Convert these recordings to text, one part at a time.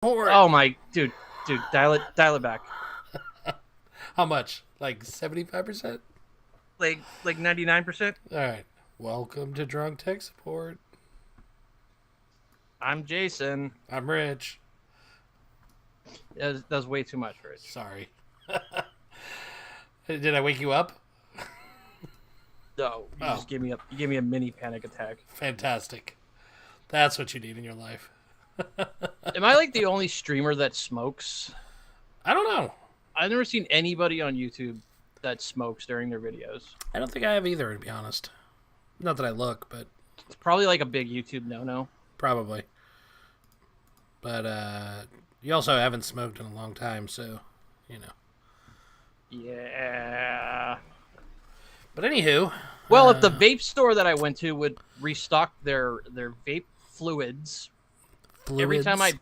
Oh my, dude, dial it back. How much? Like 75%? Like 99%. All right. Welcome to Drunk Tech Support. I'm Jason. I'm Rich. That was way too much, Rich. Sorry. Did I wake you up? No, you just gave me a mini panic attack. Fantastic. That's what you need in your life. Am I like the only streamer that smokes? I don't know. I've never seen anybody on YouTube that smokes during their videos. I don't think I have either, to be honest. Not that I look, but It's probably like a big YouTube no-no. probably. But you also haven't smoked in a long time, so, you know. Yeah. But anywho. Well, if the vape store that I went to would restock their vape fluids, every time I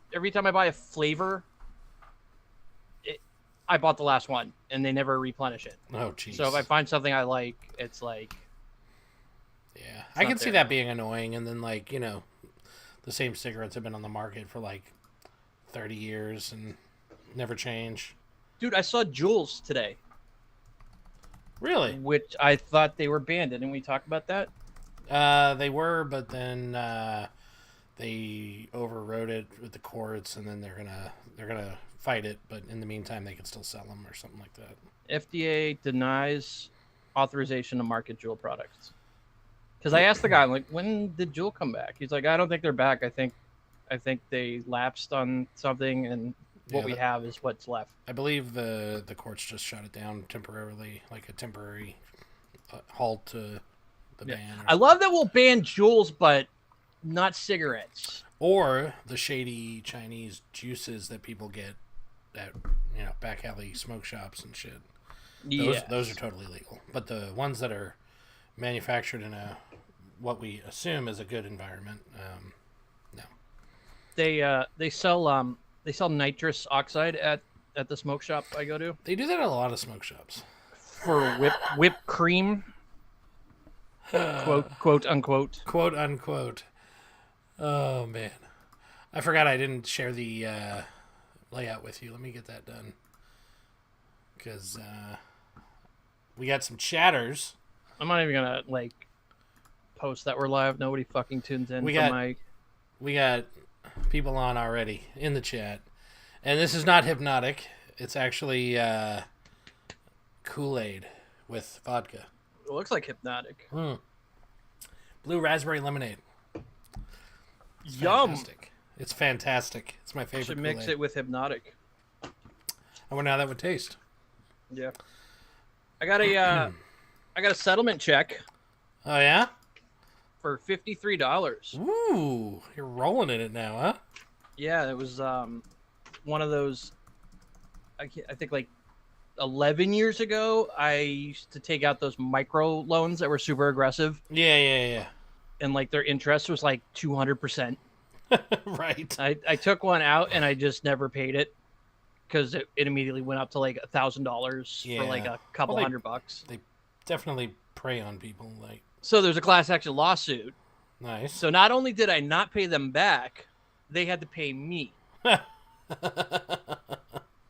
buy a flavor, I bought the last one, and they never replenish it. Oh, jeez. So if I find something I like, it's like... Yeah, I can see that being annoying, and then, like, you know, the same cigarettes have been on the market for, like, 30 years and never change. Dude, I saw Juuls today. Really? Which I thought they were banned. Didn't we talk about that? They were, but then they overrode it with the courts, and then they're gonna fight it. But in the meantime, they can still sell them or something like that. FDA denies authorization to market Juul products. Because I asked the guy, I'm like, when did Juul come back? He's like, I don't think they're back. I think they lapsed on something, and what we have is what's left. I believe the courts just shut it down temporarily, like a temporary halt to the ban. I love that we'll ban Juuls, but not cigarettes. Or the shady Chinese juices that people get at, you know, back alley smoke shops and shit. Those are totally legal. But the ones that are manufactured in what we assume is a good environment, no. They sell nitrous oxide at the smoke shop I go to. They do that at a lot of smoke shops. For whipped cream. Quote unquote. Quote unquote. Oh man. I forgot I didn't share the layout with you. Let me get that done. Because we got some chatters. I'm not even gonna post that we're live. Nobody fucking tunes in. We got people on already in the chat, and this is not hypnotic. It's actually Kool-Aid with vodka. It looks like hypnotic. Blue raspberry lemonade. Yum. Fantastic. It's fantastic. It's my favorite. Should mix Kool-Aid. it with hypnotic. I wonder how that would taste. Yeah. I got a settlement check. Oh yeah. For $53. Ooh, you're rolling in it now, huh? Yeah, it was one of those. I think like 11 years ago, I used to take out those micro loans that were super aggressive. Yeah. And like their interest was like 200%. Right. I took one out and I just never paid it because it immediately went up to like $1,000 for like a couple $100. They definitely prey on people. Like, so there's a class action lawsuit. Nice. So not only did I not pay them back, they had to pay me.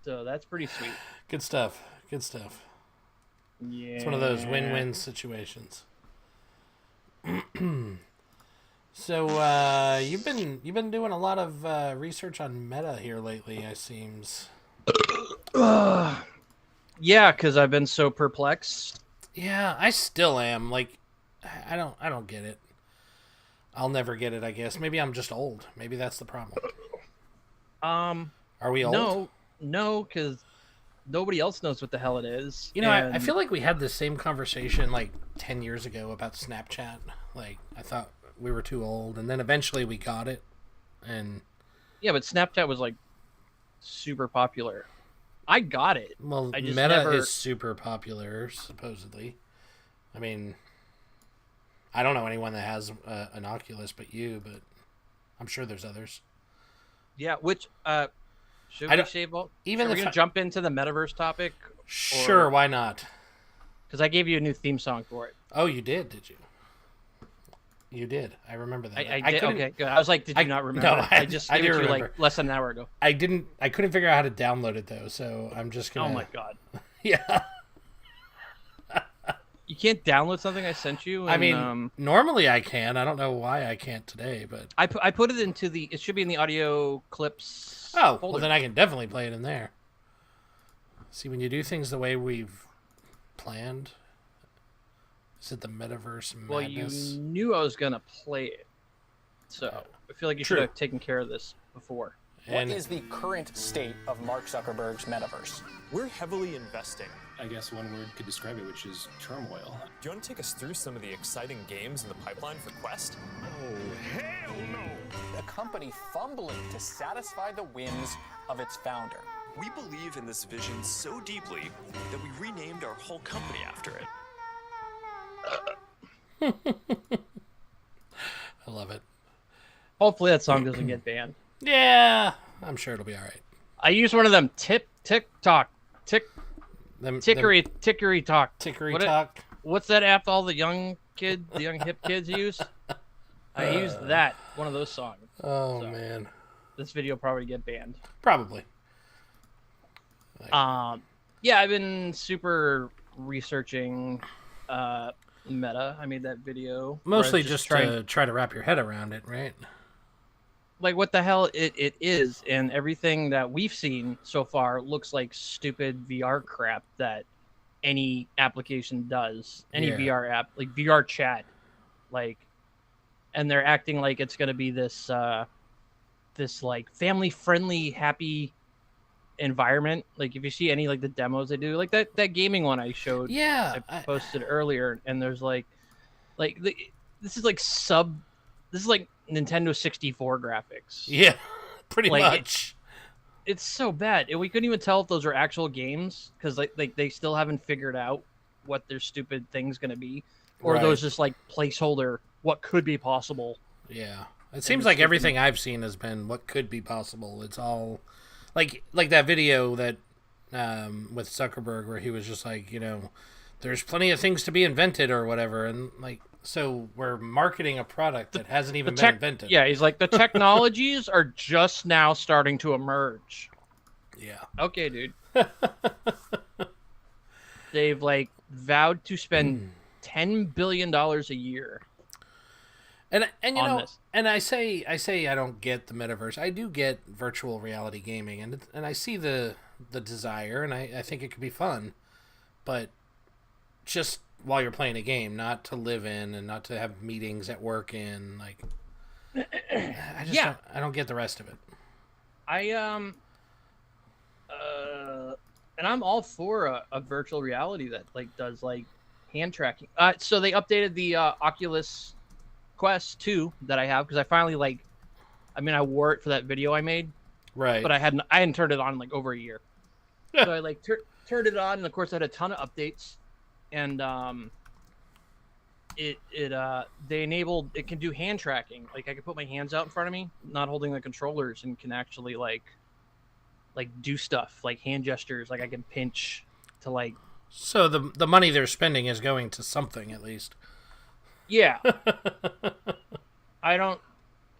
So that's pretty sweet. Good stuff. Yeah. It's one of those win-win situations. So you've been doing a lot of research on Meta here lately, it seems. Yeah, because I've been so perplexed. Yeah, I still am. Like, I don't get it. I'll never get it, I guess. Maybe I'm just old. Maybe that's the problem. Are we old? No, because nobody else knows what the hell it is. You know, I feel like we had the same conversation like 10 years ago about Snapchat. Like, I thought we were too old, and then eventually we got it. And yeah, but Snapchat was like super popular. I got it. Well, I just Meta is super popular, supposedly. I mean, I don't know anyone that has an Oculus but you, but I'm sure there's others. Yeah, which should we save all? Are we gonna jump into the metaverse topic? Sure, why not? Because I gave you a new theme song for it. Oh, you did you? You did. I remember that. I did. Okay, good. I was like, did you not remember? No, I just I gave do it to you remember. like less than an hour ago. I didn't. I couldn't figure out how to download it though, so I'm just gonna. Oh my god. Yeah. You can't download something I sent you. And, I mean, normally I can. I don't know why I can't today, but I put it into the. It should be in the audio clips. oh, folder. well then I can definitely play it in there. See, when you do things the way we've planned, is it the metaverse madness? Well, you knew I was gonna play it, so I feel like you should have taken care of this before. What is the current state of Mark Zuckerberg's metaverse? We're heavily investing. I guess one word could describe it, which is turmoil. Do you want to take us through some of the exciting games in the pipeline for Quest? Oh, hell no! A company fumbling to satisfy the whims of its founder. We believe in this vision so deeply that we renamed our whole company after it. I love it. Hopefully that song doesn't get banned. Yeah, I'm sure it'll be all right. I use one of them tickery talk. What's that app all the young hip kids use? I used that, one of those songs. Oh, so, man. This video will probably get banned. Probably. Yeah, I've been super researching Meta. I made that video. Mostly just to try to wrap your head around it, right? Like what the hell it is, and everything that we've seen so far looks like stupid VR crap that any application does. Any VR app, like VR chat, like, and they're acting like it's gonna be this this like family friendly, happy environment. Like if you see any like the demos they do, like that gaming one I showed, I posted earlier, and there's this is like Nintendo 64 graphics. Yeah, pretty much. It's so bad, and we couldn't even tell if those are actual games because they still haven't figured out what their stupid thing's gonna be, or those just like placeholder what could be possible. Yeah, it seems like everything I've seen has been what could be possible. It's all like that video that with Zuckerberg where he was just like, there's plenty of things to be invented or whatever, and like. So we're marketing a product that hasn't even been invented. Yeah, he's like, the technologies are just now starting to emerge. Yeah. Okay, dude. They've like vowed to spend $10 billion a year. And I say I don't get the metaverse. I do get virtual reality gaming, and I see the desire, and I think it could be fun, but just while you're playing a game, not to live in and not to have meetings at work in, like, I don't get the rest of it. And I'm all for a virtual reality that like does like hand tracking. So they updated the Oculus Quest 2 that I have because I finally I wore it for that video I made, right? But I hadn't turned it on in like over a year. So I like turned it on, and of course I had a ton of updates. And they enabled, it can do hand tracking. Like I can put my hands out in front of me, not holding the controllers, and can actually like do stuff like hand gestures. Like I can pinch to like. So the money they're spending is going to something at least. Yeah. I don't.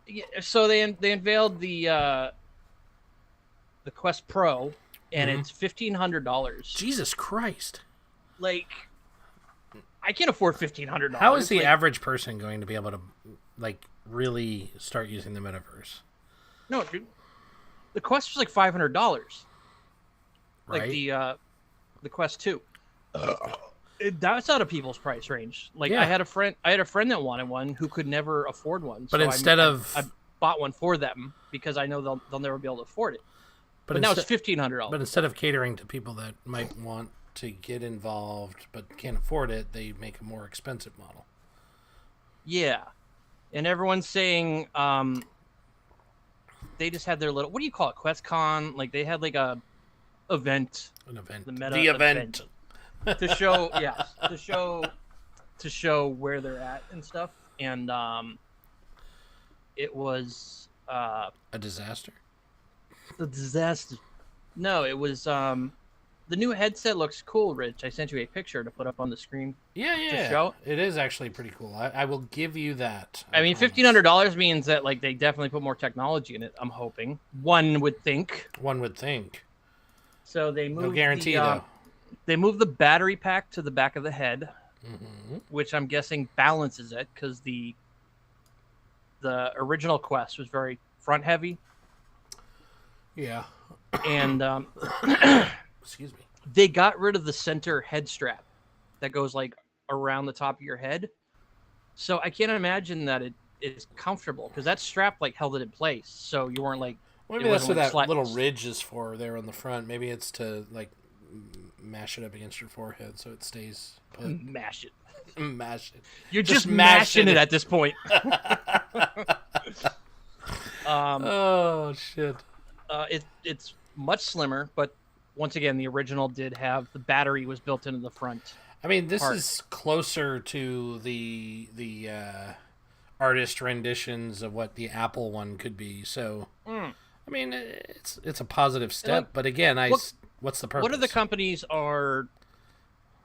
Yeah, so they unveiled the Quest Pro, and it's $1,500. Jesus Christ! Like. I can't afford $1,500. How is the average person going to be able to, like, really start using the metaverse? No, dude. The Quest was like $500. Right. Like the Quest 2. That's out of people's price range. Like I had a friend that wanted one who could never afford one. But so I bought one for them because I know they'll never be able to afford it. But now it's $1,500. But instead of catering to people that might want to get involved but can't afford it, they make a more expensive model. Yeah, and everyone's saying they just had their little, what do you call it, QuestCon? Like they had like an event, the Meta event to show to show where they're at and stuff, and it was a disaster. No, it was the new headset looks cool, Rich. I sent you a picture to put up on the screen. Yeah. Show. It is actually pretty cool. I will give you that. I mean, $1,500 means that like they definitely put more technology in it. I'm hoping. One would think. One would think. So they moved. No guarantee though. They moved the battery pack to the back of the head, which I'm guessing balances it because the original Quest was very front heavy. Yeah. And excuse me. They got rid of the center head strap that goes like around the top of your head. So I can't imagine that it is comfortable because that strap like held it in place. So you weren't like. Maybe that's what that little ridge is for there on the front. Maybe it's to like mash it up against your forehead so it stays put. Mash it. Mash it. You're just mashing it at this point. Oh shit. It's much slimmer, but once again, the original did have the battery was built into the front. I mean, this is closer to the artist renditions of what the Apple one could be. So, I mean, it's a positive step. But again, what's the purpose? What other companies are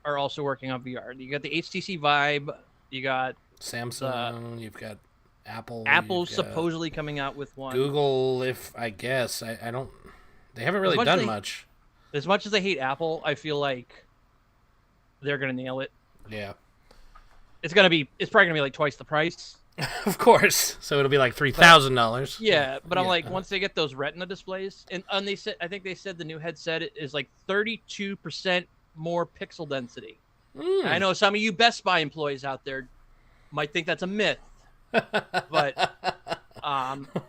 also working on VR? You got the HTC Vive. You got Samsung. You've got Apple. Apple's supposedly coming out with one. Google, I guess. I don't. They haven't really done much. As much as I hate Apple, I feel like they're gonna nail it. Yeah. It's probably gonna be like twice the price. Of course. So it'll be like $3,000. Yeah, but I'm like, once they get those Retina displays, and I think they said the new headset is like 32% more pixel density. I know some of you Best Buy employees out there might think that's a myth, but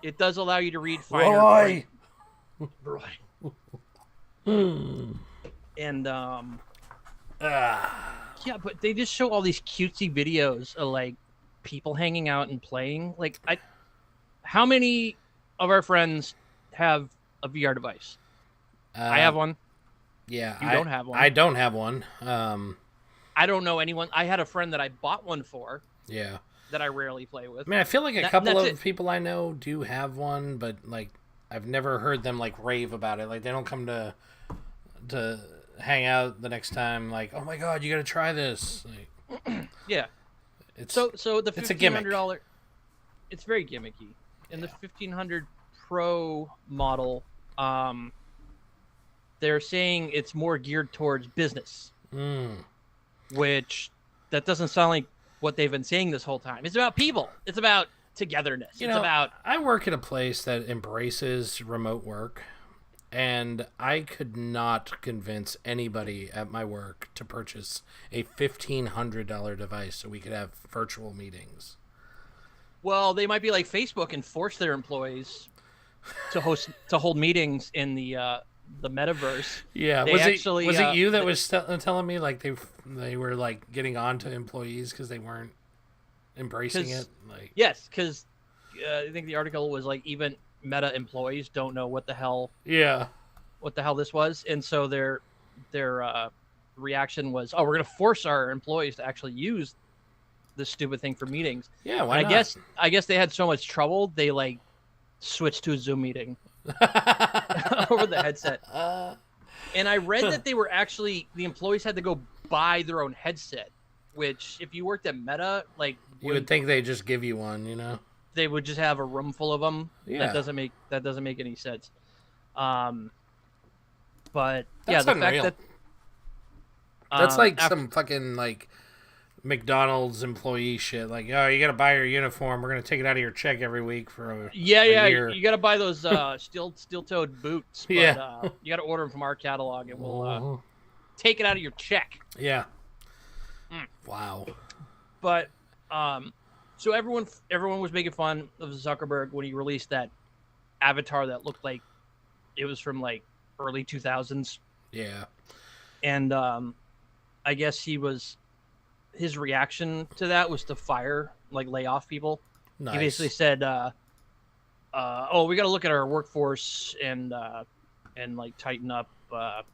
it does allow you to read finer. Roy. And yeah, but they just show all these cutesy videos of like people hanging out and playing. Like, how many of our friends have a VR device? I have one. Yeah, you don't have one. I don't have one. I don't know anyone. I had a friend that I bought one for. Yeah. That I rarely play with. I mean, I feel like a couple of people I know do have one, but like I've never heard them like rave about it. Like they don't come to hang out the next time. Like, oh my god, you got to try this. Like, yeah. It's so the $1,500. It's very gimmicky. And the 1500 Pro model, they're saying it's more geared towards business, which that doesn't sound like what they've been saying this whole time. It's about people. It's about togetherness. I work at a place that embraces remote work, and I could not convince anybody at my work to purchase a $1,500 device so we could have virtual meetings. Well, they might be like Facebook and force their employees to hold meetings in the metaverse. Yeah, was it you that was telling me like they were like getting on to employees because they weren't embracing it? Like, yes, because I think the article was like even Meta employees don't know what the hell this was, and so their reaction was, oh, we're gonna force our employees to actually use this stupid thing for meetings. Yeah, why not? I guess they had so much trouble they like switched to a Zoom meeting over the headset. And I read that they were actually the employees had to go buy their own headset, which if you worked at Meta, like you would think they just give you one, they would just have a room full of them. Yeah. That doesn't make any sense. But that's yeah, the unreal. fact that that's like some fucking like McDonald's employee shit. Like, oh, you got to buy your uniform. We're gonna take it out of your check every week for a year. You got to buy those steel-toed boots. But, you got to order them from our catalog, and we'll take it out of your check. Yeah. Wow. But so everyone was making fun of Zuckerberg when he released that avatar that looked like it was from like early 2000s. Yeah. And I guess his reaction to that was to lay off people. Nice. He basically said, oh, we got to look at our workforce and like tighten up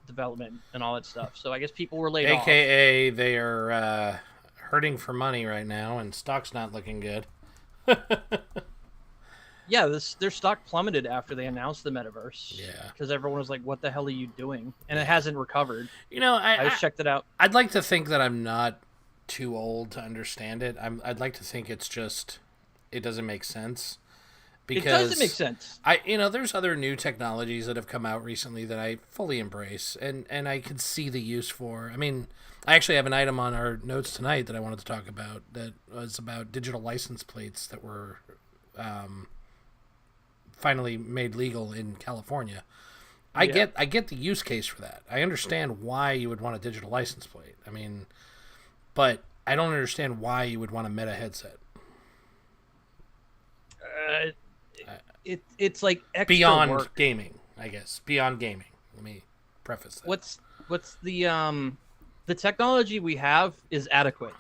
development and all that stuff. So I guess people were laid off. AKA they are hurting for money right now and stock's not looking good. yeah, their stock plummeted after they announced the metaverse. Yeah. Because everyone was like, "What the hell are you doing?" And it hasn't recovered. I just checked it out. I'd like to think that I'm not too old to understand it. I'd like to think it's just it doesn't make sense. Because it doesn't make sense. There's other new technologies that have come out recently that I fully embrace and I could see the use for. I mean, I actually have an item on our notes tonight that I wanted to talk about that was about digital license plates that were finally made legal in California. I get the use case for that. I understand why you would want a digital license plate. I mean, but I don't understand why you would want a Meta headset. It's like extra beyond work. gaming, I guess. Beyond gaming. Let me preface that. What's the technology we have is adequate.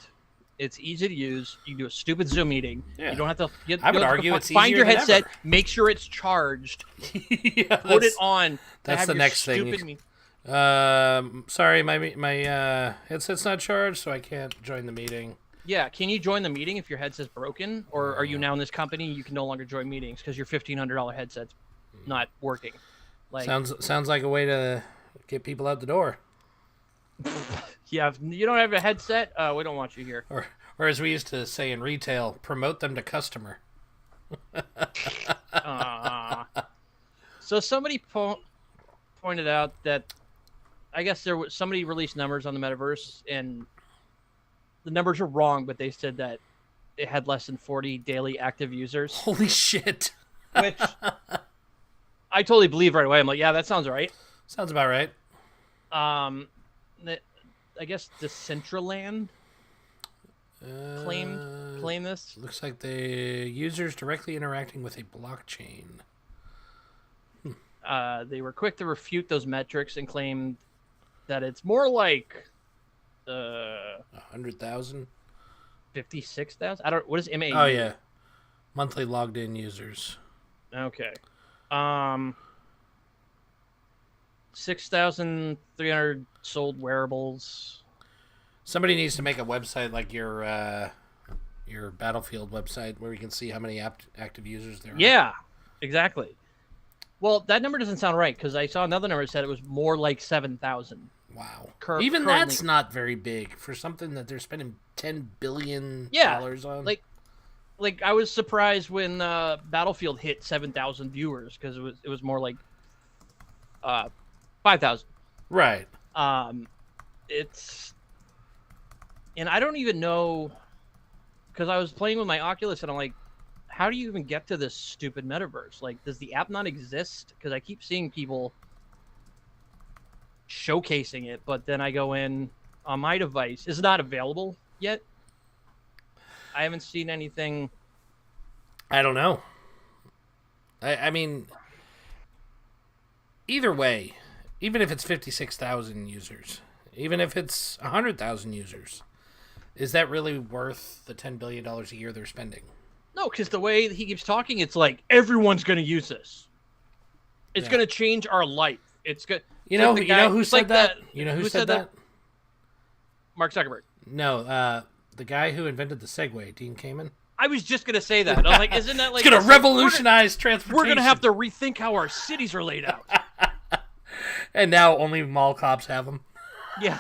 It's easy to use. You do a stupid Zoom meeting. Yeah. You don't have to. I would argue it's find your easier than headset. ever. Make sure it's charged. Yeah, Put it on. That's the next thing. Sorry, my headset's not charged, so I can't join the meeting. Yeah, can you join the meeting if your headset's broken, or are you now in this company you can no longer join meetings because your $1,500 headset's not working? Like sounds like a way to get people out the door. Yeah, if you don't have a headset, we don't want you here. Or as we used to say in retail, promote them to customer. So somebody pointed out that I guess somebody released numbers on the metaverse, and the numbers are wrong, but they said that it had less than 40 daily active users. Holy shit. Which I totally believe right away. I'm like, yeah, that sounds right. Sounds about right. I guess Decentraland claim this. Looks like the users directly interacting with a blockchain. They were quick to refute those metrics and claimed that it's more like 100,000, 56,000. I don't. What is MAU? Oh yeah, monthly logged in users. Okay. 6,300 sold wearables. Somebody needs to make a website like your Battlefield website where we can see how many active users there are. Yeah, exactly. Well, that number doesn't sound right because I saw another number that said it was more like 7,000. Wow. Currently, that's not very big for something that they're spending $10 billion on. Like I was surprised when Battlefield hit 7,000 viewers because it was more like 5,000. Right. And I don't even know, because I was playing with my Oculus and I'm like, how do you even get to this stupid metaverse? Like, does the app not exist? Because I keep seeing people showcasing it, but then I go in on my device. It's not available yet. I haven't seen anything. I don't know. I mean, either way, even if it's 56,000 users, even if it's 100,000 users, is that really worth the $10 billion a year they're spending? No, because the way he keeps talking, it's like everyone's going to use this. It's going to change our life. It's good. You know who said that? You know who said that? Mark Zuckerberg. No, the guy who invented the Segway, Dean Kamen. I was just going to say that. I was like, isn't that like... It's going to revolutionize transportation. We're going to have to rethink how our cities are laid out. And now only mall cops have them. Yeah.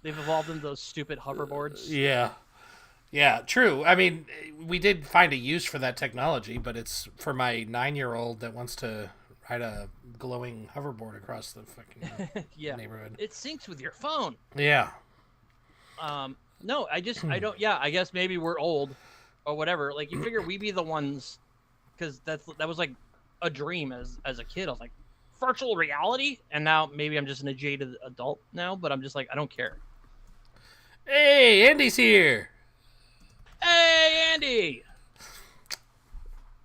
They've evolved into those stupid hoverboards. Yeah. Yeah, true. I mean, we did find a use for that technology, but it's for my 9-year-old that wants to ride a glowing hoverboard across the fucking neighborhood. It syncs with your phone. Yeah. No, I don't. Yeah, I guess maybe we're old or whatever. Like, you figure we'd be the ones, because that was like a dream as a kid. I was like, virtual reality? And now maybe I'm just an jaded adult now, but I'm just like, I don't care. Hey, Andy's here. Hey, Andy.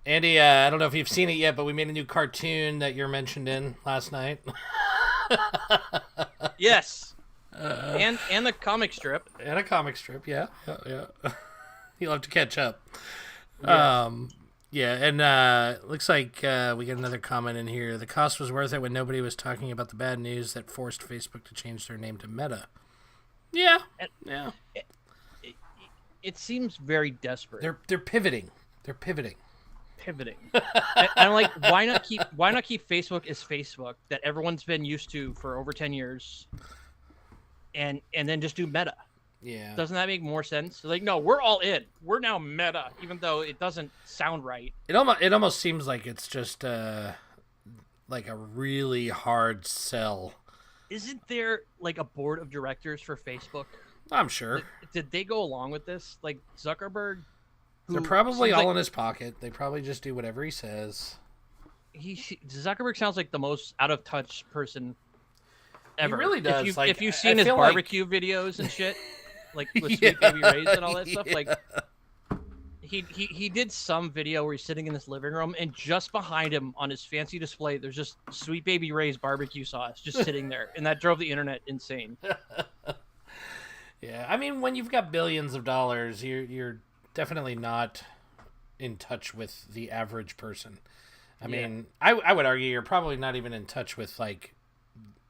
Andy, I don't know if you've seen it yet, but we made a new cartoon that you're mentioned in last night. Yes. And the comic strip. And a comic strip, yeah. You'll have to catch up. Yes. And looks like we get another comment in here. The cost was worth it when nobody was talking about the bad news that forced Facebook to change their name to Meta. Yeah. It seems very desperate. They're pivoting. They're pivoting. pivoting. And I'm like, why not keep Facebook as Facebook that everyone's been used to for over 10 years, and then just do Meta? Yeah. Doesn't that make more sense? Like, no, we're all in. We're now Meta, even though it doesn't sound right. It almost seems like it's just like a really hard sell. Isn't there like a board of directors for Facebook? I'm sure. Did they go along with this? Like Zuckerberg? They're probably all in his pocket. They probably just do whatever he says. Zuckerberg sounds like the most out of touch person ever. He really does. If you've seen his barbecue videos and shit, like with Sweet Baby Ray's and all that stuff, like he did some video where he's sitting in this living room, and just behind him on his fancy display, there's just Sweet Baby Ray's barbecue sauce just sitting there, and that drove the internet insane. Yeah, I mean, when you've got billions of dollars, you're definitely not in touch with the average person. I mean, I would argue you're probably not even in touch with like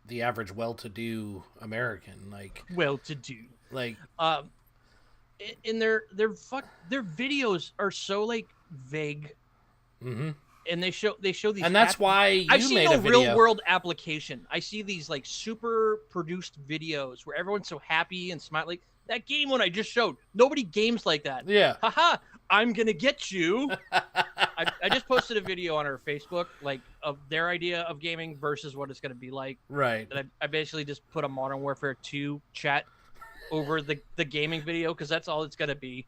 the average well-to-do American. Like well-to-do, like and their videos are so like vague, and they show these, and that's why you I've seen made no a video. real world application. I see these like super produced videos where everyone's so happy and smiling. Like that game one I just showed, nobody games like that. Yeah, haha, I'm gonna get you. I just posted a video on our Facebook, like of their idea of gaming versus what it's gonna be like. Right. And I basically just put a Modern Warfare 2 chat over the gaming video, because that's all it's gonna be,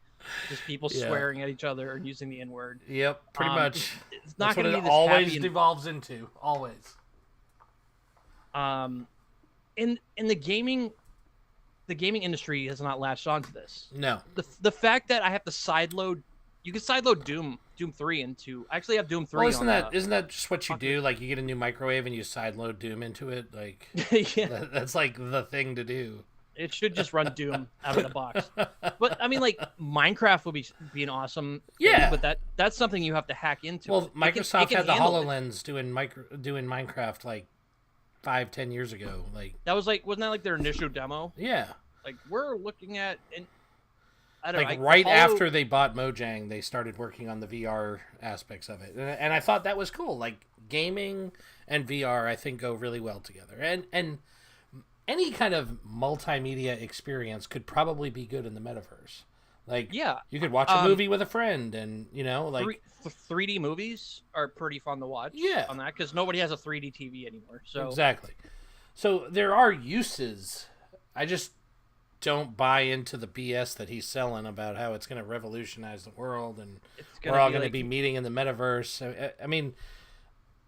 just people swearing at each other and using the N-word. Yep, pretty much. It's not that's gonna what be it this always happy devolves into. Always. In the gaming industry has not latched onto this. No. The fact that I have to sideload, you can sideload Doom 3 into. I actually have Doom 3. Well, isn't that just what you do? Like you get a new microwave and you sideload Doom into it. Like yeah, that's like the thing to do. It should just run Doom out of the box. But I mean, like Minecraft would be an awesome thing, but that's something you have to hack into. Well, Microsoft had the handle HoloLens doing Minecraft like 5-10 years ago. Like that was like, wasn't that like their initial demo? Yeah. Like we're looking at, and I don't like know, right after they bought Mojang, they started working on the VR aspects of it, and I thought that was cool. Like gaming and VR, I think go really well together, and any kind of multimedia experience could probably be good in the metaverse. Like you could watch a movie with a friend, and like 3D movies are pretty fun to watch. On that, because nobody has a 3D TV anymore. So exactly. So there are uses. I just don't buy into the BS that he's selling about how it's going to revolutionize the world and we're all going to be meeting in the metaverse. I mean,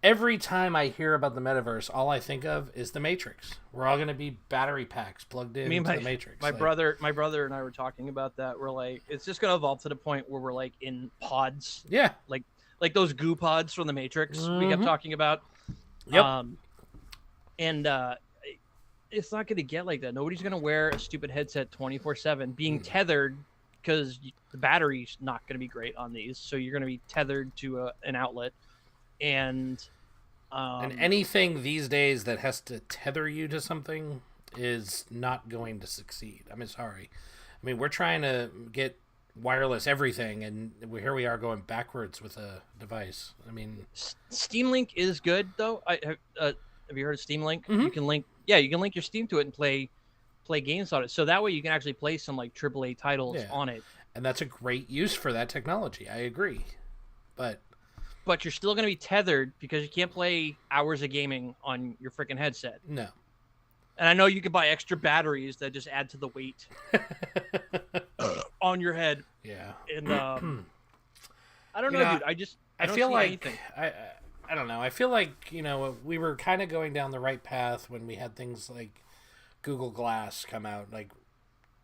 every time I hear about the metaverse, all I think of is the Matrix. We're all going to be battery packs plugged into the Matrix. My brother and I were talking about that. We're like, it's just going to evolve to the point where we're like in pods. Yeah. Like those goo pods from the Matrix we kept talking about. Yep. It's not going to get like that. Nobody's going to wear a stupid headset 24/7 being tethered, because the battery's not going to be great on these. So you're going to be tethered to an outlet. And anything these days that has to tether you to something is not going to succeed. I mean, sorry. I mean, we're trying to get wireless everything, and here we are going backwards with a device. I mean, Steam Link is good though. Have you heard of Steam Link? Mm-hmm. You can link your Steam to it and play games on it. So that way you can actually play some like AAA titles on it. And that's a great use for that technology. I agree. But you're still going to be tethered, because you can't play hours of gaming on your freaking headset. No. And I know you can buy extra batteries that just add to the weight on your head. Yeah. And I don't know, dude. I feel like anything. I don't know. I feel like, we were kind of going down the right path when we had things like Google Glass come out, like,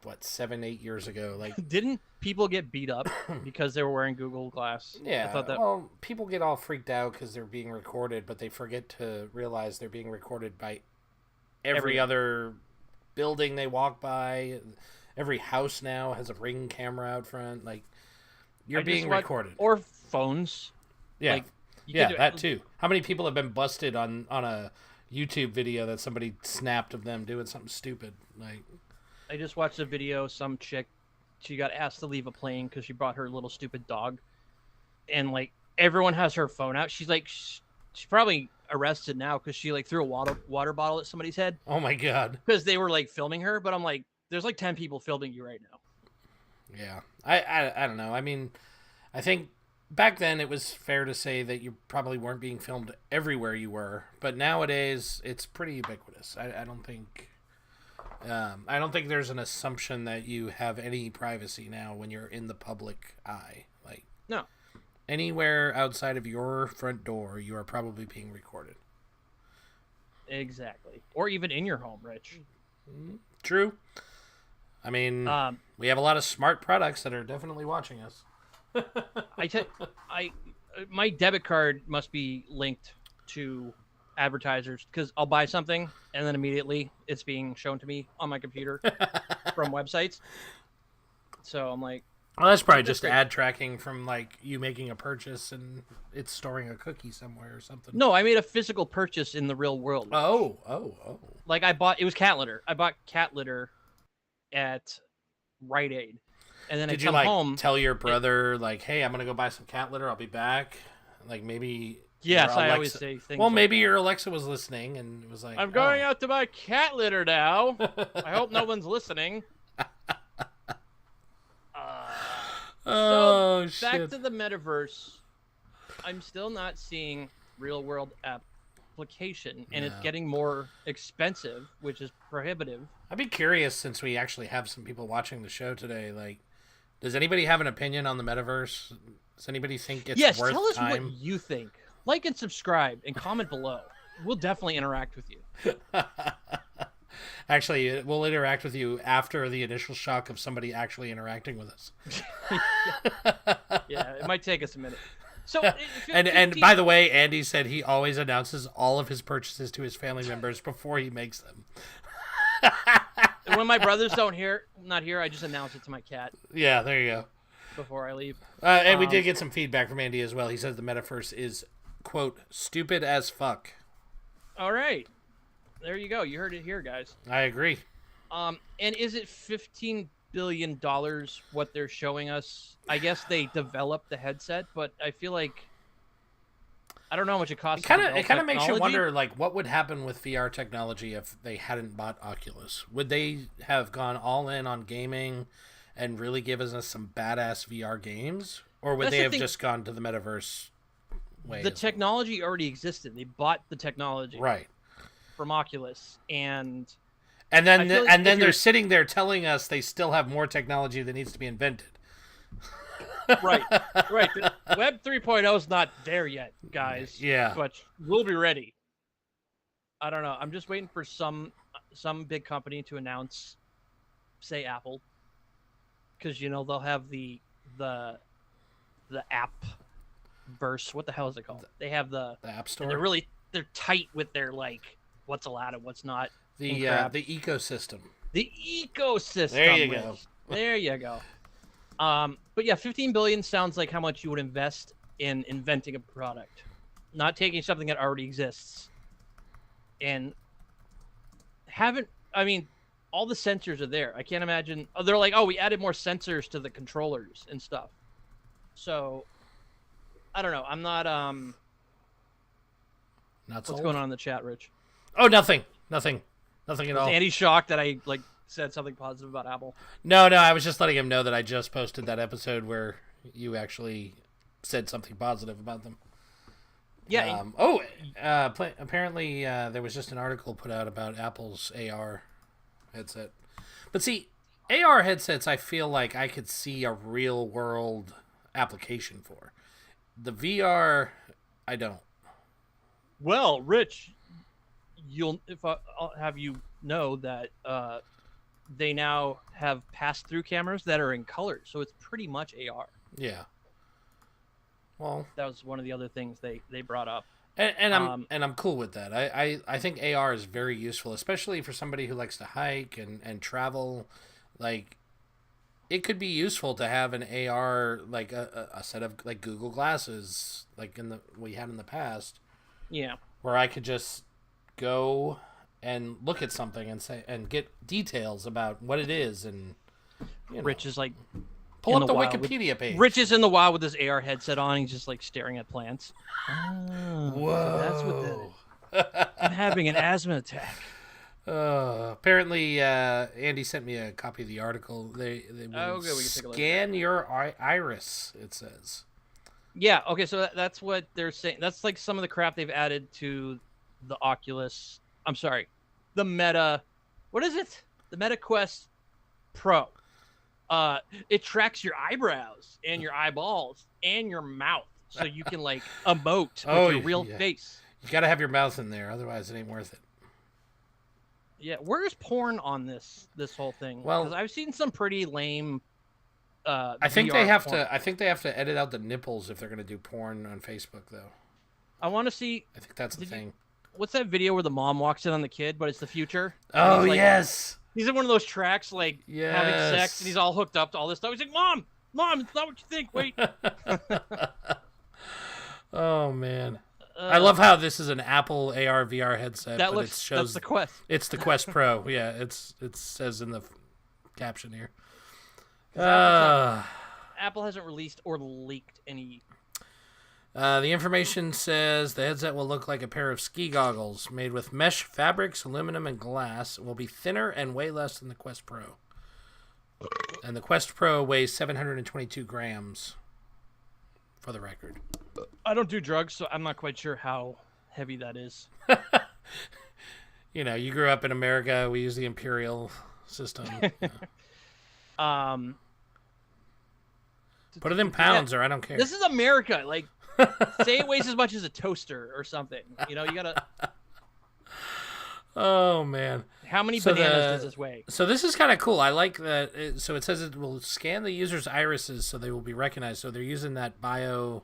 7-8 years ago? Like, didn't people get beat up because they were wearing Google Glass? Yeah. I thought that... Well, people get all freaked out because they're being recorded, but they forget to realize they're being recorded by every other building they walk by. Every house now has a Ring camera out front. Like, you're being recorded. Or phones. Yeah. Like, that too. How many people have been busted on a YouTube video that somebody snapped of them doing something stupid? Like, I just watched a video. Some chick, she got asked to leave a plane because she brought her little stupid dog, and like everyone has her phone out. She's like, she's probably arrested now because she like threw a water bottle at somebody's head Oh my god. because they were like filming her. But I'm like, there's like 10 people filming you right now. Yeah. I don't know. I mean, I think back then it was fair to say that you probably weren't being filmed everywhere you were, but nowadays it's pretty ubiquitous. I don't think there's an assumption that you have any privacy now when you're in the public eye. Like, No. anywhere outside of your front door, you are probably being recorded. Exactly. Or even in your home, Rich. True. I mean, we have a lot of smart products that are definitely watching us. My debit card must be linked to advertisers because I'll buy something and then immediately it's being shown to me on my computer from websites. So I'm like, well, that's probably just ad tracking from like you making a purchase and it's storing a cookie somewhere or something. no, I made a physical purchase in the real world. Oh. Like it was cat litter. I bought cat litter at Rite Aid. And then Did I you come like home. tell your brother like, "Hey, I'm gonna go buy some cat litter. I'll be back." Like maybe. Yes, your I always Alexa- say things. Well, like maybe that. your Alexa was listening and was like, I'm going out to buy cat litter now. I hope no one's listening. Oh Back shit! to the metaverse. I'm still not seeing real world application, and it's getting more expensive, which is prohibitive. I'd be curious since we actually have some people watching the show today. Like, does anybody have an opinion on the metaverse? Does anybody think it's Yes, worth tell us time? what you think. Like and subscribe and comment below. We'll definitely interact with you. Actually, we'll interact with you after the initial shock of somebody actually interacting with us. Yeah, it might take us a minute. So, And by the way, Andy said he always announces all of his purchases to his family members before he makes them. when my brothers not here, I just announce it to my cat Yeah, there you go. before I leave. And we did get some feedback from Andy as well. He says the metaverse is, quote, stupid as fuck. All right, there you go. You heard it here, guys. I agree. And is it $15 billion what they're showing us? I guess they developed the headset, but I feel like I don't know how much it costs. It kind of makes you wonder, like, what would happen with VR technology if they hadn't bought Oculus? Would they have gone all in on gaming and really given us some badass VR games, or would That's they the have thing. just gone to the metaverse way? The technology already existed. They bought the technology Right. from Oculus, and And then I feel like and if then they're you're- sitting there telling us they still have more technology that needs to be invented. right. Web 3.0 is not there yet, guys. Yeah. But we'll be ready. I don't know. I'm just waiting for some big company to announce, say Apple, because they'll have the app verse. What the hell is it called? They have the App and they're Store, they're tight with their like what's allowed and what's not. the crap. ecosystem. The ecosystem. There you Rich. go. There you go. But yeah, 15 billion sounds like how much you would invest in inventing a product, not taking something that already exists. And all the sensors are there. I can't imagine. Oh, they're like, we added more sensors to the controllers and stuff. So, I don't know. I'm not. Not What's sold? going on in the chat, Rich? Oh, nothing at all. Is Andy shocked that I said something positive about Apple? No, I was just letting him know that I just posted that episode where you actually said something positive about them. Yeah. Apparently there was just an article put out about Apple's AR headset. But see, AR headsets I feel like I could see a real world application for. The VR, I don't. Well, Rich, I'll have you know that they now have pass-through cameras that are in color, so it's pretty much AR. Yeah. Well, That was one of the other things they brought up. and I'm cool with that. I think AR is very useful, especially for somebody who likes to hike and travel. Like, it could be useful to have an AR, like a set of like Google glasses, like we had in the past, Yeah. where I could just go and look at something and get details about what it is, and Rich is like Pull in up the wild with- Wikipedia page. Rich is in the wild with his AR headset on. He's just like staring at plants. Oh, Whoa. so that's what that is. I'm having an asthma attack. Apparently, Andy sent me a copy of the article. They will Okay, we can take a look at scan your iris, it says. Yeah, okay, so that's what they're saying. That's like some of the crap they've added to the Oculus. I'm sorry, the Meta. What is it? The Meta Quest Pro. It tracks your eyebrows and your eyeballs and your mouth, so you can like emote with your real face. You got to have your mouth in there, otherwise it ain't worth it. Yeah, where's porn on this whole thing? Well, 'cause I've seen some pretty lame. I think VR they have porn. to. I think they have to edit out the nipples if they're going to do porn on Facebook, though. I want to see. I think that's the thing. What's that video where the mom walks in on the kid, but it's the future? Oh, he's like, yes. He's in one of those tracks, like having sex, Yes. and he's all hooked up to all this stuff. He's like, "Mom, it's not what you think. Wait." Oh man, I love how this is an Apple AR VR headset. That but looks. it shows That's the Quest. it's the Quest Pro. Yeah, it says in the caption here. Apple hasn't released or leaked any. The information says the headset will look like a pair of ski goggles made with mesh fabrics, aluminum, and glass. It will be thinner and way less than the Quest Pro. And the Quest Pro weighs 722 grams, for the record. I don't do drugs, so I'm not quite sure how heavy that is. You know, you grew up in America. We use the imperial system. Put it in pounds, or I don't care. This is America. Like, say it weighs as much as a toaster or something. You know, you gotta. Oh man. How many bananas does this weigh? So this is kind of cool. I like that. So it says it will scan the user's irises so they will be recognized. So they're using that bio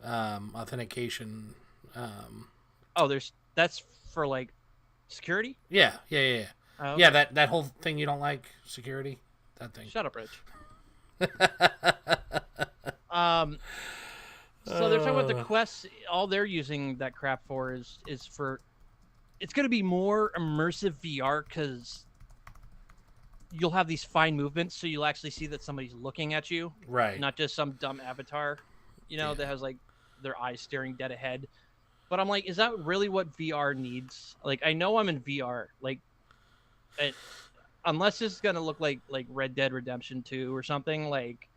authentication. That's for like security. Yeah. Oh, okay. Yeah, that whole thing you don't like, security, that thing. Shut up, Rich. So they're talking about the Quest. All they're using that crap for is for. It's going to be more immersive VR because you'll have these fine movements, so you'll actually see that somebody's looking at you, Right. not just some dumb avatar, that has like their eyes staring dead ahead. But I'm like, is that really what VR needs? Like, I know I'm in VR, like, unless it's going to look like Red Dead Redemption 2 or something, like,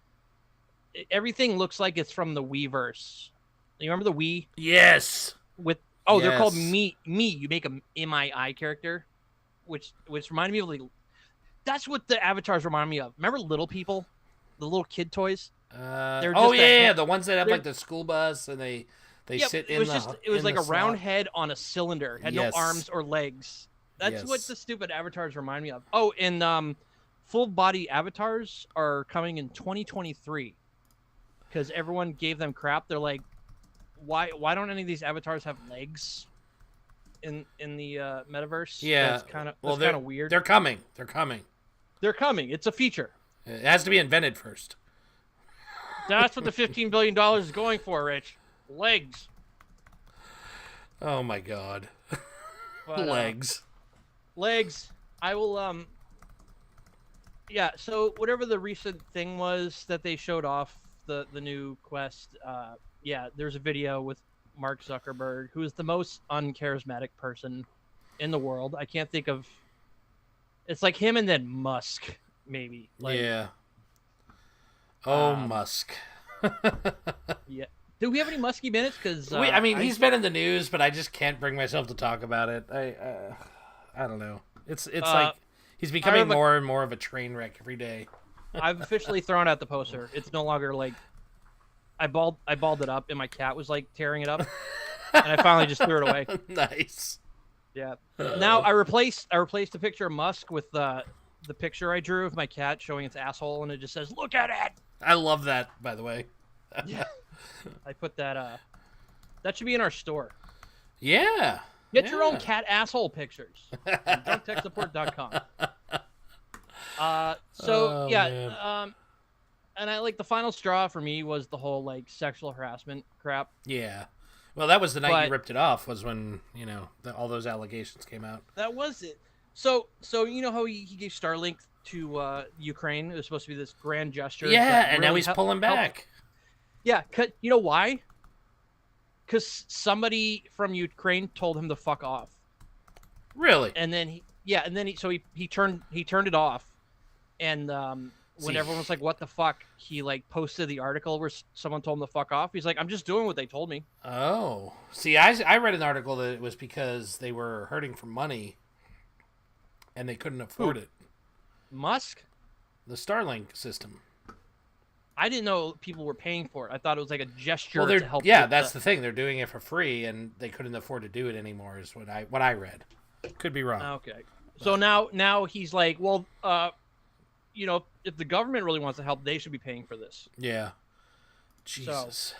everything looks like it's from the Wiiverse. You remember the Wii? Yes. They're called Yes. Me. You make a MII character, which reminded me of like, that's what the avatars remind me of. Remember Little People, the little kid toys? The just the ones that have they're- like the school bus and they sit it in was the. it was in like the a round slot. head on a cylinder, had Yes. no arms or legs. That's what Yes. the stupid avatars remind me of. Oh, and full body avatars are coming in 2023 because everyone gave them crap. They're like, why don't any of these avatars have legs in the metaverse? Yeah, that's kind of weird. They're coming. They're coming. It's a feature. It has to be invented first. That's what the $15 billion is going for, Rich. Legs. Oh my god. But, Legs. Legs. I will. Yeah. So whatever the recent thing was that they showed off the new Quest. Yeah. There's a video with Mark Zuckerberg, who is the most uncharismatic person in the world. I can't think of. It's like him and then Musk, maybe. Like, Yeah. Oh, Musk. Yeah. Do we have any Musky minutes? Because I mean, he's been in the news, but I just can't bring myself to talk about it. I don't know. It's like he's becoming more and more of a train wreck every day. I've officially thrown out the poster. It's no longer like I balled it up, and my cat was like tearing it up, and I finally just threw it away. Nice. Yeah. Now I replaced the picture of Musk with the picture I drew of my cat showing its asshole, and it just says, "Look at it." I love that, by the way. Yeah. I put that. That should be in our store. Yeah. Get your own cat asshole pictures. on DrunkTechSupport.com. Man. And I like the final straw for me was the whole like sexual harassment crap. Yeah. Well, that was the night But- you ripped it off. Was when all those allegations came out. That was it. So you know how he gave Starlink Ukraine. It was supposed to be this grand gesture. Yeah, that and now really he's pulling back. Yeah, you know why? Because somebody from Ukraine told him to fuck off. Really? And then he turned it off, and when everyone was like, "What the fuck?" he like posted the article where someone told him to fuck off. He's like, "I'm just doing what they told me." Oh, see, I read an article that it was because they were hurting for money, and they couldn't afford it. Musk? The Starlink system. I didn't know people were paying for it. I thought it was like a gesture Well, to help. Yeah, that's the thing. They're doing it for free, and they couldn't afford to do it anymore. Is what I read. Could be wrong. Okay. So now he's like, well, if the government really wants to help, they should be paying for this. Yeah. Jesus.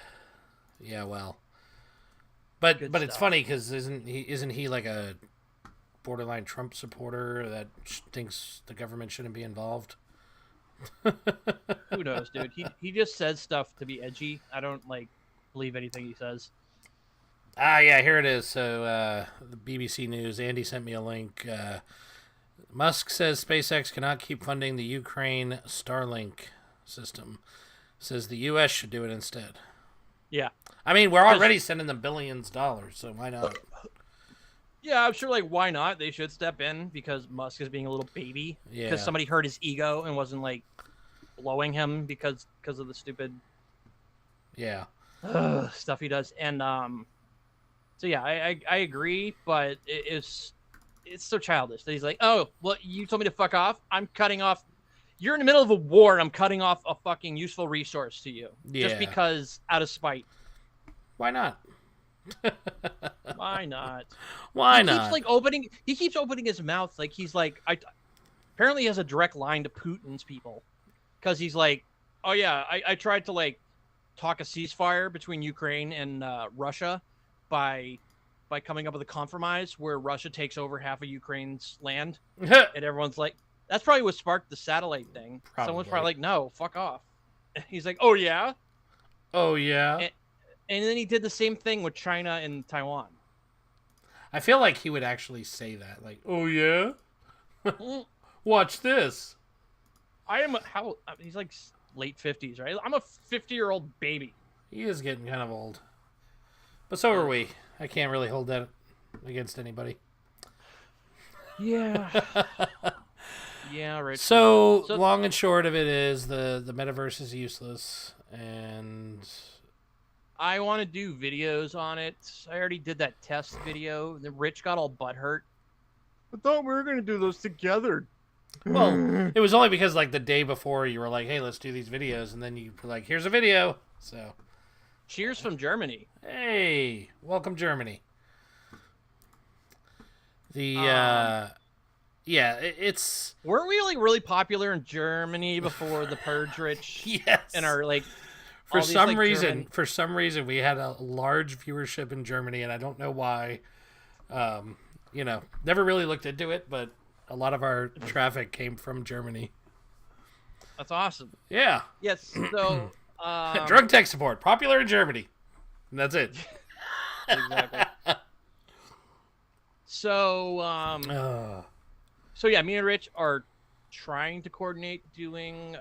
Yeah, well. But it's funny because isn't he like a borderline Trump supporter that thinks the government shouldn't be involved? Who knows, dude? He just says stuff to be edgy. I don't believe anything he says. Yeah, here it is. So the BBC News, Andy sent me a link. Musk says SpaceX cannot keep funding the Ukraine Starlink system. Says the U.S. should do it instead. Yeah. I mean, we're already sending them billions of dollars, so why not? Yeah, I'm sure, why not? They should step in because Musk is being a little baby. Yeah. Because somebody hurt his ego and wasn't, blowing him because of the stupid Yeah. stuff he does. And, so, yeah, I agree, but it's so childish that he's like, oh, well, you told me to fuck off? I'm cutting off. You're in the middle of a war, and I'm cutting off a fucking useful resource to you. Yeah. Just because, out of spite. Why not? Why not? Why not? He keeps opening his mouth like he's like apparently he has a direct line to Putin's people, because he's like, oh yeah, I tried to talk a ceasefire between Ukraine and Russia by coming up with a compromise where Russia takes over half of Ukraine's land, and everyone's like, that's probably what sparked the satellite thing. Someone's probably like, no, fuck off. And he's like, oh yeah, and then he did the same thing with China and Taiwan. I feel like he would actually say that. Like, oh, yeah? Watch this. He's like late 50s, right? I'm a 50-year-old baby. He is getting kind of old. But so are we. I can't really hold that against anybody. Yeah. Yeah, right. So, long and short of it is the metaverse is useless, and I want to do videos on it. I already did that test video. The Rich got all butthurt. I thought we were going to do those together. Well, it was only because the day before you were like, hey, let's do these videos, and then you were like, here's a video. So, cheers from Germany. Hey, welcome Germany. It's weren't we really popular in Germany before the purge, Rich? Yes. And our for some reason we had a large viewership in Germany, and I don't know why. Never really looked into it, but a lot of our traffic came from Germany. That's awesome. Yeah. Yes. So drug tech support popular in Germany, and that's it. Exactly. So yeah, me and Rich are trying to coordinate doing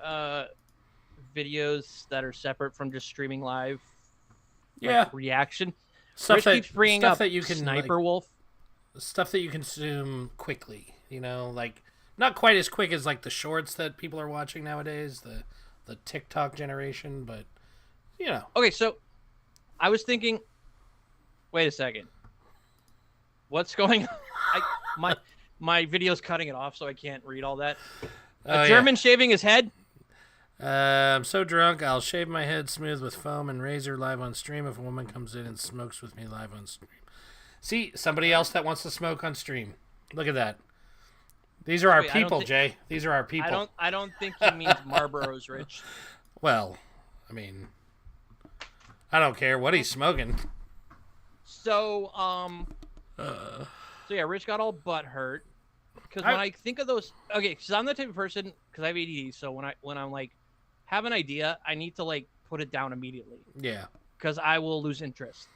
videos that are separate from just streaming live. Yeah. Reaction. Stuff Rich keeps bringing up that you can Sniper Wolf. Stuff that you consume quickly. Not quite as quick as the shorts that people are watching nowadays, the TikTok generation, but Okay, so I was thinking, wait a second. What's going on? My video's cutting it off, so I can't read all that. A German shaving his head? I'm so drunk, I'll shave my head smooth with foam and razor live on stream if a woman comes in and smokes with me live on stream. See, somebody else that wants to smoke on stream. Look at that. These are our people, Jay. These are our people. I don't think he means Marlboros, Rich. Well, I mean, I don't care what he's smoking. So, yeah, Rich got all butt hurt because when I think of those, okay, because I'm the type of person, because I have ADD, so when I'm have an idea, I need to put it down immediately. Yeah. Because I will lose interest,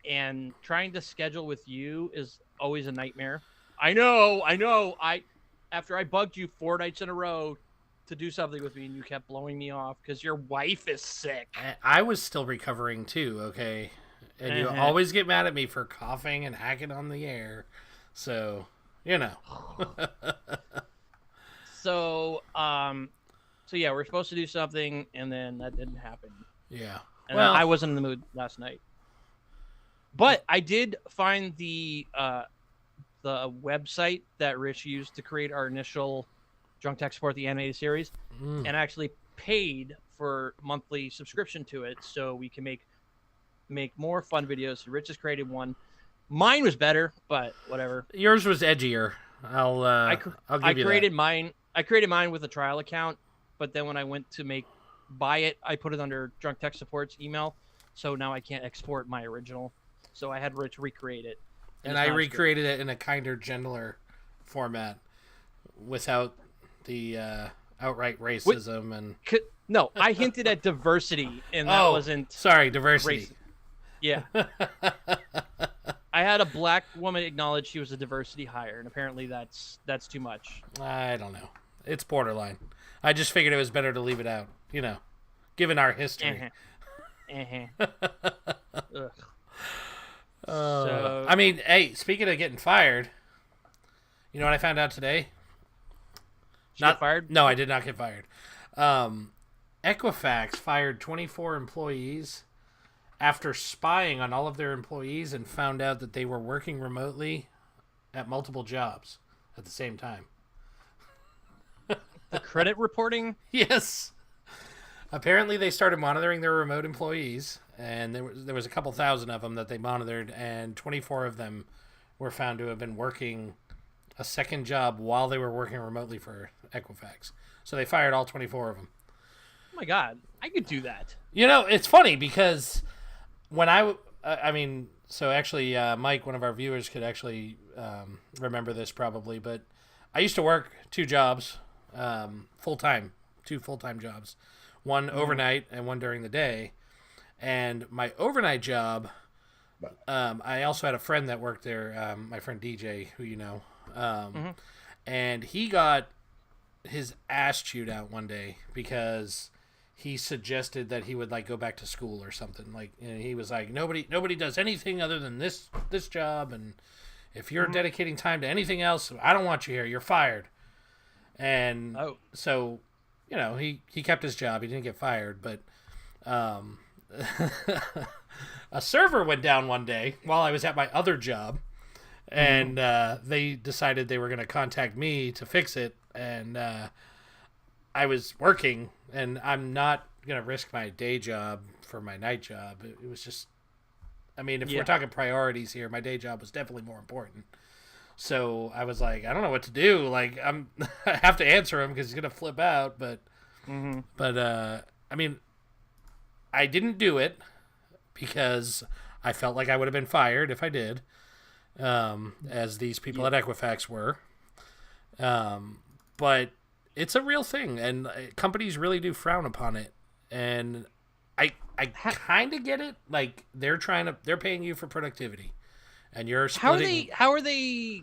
and trying to schedule with you is always a nightmare. I know. after I bugged you 4 nights in a row to do something with me, and you kept blowing me off because your wife is sick. I was still recovering too, okay? And you always get mad at me for coughing and hacking on the air. So, you know. So yeah, we're supposed to do something, and then that didn't happen. Yeah. And I wasn't in the mood last night. But I did find the website that Rich used to create our initial Drunk Tech Support, the animated series, and actually paid for monthly subscription to it so we can make more fun videos. So Rich has created one. Mine was better, but whatever. Yours was edgier. I'll give you created that. mine. I created mine with a trial account, but then when I went to buy it, I put it under Drunk Tech Support's email, so now I can't export my original. So I had Rich recreate it. And I recreated it in a kinder, gentler format without the outright racism No, I hinted at diversity, and that wasn't... Sorry, diversity. Racist. Yeah. I had a black woman acknowledge she was a diversity hire, and apparently that's too much. I don't know. It's borderline. I just figured it was better to leave it out, given our history. Ugh. I mean, hey, speaking of getting fired, you know what I found out today? Not fired? No, I did not get fired. Equifax fired 24 employees after spying on all of their employees and found out that they were working remotely at multiple jobs at the same time. The credit reporting? Yes. Apparently, they started monitoring their remote employees, and there was a couple thousand of them that they monitored, and 24 of them were found to have been working a second job while they were working remotely for Equifax. So they fired all 24 of them. Oh my God, I could do that. It's funny because when Mike, one of our viewers, could actually remember this probably, but I used to work 2 jobs, full-time, 2 full-time jobs. One overnight and one during the day. And my overnight job, I also had a friend that worked there, my friend DJ, who you know. And he got his ass chewed out one day because he suggested that he would go back to school or something. He was like, nobody does anything other than this job, and if you're dedicating time to anything else, I don't want you here. You're fired. And so, he kept his job. He didn't get fired, but a server went down one day while I was at my other job, and they decided they were going to contact me to fix it, and I was working, and I'm not going to risk my day job for my night job. It was just, if we're talking priorities here, my day job was definitely more important. So I was like, I don't know what to do. I have to answer him because he's gonna flip out. But I didn't do it because I felt like I would have been fired if I did, as these people at Equifax were. But it's a real thing, and companies really do frown upon it. And I kind of get it. They're paying you for productivity. And you're splitting... How are they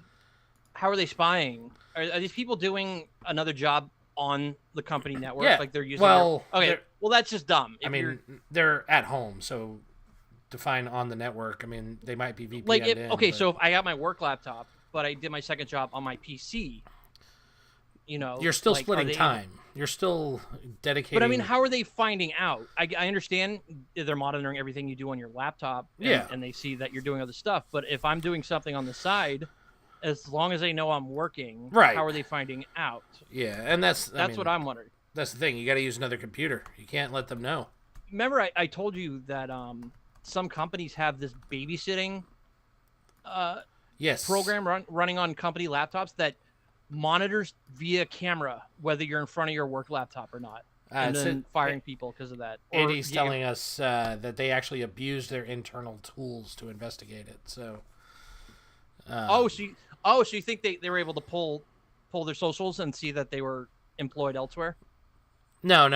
spying? Are these people doing another job on the company network? Yeah. They're using. Well, that's just dumb. They're at home, so define on the network. They might be VPN. So if I got my work laptop, but I did my second job on my PC, you're still splitting time. You're still dedicating. But how are they finding out? I understand they're monitoring everything you do on your laptop. And they see that you're doing other stuff. But if I'm doing something on the side, as long as they know I'm working, right? How are they finding out? Yeah, and that's what I'm wondering. That's the thing. You got to use another computer. You can't let them know. Remember, I told you that some companies have this babysitting program running on company laptops that monitors via camera whether you're in front of your work laptop or not, and then firing people because of that. Andy's telling us that they actually abused their internal tools to investigate it. So, so you think they were able to pull their socials and see that they were employed elsewhere? No.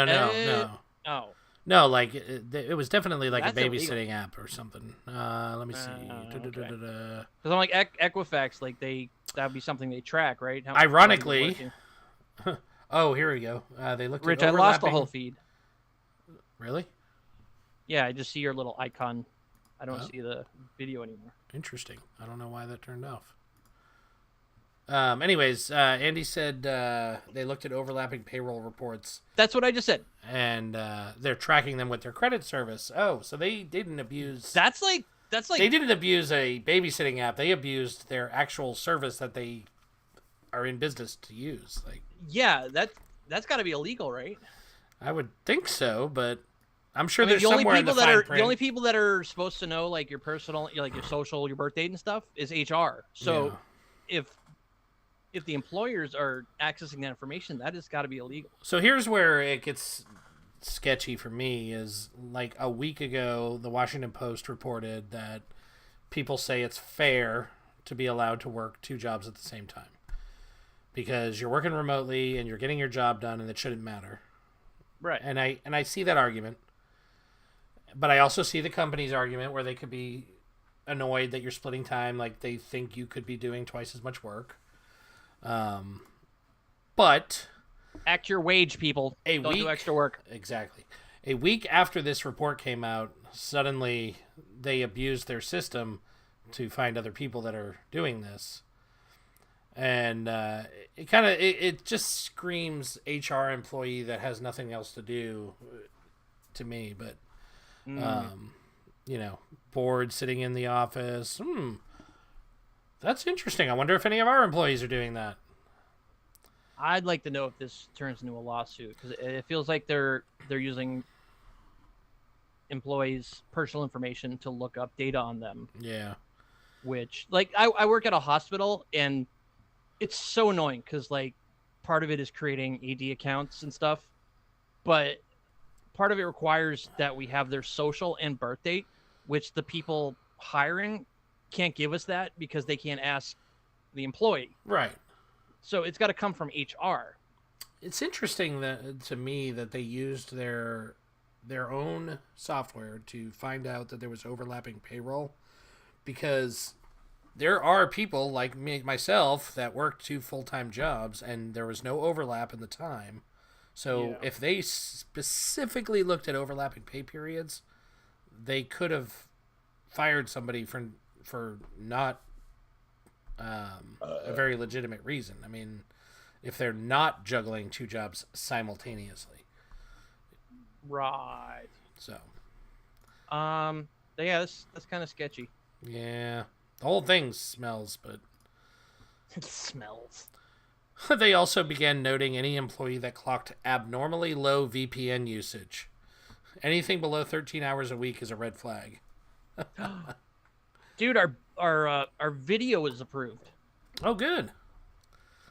No, like it was definitely like That's a babysitting illegal. app or something. Let me see. Okay. Because I'm like Equifax, like that'd be something they track, right? How people Ironically, working. oh, here we go. They looked Rich, at I lost the overlapping. whole feed. Really? Yeah, I just see your little icon. I don't see the video anymore. Interesting. I don't know why that turned off. Anyways, Andy said they looked at overlapping payroll reports. That's what I just said. And they're tracking them with their credit service. Oh, so they didn't abuse. That's like they didn't abuse a babysitting app. They abused their actual service that they are in business to use. Like, yeah, that's got to be illegal, right? I would think so, but I'm sure I mean, there's somewhere in the fine print. The only people that are supposed to know, like, your personal, like your social, your birth date and stuff, is HR. So if the employers are accessing that information, that has got to be illegal. So here's where it gets sketchy for me. Is like a week ago, the Washington Post reported that people say it's fair to be allowed to work 2 jobs at the same time because you're working remotely and you're getting your job done, and it shouldn't matter. Right. And I see that argument, but I also see the company's argument where they could be annoyed that you're splitting time, like they think you could be doing twice as much work. But act your wage, people. Don't do extra work. Exactly. A week after this report came out, suddenly they abused their system to find other people that are doing this. And it just screams HR employee that has nothing else to do to me. But, bored sitting in the office. That's interesting. I wonder if any of our employees are doing that. I'd like to know if this turns into a lawsuit because it feels like they're using employees' personal information to look up data on them. Yeah. Which, like, I work at a hospital, and it's so annoying because, like, part of it is creating AD accounts and stuff, but part of it requires that we have their social and birth date, which the people hiring can't give us that because they can't ask the employee. Right. So it's got to come from HR. It's interesting that to me that they used their own software to find out that there was overlapping payroll, because there are people like myself that worked 2 full-time jobs and there was no overlap in the time. So if they specifically looked at overlapping pay periods, they could have fired somebody for not a very legitimate reason. I mean, if they're not juggling 2 jobs simultaneously. Right. So. Yeah, that's kind of sketchy. Yeah. The whole thing smells, but... It smells. They also began noting any employee that clocked abnormally low VPN usage. Anything below 13 hours a week is a red flag. Dude, our video is approved. Oh, good.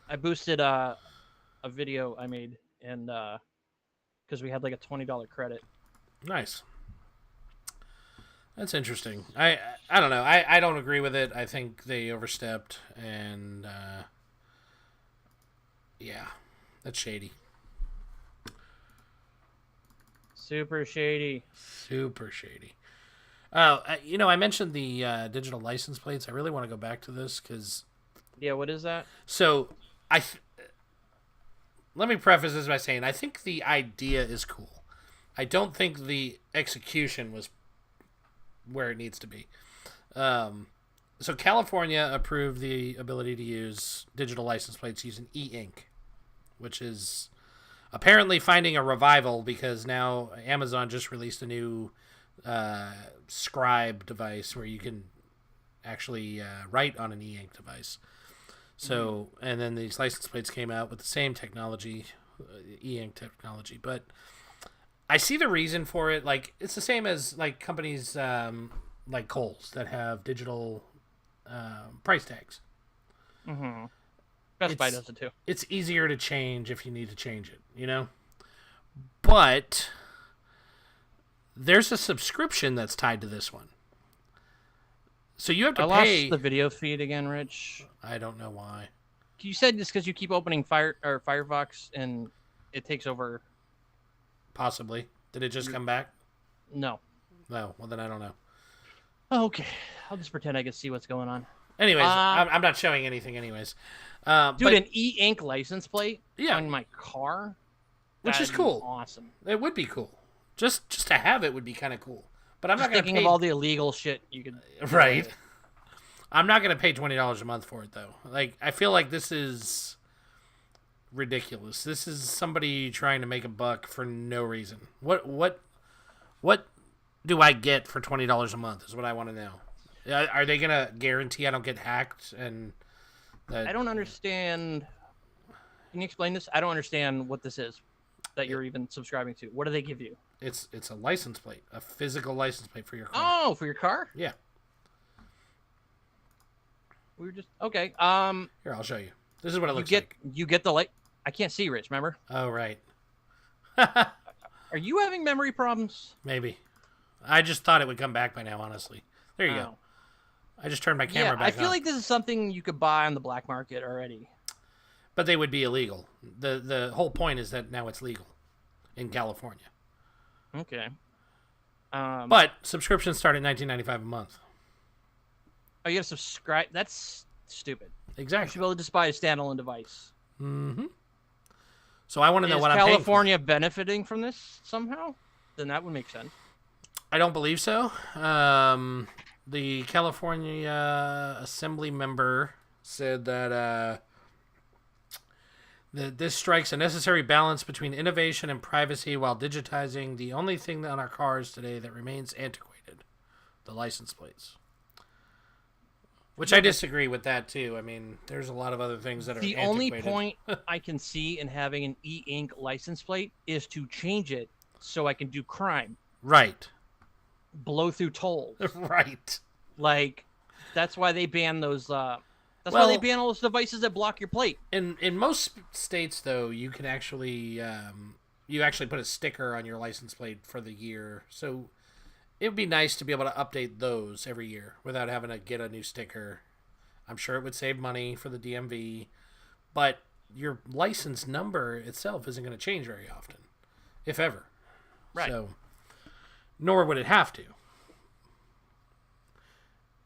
I boosted a video I made, and because we had like a $20 credit. Nice. That's interesting. I don't know. I don't agree with it. I think they overstepped, and yeah, that's shady. Super shady. Super shady. I mentioned the digital license plates. I really want to go back to this because... Yeah, what is that? So, let me preface this by saying I think the idea is cool. I don't think the execution was where it needs to be. So California approved the ability to use digital license plates using e-ink, which is apparently finding a revival because now Amazon just released a new scribe device where you can actually write on an e-ink device. So, and then these license plates came out with the same technology, e-ink technology. But I see the reason for it. Like, it's the same as like companies like Kohl's that have digital price tags. Mm-hmm. Best Buy does it too. It's easier to change if you need to change it, you know? But there's a subscription that's tied to this one. So you have to pay. Lost the video feed again, Rich. I don't know why. You said just because you keep opening Firefox and it takes over. Possibly. Did it just come back? No. No. Well, then I don't know. Okay, I'll just pretend I can see what's going on. Anyways, I'm not showing anything. Anyways, Dude, but, an e-ink license plate on my car, which is cool. Awesome. It would be cool. Just to have it would be kind of cool. But I'm just not going to thinking of all the illegal shit you could. Right. I'm not going to pay $20 a month for it though. Like I feel like this is ridiculous. This is somebody trying to make a buck for no reason. What do I get for $20 a month is what I want to know. Are they going to guarantee I don't get hacked? And I don't understand. Can you explain this? I don't understand what this is that you're even subscribing to. What do they give you? It's a license plate, a physical license plate for your car. Oh, for your car? Yeah. We were just okay. Here, I'll show you. This is what it looks like. You get the light. I can't see, Rich. Remember? Oh, right. Are you having memory problems? Maybe. I just thought it would come back by now. Honestly, there you go. I just turned my camera back on. I feel like this is something you could buy on the black market already. But they would be illegal. The whole point is that now it's legal in California. Okay. But subscriptions start at $19.95 a month. Oh, you got to subscribe? That's stupid. Exactly. You should be able to just buy a standalone device. Mm-hmm. So I want to know what I'm paying for. Is California benefiting from this somehow? Then that would make sense. I don't believe so. The California Assembly member said that this strikes a necessary balance between innovation and privacy while digitizing the only thing on our cars today that remains antiquated, the license plates. Which I disagree with that, too. I mean, there's a lot of other things that are antiquated. The only point I can see in having an e-ink license plate is to change it so I can do crime. Right. Blow through tolls. Right. Like, that's why they ban those... why they ban all those devices that block your plate. In most states, though, you can actually you actually put a sticker on your license plate for the year. So it would be nice to be able to update those every year without having to get a new sticker. I'm sure it would save money for the DMV, but your license number itself isn't going to change very often, if ever. Right. So, nor would it have to.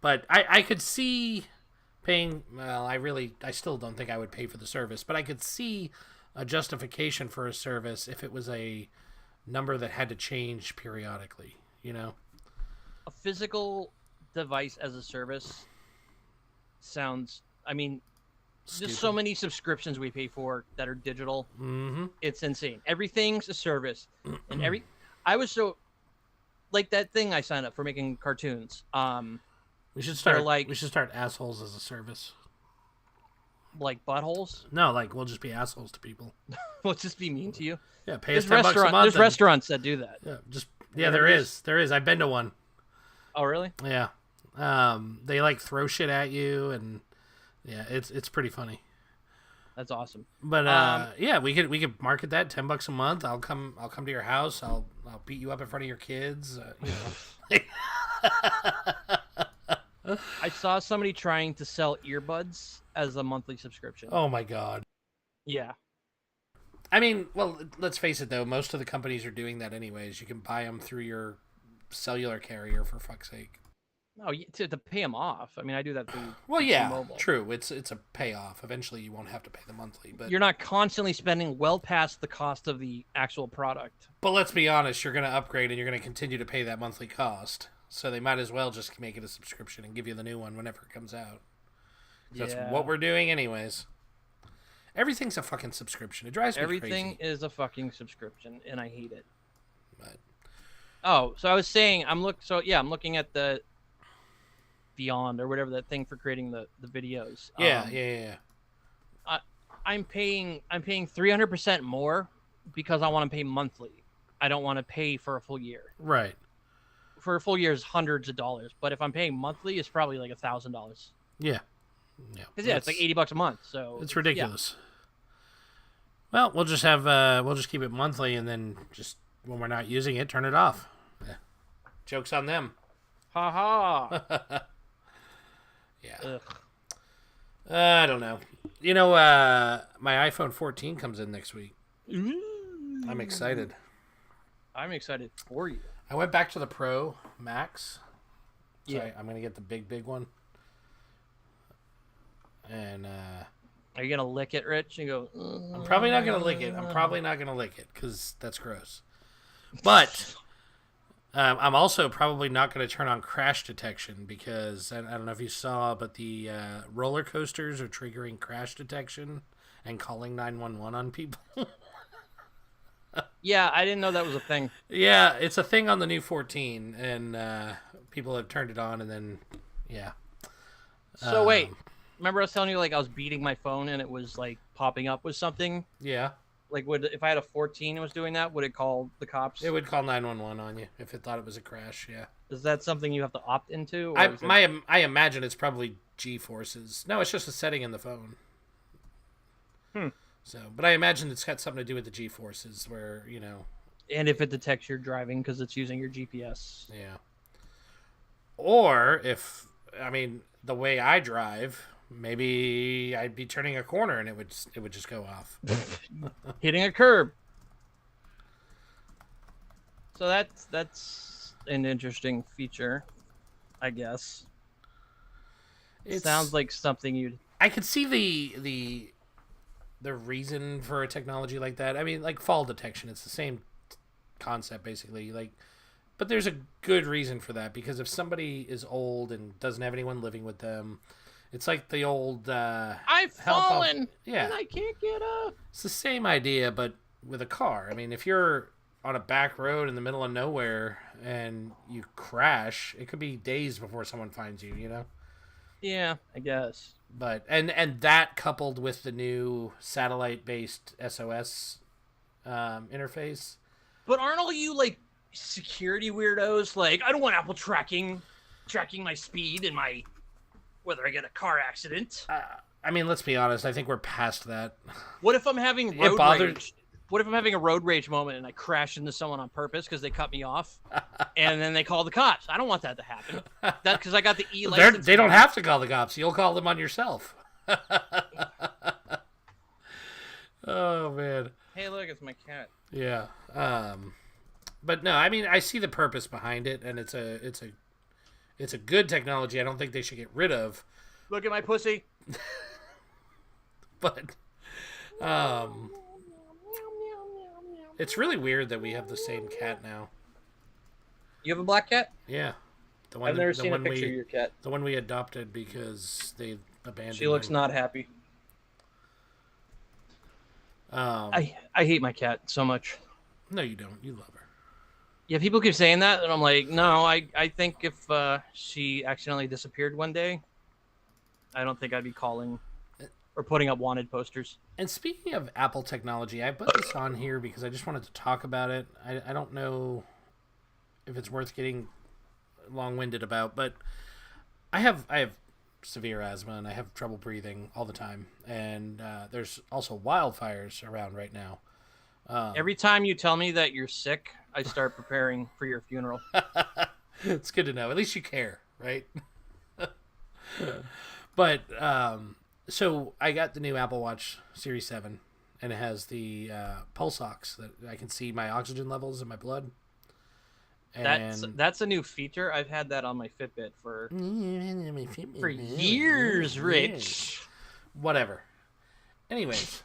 But I could see paying, well, I still don't think I would pay for the service, but I could see a justification for a service if it was a number that had to change periodically, you know? A physical device as a service sounds, I mean, there's so many subscriptions we pay for that are digital. Mm-hmm. It's insane. Everything's a service. And I was so, like that thing I signed up for making cartoons. We should start assholes as a service. Like buttholes? No, like we'll just be assholes to people. We'll just be mean to you. Yeah, pay us $10 a month. There's restaurants that do that. Yeah, there is. There is. I've been to one. Oh, really? Yeah. They like throw shit at you, and yeah, it's pretty funny. That's awesome. But yeah, we could market that $10 a month. I'll come to your house. I'll beat you up in front of your kids. You know. I saw somebody trying to sell earbuds as a monthly subscription. Oh my god. Yeah. I mean, well, let's face it though. Most of the companies are doing that anyways. You can buy them through your cellular carrier, for fuck's sake. Oh, to pay them off. I mean, I do that through. Well, yeah, mobile. True. It's a payoff. Eventually, you won't have to pay the monthly, but you're not constantly spending well past the cost of the actual product. But let's be honest, you're going to upgrade and you're going to continue to pay that monthly cost. So they might as well just make it a subscription and give you the new one whenever it comes out. That's what we're doing, anyways. Everything's a fucking subscription. It drives me crazy. Everything is a fucking subscription, and I hate it. But... Oh, so I was saying, I'm looking at the Beyond or whatever that thing for creating the videos. Yeah. I'm paying 300% more because I want to pay monthly. I don't want to pay for a full year. Right. For a full year is hundreds of dollars, but if I'm paying monthly, it's probably like $1,000. Yeah. Because it's like $80 a month, so it's ridiculous. Yeah. Well, we'll just keep it monthly, and then just when we're not using it, turn it off. Yeah. Joke's on them. Ha ha. Yeah. Ugh. I don't know. You know, my iPhone 14 comes in next week. I'm excited. I'm excited for you. I went back to the Pro Max. So Yeah. I'm going to get the big one. And Are you gonna lick it, Rich? And go. I'm probably not going to lick it because that's gross. But I'm also probably not going to turn on crash detection because I don't know if you saw, but the roller coasters are triggering crash detection and calling 911 on people. Yeah, I didn't know that was a thing. Yeah, it's a thing on the new 14, and people have turned it on, and then, yeah. So wait, remember I was telling you like I was beating my phone and it was like popping up with something? Yeah. Like, if I had a 14 and was doing that, would it call the cops? It would call 911 on you if it thought it was a crash, yeah. Is that something you have to opt into? Or I imagine it's probably G-forces. No, it's just a setting in the phone. So, but I imagine it's got something to do with the G-forces where, you know. And if it detects you're driving because it's using your GPS. Yeah. Or if, I mean, the way I drive, maybe I'd be turning a corner and it would just go off. Hitting a curb. So that's an interesting feature, I guess. It sounds like something you'd. I could see the reason for a technology like that. I mean, like fall detection, it's the same concept basically. Like, but there's a good reason for that because if somebody is old and doesn't have anyone living with them, it's like the old I've fallen. Yeah, and I can't get up. It's the same idea, but with a car. I mean, if you're on a back road in the middle of nowhere and you crash, it could be days before someone finds you. You know. Yeah, I guess. But and that coupled with the new satellite-based SOS interface. But aren't all you like security weirdos like I don't want Apple tracking my speed and my whether I get a car accident? I mean, let's be honest. I think we're past that. What if I'm having road rage? What if I'm having a road rage moment and I crash into someone on purpose because they cut me off, and then they call the cops? I don't want that to happen. That because I got the E license. They don't have to call the cops. You'll call them on yourself. Oh man. Hey, look, it's my cat. Yeah. But no, I mean, I see the purpose behind it, and it's a good technology. I don't think they should get rid of. Look at my pussy. But, it's really weird that we have the same cat now. You have a black cat? Yeah. I've never seen a picture of your cat. The one we adopted because they abandoned. She looks not happy. I hate my cat so much. No, you don't. You love her. Yeah, people keep saying that, and I'm like, no. I think if she accidentally disappeared one day, I don't think I'd be calling or putting up wanted posters. And speaking of Apple technology, I put this on here because I just wanted to talk about it. I don't know if it's worth getting long-winded about, but I have severe asthma and I have trouble breathing all the time, and there's also wildfires around right now. Every time you tell me that you're sick, I start preparing for your funeral. It's good to know. At least you care, right? But so I got the new Apple Watch Series 7, and it has the pulse ox that I can see my oxygen levels in my blood. And That's a new feature. I've had that on my Fitbit for years, Rich. Whatever. Anyways,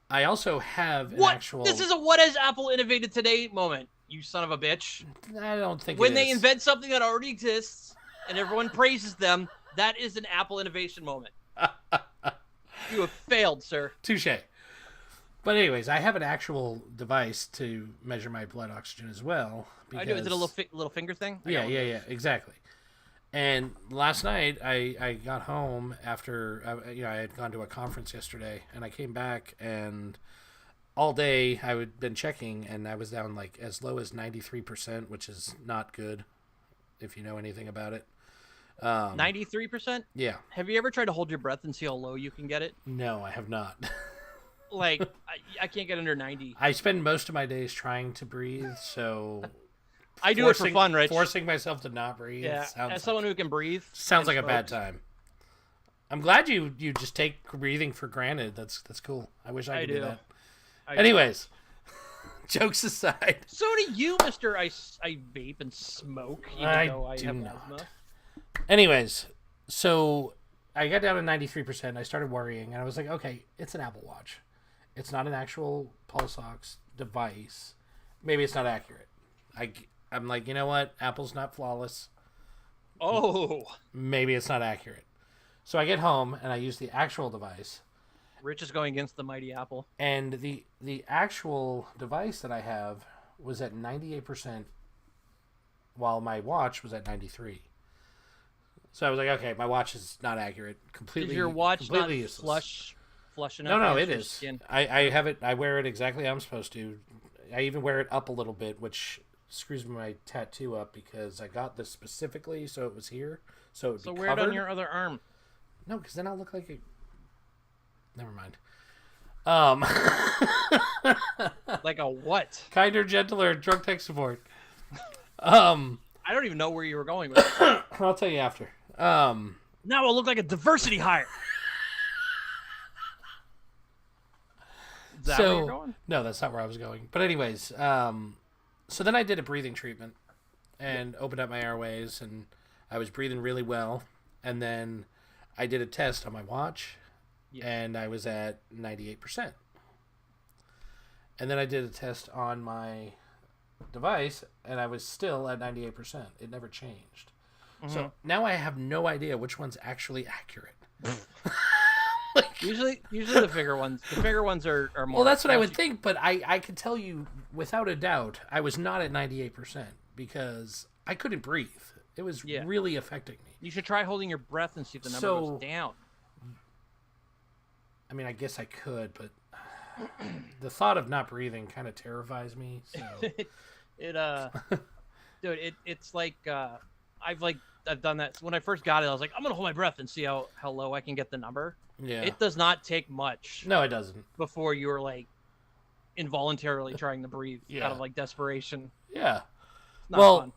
I also have an What? actual. This is a what has Apple innovated today moment, you son of a bitch. I don't think When it they is. invent something that already exists and everyone praises them, that is an Apple innovation moment. You have failed, sir. Touche. But anyways, I have an actual device to measure my blood oxygen as well. I do. Is it a little finger thing? Yeah, exactly. And last night I got home after I had gone to a conference yesterday, and I came back, and all day I had been checking, and I was down like as low as 93%, which is not good if you know anything about it. 93%? Yeah. Have you ever tried to hold your breath and see how low you can get it? No, I have not. Like, I can't get under 90. I spend most of my days trying to breathe, so I do it for fun, Rich. Forcing myself to not breathe. Yeah, as someone who can breathe. Sounds like a bad time. I'm glad you just take breathing for granted. That's cool. I wish I could do that. Anyways, Jokes aside. So do you, Mister. I vape and smoke, even though I have asthma. Anyways, so I got down to 93%. I started worrying, and I was like, okay, it's an Apple Watch. It's not an actual pulse ox device. Maybe it's not accurate. I'm like, you know what? Apple's not flawless. Oh. Maybe it's not accurate. So I get home, and I use the actual device. Rich is going against the mighty Apple. And the actual device that I have was at 98%, while my watch was at 93%. So I was like, okay, my watch is not accurate. Completely. Is your watch completely not useless. flush enough? No, it your is. Skin? I have it. I wear it exactly how I'm supposed to. I even wear it up a little bit, which screws my tattoo up because I got this specifically so it was here. So it would be wear covered. it on your other arm. No, because then I'll look like a... Never mind. Like a what? Kinder, gentler, drunk tech support. I don't even know where you were going with it. I'll tell you after. Now I'll look like a diversity hire. Is that where you're going? No, that's not where I was going. But anyways, so then I did a breathing treatment and opened up my airways, and I was breathing really well. And then I did a test on my watch, and I was at 98%. And then I did a test on my device, and I was still at 98%. It never changed. Mm-hmm. So now I have no idea which one's actually accurate. Usually the bigger ones. The bigger ones are more. Well, that's what I would think, but I can tell you without a doubt, I was not at 98% because I couldn't breathe. It was really affecting me. You should try holding your breath and see if the number goes down. I mean, I guess I could, but the thought of not breathing kind of terrifies me. So dude, it's like I've done that when I first got it. I was like, I'm gonna hold my breath and see how low I can get the number. Yeah, it does not take much. No, it doesn't. Before you're like involuntarily trying to breathe out of like desperation. Yeah. Well,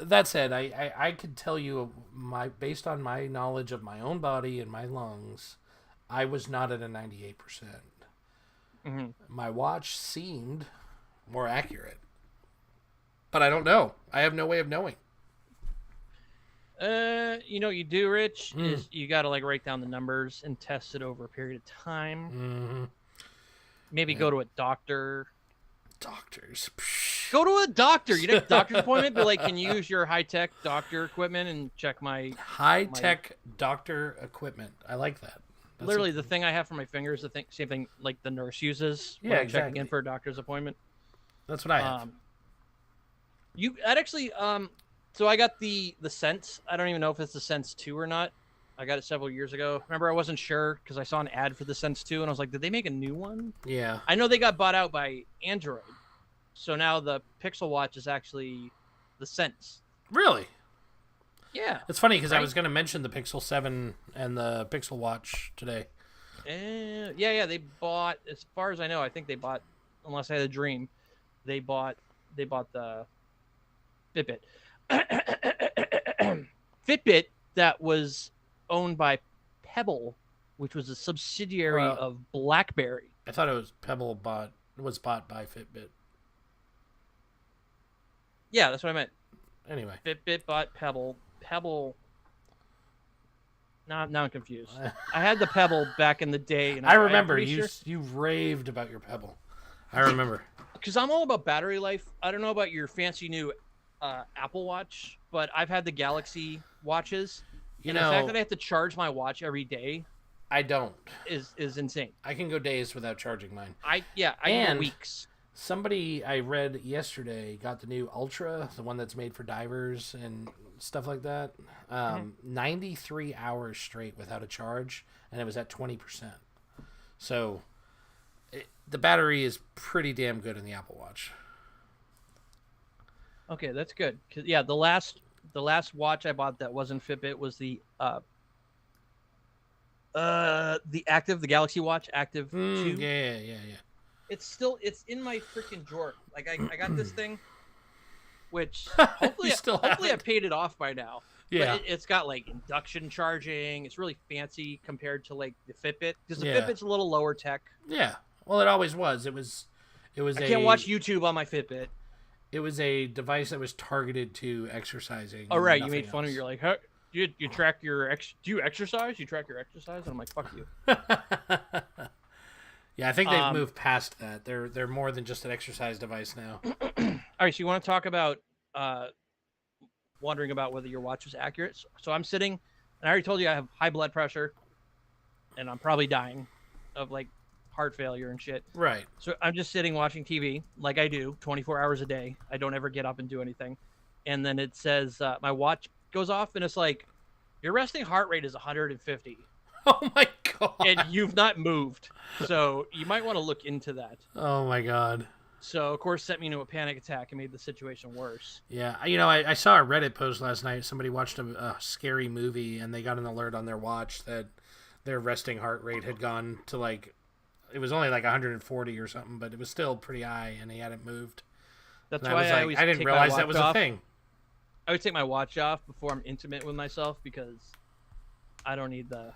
that said, I could tell you based on my knowledge of my own body and my lungs, I was not at a 98%. Mm-hmm. My watch seemed more accurate, but I don't know. I have no way of knowing. You know what you do, Rich, is you got to like write down the numbers and test it over a period of time. Mm-hmm. Maybe go to a doctor. Doctors. Go to a doctor. You get a doctor's appointment, but like, can you use your high-tech doctor equipment and check my... High-tech doctor equipment. I like that. That's literally, the thing I have for my fingers, the same thing like the nurse uses when I'm checking in for a doctor's appointment. That's what I have. So I got the Sense. I don't even know if it's the Sense 2 or not. I got it several years ago. Remember, I wasn't sure because I saw an ad for the Sense 2, and I was like, did they make a new one? Yeah. I know they got bought out by Android. So now the Pixel Watch is actually the Sense. Really? Yeah. It's funny because I was going to mention the Pixel 7 and the Pixel Watch today. Yeah. They bought, as far as I know, I think they bought, unless I had a dream, they bought the Fitbit. Fitbit that was owned by Pebble, which was a subsidiary of BlackBerry. I thought it was Pebble was bought by Fitbit. Yeah, that's what I meant. Anyway. Fitbit bought Pebble. Pebble... Now I'm confused. I had the Pebble back in the day. And I remember. You raved about your Pebble. I remember. Because I'm all about battery life. I don't know about your fancy new Apple Watch, but I've had the Galaxy watches. The fact that I have to charge my watch every day... I don't. Is insane. I can go days without charging mine. I can go weeks. Somebody I read yesterday got the new Ultra, the one that's made for divers and stuff like that. 93 hours straight without a charge, and it was at 20%. So the battery is pretty damn good in the Apple Watch. Okay, that's good. 'Cause, yeah, the last watch I bought that wasn't Fitbit was the Galaxy Watch Active 2. Yeah. It's in my freaking drawer. Like I got this thing, which hopefully I paid it off by now. Yeah, but it's got like induction charging. It's really fancy compared to like the Fitbit because the Fitbit's a little lower tech. Yeah, well, it always was. was I can't watch YouTube on my Fitbit. It was a device that was targeted to exercising. Oh right, you nothing made fun else. of. You're like, huh? You track your do you exercise? You track your exercise? And I'm like, fuck you. Yeah, I think they've moved past that. They're more than just an exercise device now. All right, so you want to talk about wondering about whether your watch was accurate? So I'm sitting, and I already told you I have high blood pressure, and I'm probably dying of like heart failure and shit. Right. So I'm just sitting watching TV like I do 24 hours a day. I don't ever get up and do anything. And then it says my watch goes off and it's like, your resting heart rate is 150 Oh my god. and you've not moved. So you might want to look into that. Oh my god. So of course sent me into a panic attack and made the situation worse. Yeah, I saw a Reddit post last night. Somebody watched a scary movie and they got an alert on their watch that their resting heart rate had gone to like, it was only like 140 or something, but it was still pretty high and he hadn't moved. That's And why I was always I didn't take my realize that watch was off. a thing. I would take my watch off before I'm intimate with myself because I don't need the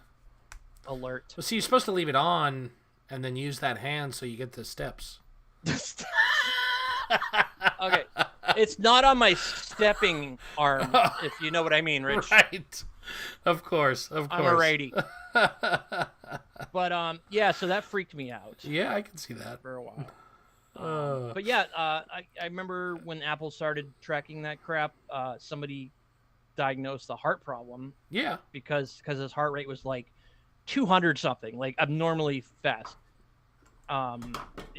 alert. Well, see, you're supposed to leave it on and then use that hand so you get the steps. Okay, it's not on my stepping arm, if you know what I mean, Rich. Right. Of course. I'm a righty. But yeah, so that freaked me out Yeah, I can see that. for a while. But yeah, I remember when Apple started tracking that crap, somebody diagnosed a heart problem Yeah. because his heart rate was like 200 something, like abnormally fast.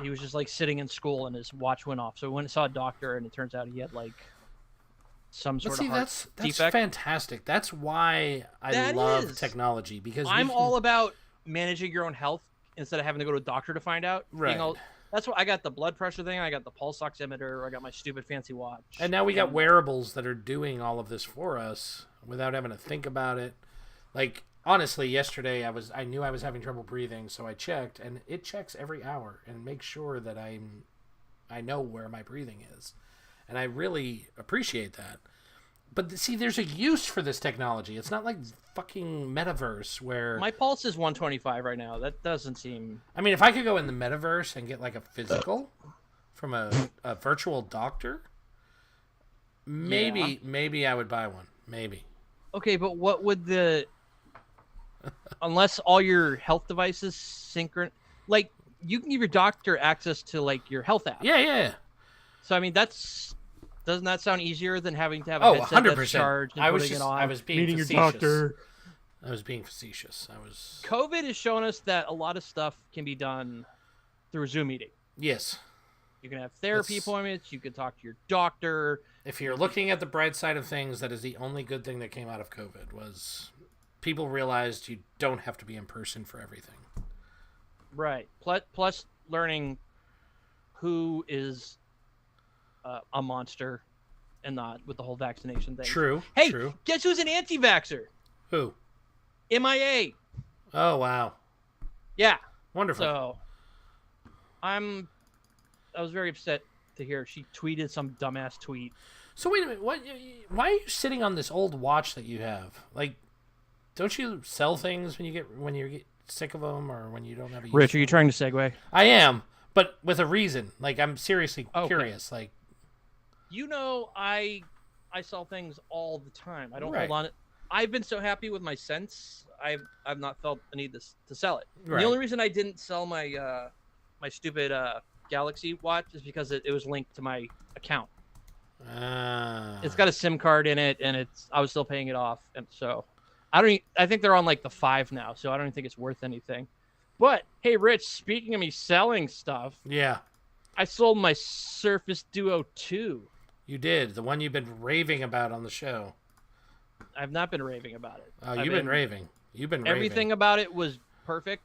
He was just like sitting in school and his watch went off. So we went and saw a doctor and it turns out he had like some But sort see, of heart that's defect. fantastic. That's why I That love is. technology because I'm all about managing your own health instead of having to go to a doctor to find out. Right. That's why I got the blood pressure thing. I got the pulse oximeter. I got my stupid fancy watch. And now we got wearables that are doing all of this for us without having to think about it. Like honestly, yesterday I knew I was having trouble breathing, so I checked, and it checks every hour and makes sure that I know where my breathing is, and I really appreciate that. But see, there's a use for this technology. It's not like fucking metaverse where My pulse is 125 right now. That doesn't seem. I mean, if I could go in the metaverse and get like a physical from a virtual doctor, maybe I would buy one. Maybe. Okay, but what would the. Unless all your health devices like you can give your doctor access to like your health app. Yeah. So I mean doesn't that sound easier than having to have a Oh, headset 100%. that's charged and I was putting just it on? I was being meeting facetious. your doctor. I was being facetious. I was COVID has shown us that a lot of stuff can be done through a Zoom meeting. Yes. You can have therapy That's- appointments. You can talk to your doctor. If you're looking at the bright side of things, that is the only good thing that came out of COVID was people realized you don't have to be in person for everything. Right. Plus learning who is a monster and not with the whole vaccination thing. True. Hey, True. guess who's an anti-vaxxer? Who? MIA. Oh wow. Yeah. Wonderful. So I was very upset to hear she tweeted some dumbass tweet. So wait a minute. Why are you sitting on this old watch that you have? Like, don't you sell things when you get sick of them or when you don't have a use Rich, for are you them? trying to segue? I am, but with a reason. Like, I'm seriously Okay. curious. Like, You know, I sell things all the time. I don't Right. hold on. I've been so happy with my Sense. I've not felt the need to sell it. Right. The only reason I didn't sell my my stupid Galaxy watch is because it was linked to my account. It's got a SIM card in it, and I was still paying it off, and so I think they're on like the 5 now, so I don't even think it's worth anything. But hey, Rich, speaking of me selling stuff, yeah. I sold my Surface Duo 2. You did. The one you've been raving about on the show. I've not been raving about it. Oh, you've been raving. You've been raving. Everything about it was perfect,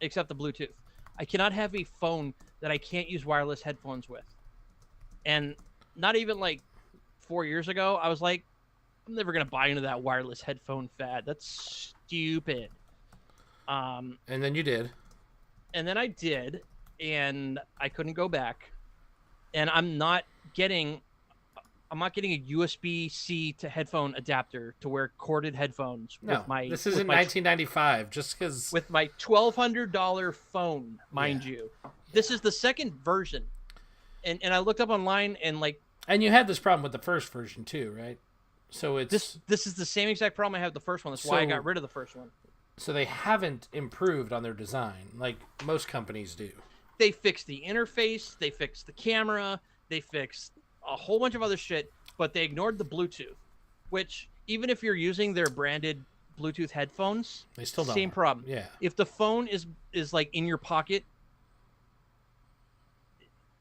except the Bluetooth. I cannot have a phone that I can't use wireless headphones with. And not even like 4 years ago, I was like, I'm never going to buy into that wireless headphone fad. That's stupid. And then you did. And then I did, and I couldn't go back. And I'm not getting a USB-C to headphone adapter to wear corded headphones No, with my this is with in my 1995. Just because. with my $1,200 phone, mind you. This is the second version And I looked up online and like And you had this problem with the first version too, right? So it's this is the same exact problem I had with the first one. That's why I got rid of the first one. So they haven't improved on their design like most companies do. They fixed the interface, they fixed the camera, they fixed a whole bunch of other shit, but they ignored the Bluetooth, which even if you're using their branded Bluetooth headphones, they still don't same work. problem. Yeah. If the phone is like in your pocket,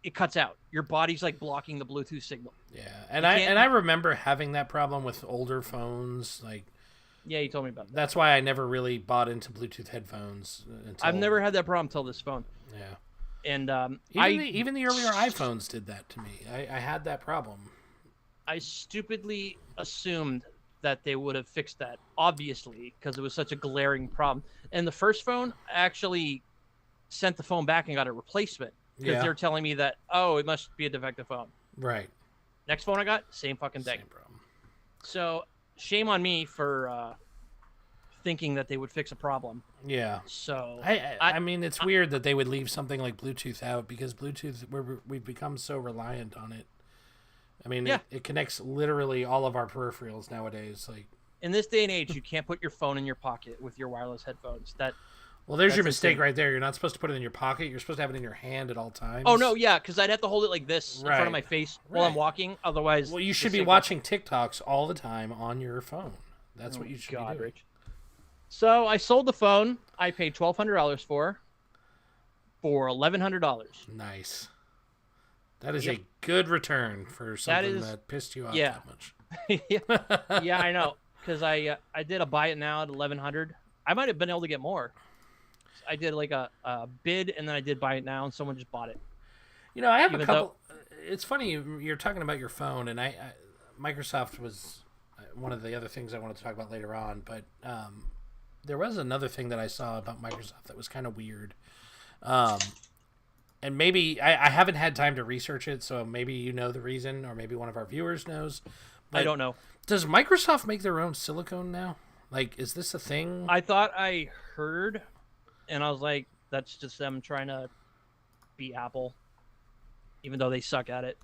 it cuts out. Your body's like blocking the Bluetooth signal. Yeah. And I remember having that problem with older phones. Like, yeah, you told me about that. That's why I never really bought into Bluetooth headphones. I've never had that problem until this phone. Yeah. And even the earlier iPhones did that to me. I had that problem. I stupidly assumed that they would have fixed that, obviously, because it was such a glaring problem. And the first phone, I actually sent the phone back and got a replacement because they're telling me that, oh, it must be a defective phone. Right. Next phone I got, same fucking thing. Same problem. So shame on me for thinking that they would fix a problem. Yeah. So I mean, it's weird that they would leave something like Bluetooth out because Bluetooth, we've become so reliant on it. I mean, it connects literally all of our peripherals nowadays. Like in this day and age, you can't put your phone in your pocket with your wireless headphones. There's your mistake right there. You're not supposed to put it in your pocket. You're supposed to have it in your hand at all times. Oh no, yeah, because I'd have to hold it like this in front of my face while I'm walking. Otherwise, well, you should be watching TikToks all the time on your phone. That's what you should be doing. Rich. So I sold the phone. I paid $1,200 for $1,100. Nice. That is a good return for something that pissed you off that much. Yeah, I know. Because I did a buy it now at $1,100. I might have been able to get more. I did like a bid, and then I did buy it now, and someone just bought it. You know, I have a couple. It's funny you're talking about your phone, and Microsoft was one of the other things I wanted to talk about later on, but there was another thing that I saw about Microsoft that was kind of weird. And maybe I haven't had time to research it, so maybe you know the reason, or maybe one of our viewers knows. But I don't know. Does Microsoft make their own silicone now? Like, is this a thing? I thought I heard, and I was like, that's just them trying to be Apple, even though they suck at it.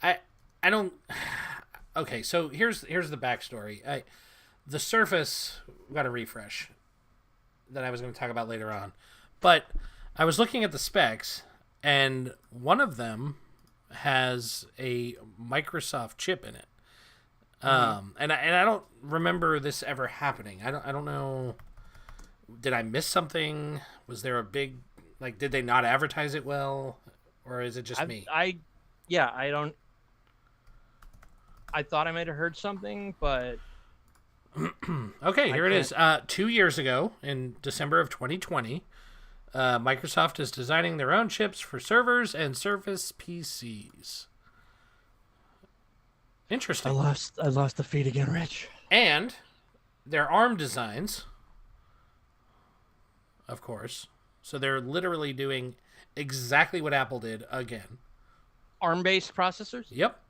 I don't. Okay, so here's the backstory. The Surface got a refresh that I was going to talk about later on, but I was looking at the specs, and one of them has a Microsoft chip in it. And I don't remember this ever happening. I don't know. Did I miss something? Was there a big did they not advertise it well, or is it just me? I don't. I thought I might have heard something, but okay, here it is. 2 years ago, in December of 2020, Microsoft is designing their own chips for servers and Surface PCs. Interesting. I lost the feed again, Rich. And their ARM designs, of course. So they're literally doing exactly what Apple did again. ARM-based processors? Yep.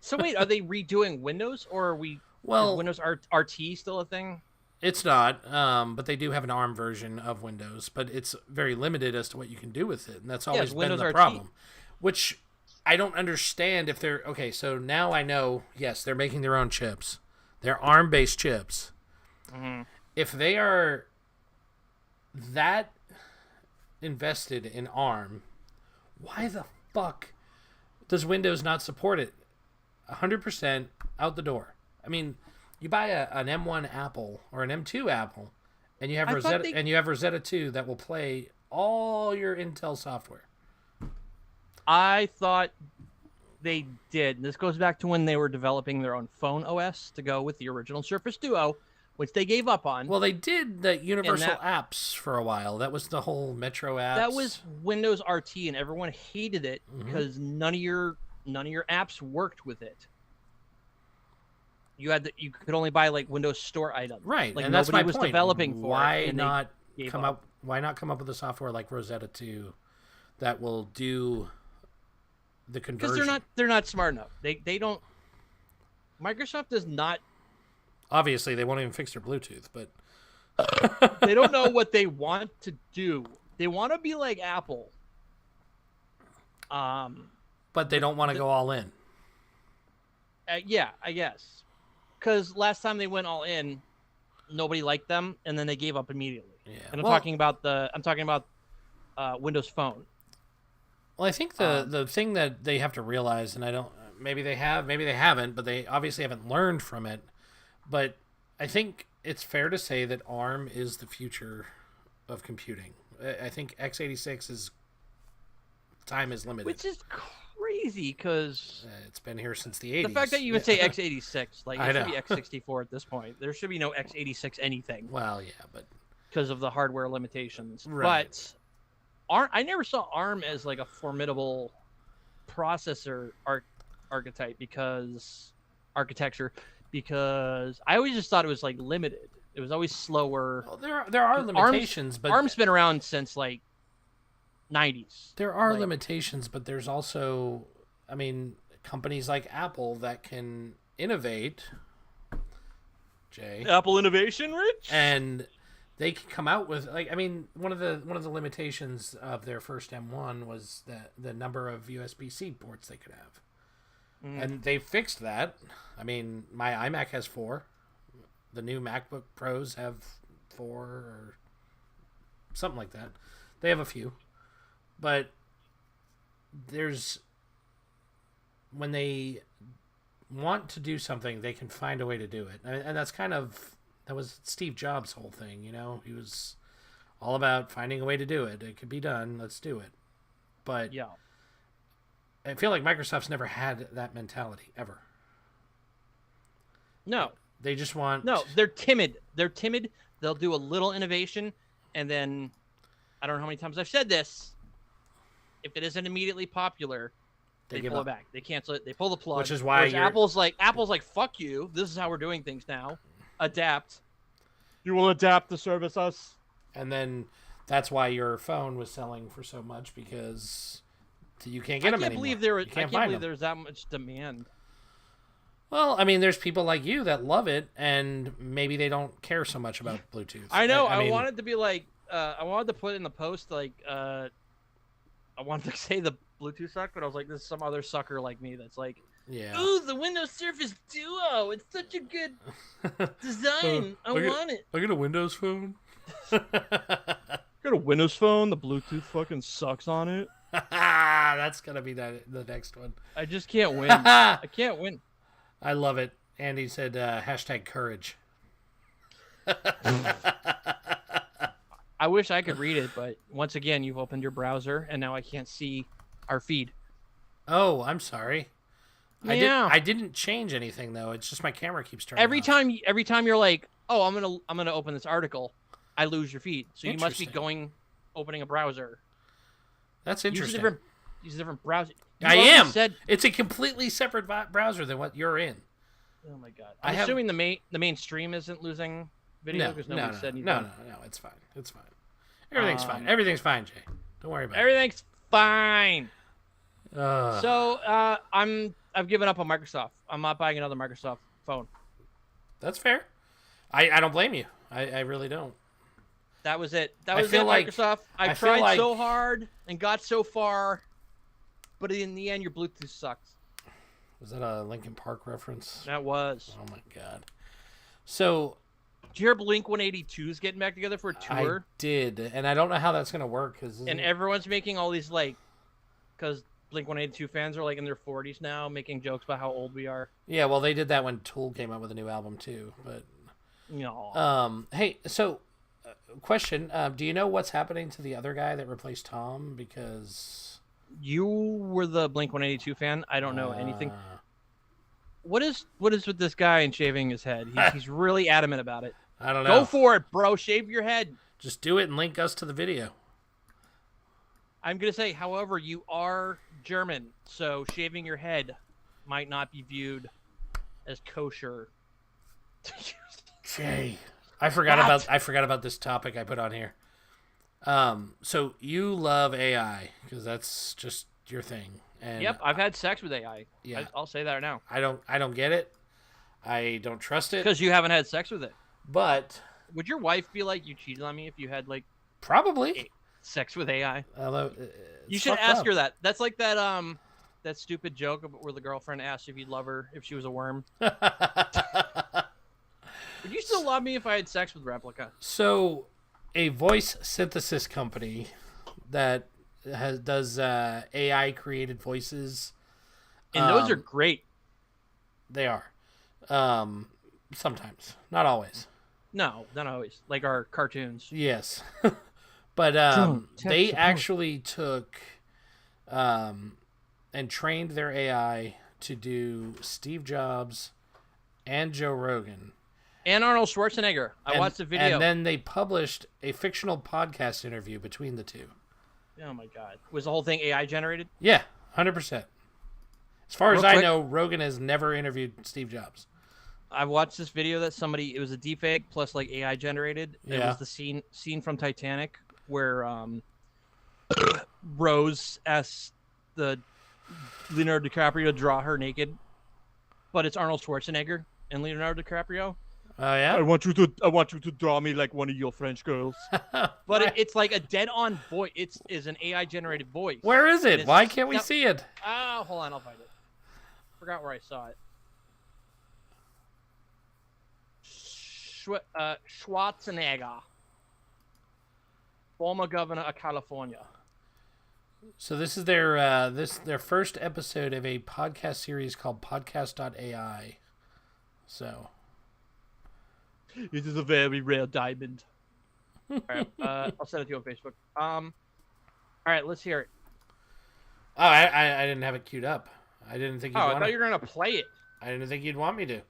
So wait, are they redoing Windows, or are we? Is Windows RT still a thing? It's not, but they do have an ARM version of Windows, but it's very limited as to what you can do with it, and that's always been Windows the RT. problem. Which I don't understand if they're okay. So now I know. Yes, they're making their own chips. They're ARM-based chips. Mm-hmm. If they are that invested in ARM, why the fuck does Windows not support it? 100% out the door. I mean, you buy an M1 Apple or an M2 Apple, and you have Rosetta 2 that will play all your Intel software. I thought they did. This goes back to when they were developing their own phone OS to go with the original Surface Duo, which they gave up on. Well, they did the Universal Apps for a while. That was the whole Metro apps. That was Windows RT, and everyone hated it because none of your apps worked with it. You could only buy Windows Store items, right? Like and that's my was point. Developing for why it, not come up? Why not come up with a software like Rosetta 2 that will do the conversion? Because they're not smart enough. They don't. Microsoft does not. Obviously, they won't even fix their Bluetooth, but they don't know what they want to do. They want to be like Apple. But they don't want to go all in. Yeah, I guess. Because last time they went all in, nobody liked them, and then they gave up immediately. Yeah. And I'm talking about Windows Phone. Well, I think the thing that they have to realize, and I don't, maybe they have, maybe they haven't, but they obviously haven't learned from it. But I think it's fair to say that ARM is the future of computing. I think x86 time is limited. Which is crazy because it's been here since the 80s. the fact that you would say x86, like I it should know. be x64 at this point. There should be no x86 anything Well, yeah, but because of the hardware limitations. Right. But ARM, I never saw ARM as like a formidable processor archetype architecture because I always just thought it was like limited. It was always slower. well, there are limitations, but ARM's been around since like 90s. there are like- limitations, but there's also, I mean, companies like Apple that can innovate. Jay. Apple innovation, Rich. And they can come out with, like, I mean, one of the limitations of their first M1 was the number of USB-C ports they could have. And they fixed that. I mean, my iMac has 4. The new MacBook Pros have 4 or something like that. They have a few. But when they want to do something, they can find a way to do it. And that was Steve Jobs' whole thing, you know? He was all about finding a way to do it. It could be done. Let's do it. But Yeah. I feel like Microsoft's never had that mentality, ever. No. They just want... No, they're timid. They're timid. They'll do a little innovation, and then I don't know how many times I've said this. If it isn't immediately popular, they give pull up. it back. They cancel it. They pull the plug. Which is why Whereas you're- Apple's like, fuck you. This is how we're doing things now. Adapt. You will adapt to service us. And then that's why your phone was selling for so much, because you can't get them anymore. You can't find them. there's that much demand. Well, I mean, there's people like you that love it, and maybe they don't care so much about Bluetooth. I know. I mean, wanted to be like, I wanted to put in the post like, I wanted to say the Bluetooth sucked, but I was like, this is some other sucker like me that's like, yeah. ooh, the Windows Surface Duo. It's such a good design. I want it. I get a Windows phone. Got a Windows phone. The Bluetooth fucking sucks on it. That's gonna be the next one. I just can't win. I can't win. I love it. Andy said hashtag courage. I wish I could read it, but once again, you've opened your browser, and now I can't see our feed. Oh, I'm sorry. Yeah. I didn't change anything though. It's just my camera keeps turning Every off. time you're like, oh, I'm gonna open this article, I lose your feed. So you must be Interesting. opening a browser. That's Use interesting. a different browser. You I already am. Said, It's a completely separate browser than what you're in. oh my god. I I'm have- assuming the main stream isn't losing video because nobody said anything. no. It's fine. It's fine. Everything's fine. Everything's fine, Jay. Don't worry about Everything's fine. it. So I've given up on Microsoft. I'm not buying another Microsoft phone. That's fair. I don't blame you. I really don't. That was it. That I was feel it, like- Microsoft. I I feel tried like- so hard and got so far, but in the end, your Bluetooth sucks. Was that a Linkin Park reference? That was. Oh my god. So Did you hear Blink 182 is getting back together for a tour? I did, and I don't know how that's gonna work And everyone's making all these like, because Blink 182 fans are like in their 40s now, making jokes about how old we are. yeah. Well, they did that when Tool came out with a new album too. But No. hey, so question: do you know what's happening to the other guy that replaced Tom? Because You were the Blink 182 fan. I don't know anything. uh, What is with this guy and shaving his head? He's really adamant about it. I don't know. Go for it, bro. Shave your head. Just do it and link us to the video. I'm gonna say, however, you are German, so shaving your head might not be viewed as kosher. Jay, I forgot about this topic I put on here. So you love AI because that's just your thing. And Yep, I've had sex with AI. Yeah. I'll say that right now. I don't get it. I don't trust it. Because you haven't had sex with it. But Would your wife feel like you cheated on me if you had like probably. sex with AI. You should ask her that. That's like that stupid joke where the girlfriend asked if you'd love her if she was a worm. Would you still love me if I had sex with Replica? So, a voice synthesis company that does AI created voices, and those are great. They are. Sometimes, not always. No, not always. Like our cartoons. Yes. But they actually took and trained their AI to do Steve Jobs and Joe Rogan. And Arnold Schwarzenegger. I watched the video. And then they published a fictional podcast interview between the two. Oh my God. Was the whole thing AI generated? Yeah, 100%. As far as Real I quick, know, Rogan has never interviewed Steve Jobs. I watched this video that it was a deepfake plus like AI generated. Yeah. It was the scene from Titanic where Rose asks the Leonardo DiCaprio to draw her naked, but it's Arnold Schwarzenegger and Leonardo DiCaprio. Oh yeah. I want you to draw me like one of your French girls. But it's like a dead-on voice. Is an AI generated voice. Where is it? Why can't we see it? Oh, hold on, I'll find it. Forgot where I saw it. Schwarzenegger, former governor of California. So this is their first episode of a podcast series called Podcast.ai. So it is a very rare diamond. All right, I'll send it to you on Facebook. All right, let's hear it. Oh, I didn't have it queued up. I didn't think. I thought you were gonna play it. I didn't think you'd want me to.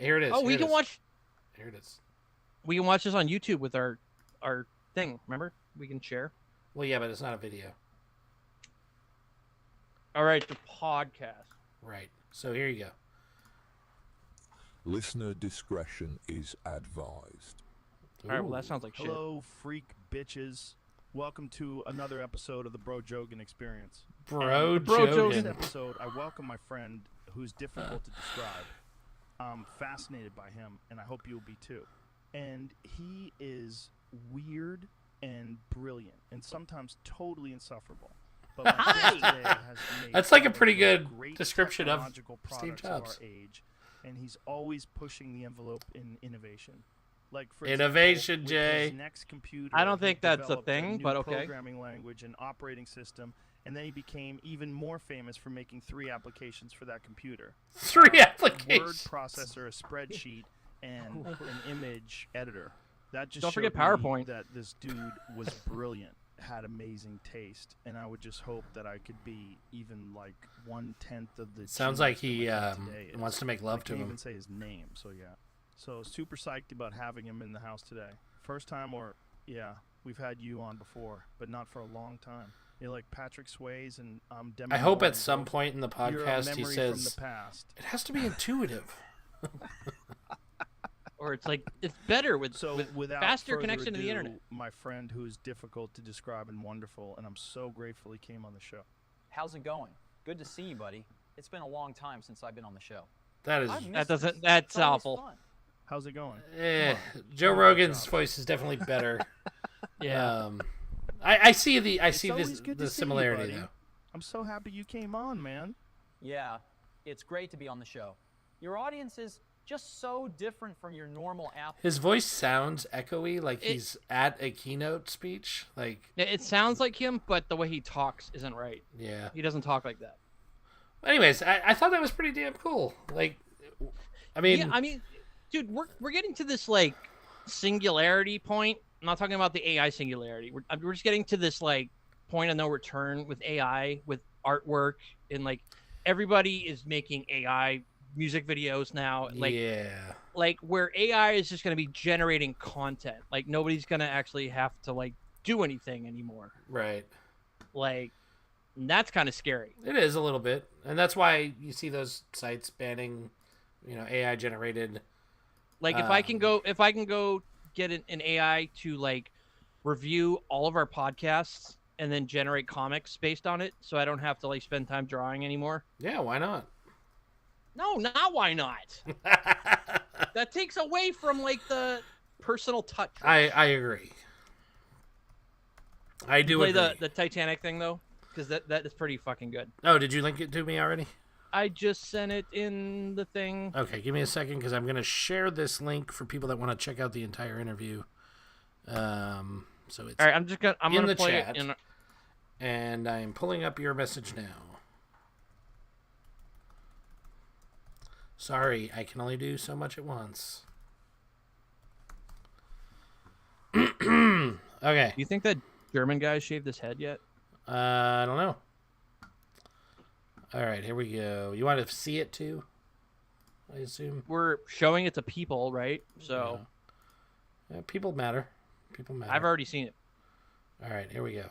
Here it is. Oh, we can watch. Here it is. We can watch this on YouTube with our thing. Remember, we can share. Well, yeah, but it's not a video. All right, the podcast. Right. So here you go. Listener discretion is advised. All right, well, that sounds like shit. Hello, freak bitches. Welcome to another episode of the Bro Jogan Experience. Bro Jogan. Jogan. This episode, I welcome my friend who's difficult to describe. I'm fascinated by him, and I hope you'll be too. And he is weird and brilliant, and sometimes totally insufferable. But my guest today has made That's like a pretty good great description of technological Steve products of our Jobs. age, and he's always pushing the envelope in innovation. Like for Innovation, example, Jay. with his next computer, I don't he think that's a developed thing, new but okay. Programming language and operating system, and then he became even more famous for making 3 applications for that computer. 3 Word applications. processor, a spreadsheet, and an image editor. That just Don't forget showed me PowerPoint. that this dude was brilliant, had amazing taste, and I would just hope that I could be even like 1/10 of the. Sounds genius like that he my guy today is. wants to make love I to can't him. even say his name, so yeah. So super psyched about having him in the house today. First time, we've had you on before, but not for a long time. You're like Patrick Swayze and Demi I hope Moore at some point in the You're a podcast he memory says from the past. it has to be intuitive. Or it's like it's better with without faster further connection to the ado, internet. My friend who is difficult to describe and wonderful, and I'm so grateful he came on the show. How's it going? Good to see you, buddy. It's been a long time since I've been on the show. That is. That's awful. Fun. How's it going? Joe Rogan's voice is definitely better. Yeah. I see the always good the to see you, similarity buddy. though. I'm so happy you came on, man. Yeah, it's great to be on the show. Your audience is just so different from your normal app. His voice sounds echoey, like he's at a keynote speech. Like It sounds like him, but the way he talks isn't right. yeah. He doesn't talk like that. Anyways, I thought that was pretty damn cool. Like, I mean, dude, we're getting to this like singularity point. I'm not talking about the AI singularity. We're just getting to this like point of no return with AI, with artwork, and like everybody is making AI music videos now. Like, like where AI is just going to be generating content. Like nobody's going to actually have to like do anything anymore. Right. Like, and that's kind of scary. It is a little bit, and that's why you see those sites banning, AI generated. Like if I can go get an AI to like review all of our podcasts and then generate comics based on it, so I don't have to like spend time drawing anymore. Yeah, why not? No, not why not. That takes away from like the personal touch. I agree. I do play agree. the Titanic thing though, because that is pretty fucking good. Oh, did you link it to me already? I just sent it in the thing. Okay, give me a second because I'm going to share this link for people that want to check out the entire interview. So it's All right. I'm in gonna the play chat, it in. and I'm pulling up your message now. Sorry, I can only do so much at once. Okay. Do you think that German guy shaved his head yet? I don't know. All right, here we go. You want to see it too? I assume We're showing it to people, right? So yeah, people matter. People matter. I've already seen it. All right, here we go.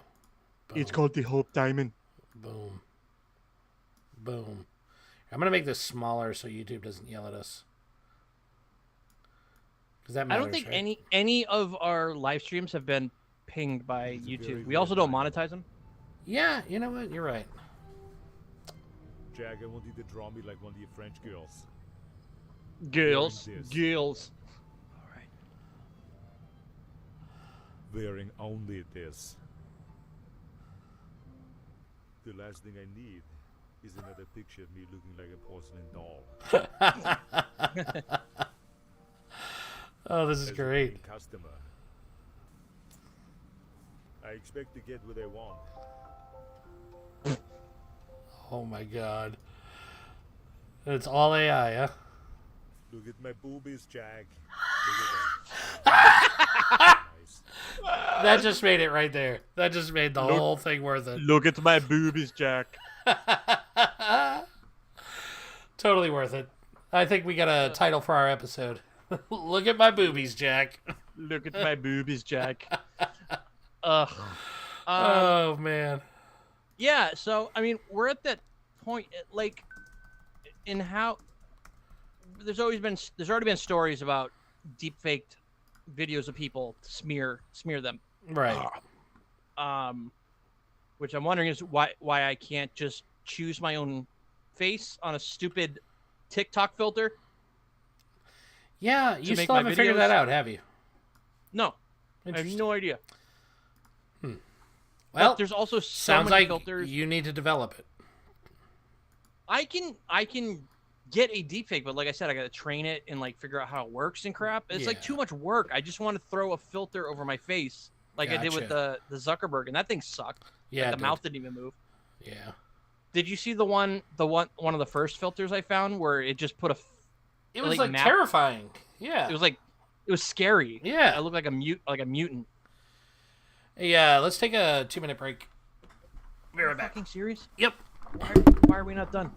Boom. It's called the Hope Diamond. Boom. Boom. I'm gonna make this smaller so YouTube doesn't yell at us. Because that matters, I don't think right? any of our live streams have been pinged by YouTube. We also don't monetize them. Yeah, you know what? You're right. Jack, I want you to draw me like one of your French girls. Girls, Wearing this. girls. All right. Wearing only this. The last thing I need is another picture of me looking like a porcelain doll. Oh, this is As a great. paying customer, I expect to get what I want. Oh my god. It's all AI, huh? Look at my boobies, Jack. Look at them. Nice. That just made it right there. That just made the whole thing worth it. Look at my boobies, Jack. Totally worth it. I think we got a title for our episode. Look at my boobies, Jack. Look at my boobies, Jack. Ugh. Oh man. Yeah, so I mean, we're at that point, like, in how there's already been stories about deep faked videos of people to smear them. Right. Which I'm wondering is why I can't just choose my own face on a stupid TikTok filter. Yeah, you make still my haven't figured videos? that out, have you? No, I have Interesting. no idea. Well, But there's also so sounds many like filters. you need to develop it. I can get a deepfake, but like I said, I got to train it and like figure out how it works and crap. It's like Yeah. too much work. I just want to throw a filter over my face, like I did with Gotcha. the Zuckerberg, and that thing sucked. Yeah, Like, it the did. mouth didn't even move. Yeah. Did you see one of the first filters I found where it just put a? It was like, like map- terrifying. Yeah. It was scary. Yeah. I looked like a mutant. Yeah, let's take a 2-minute break. Be right back. Fucking serious? Yep. Why are we not done?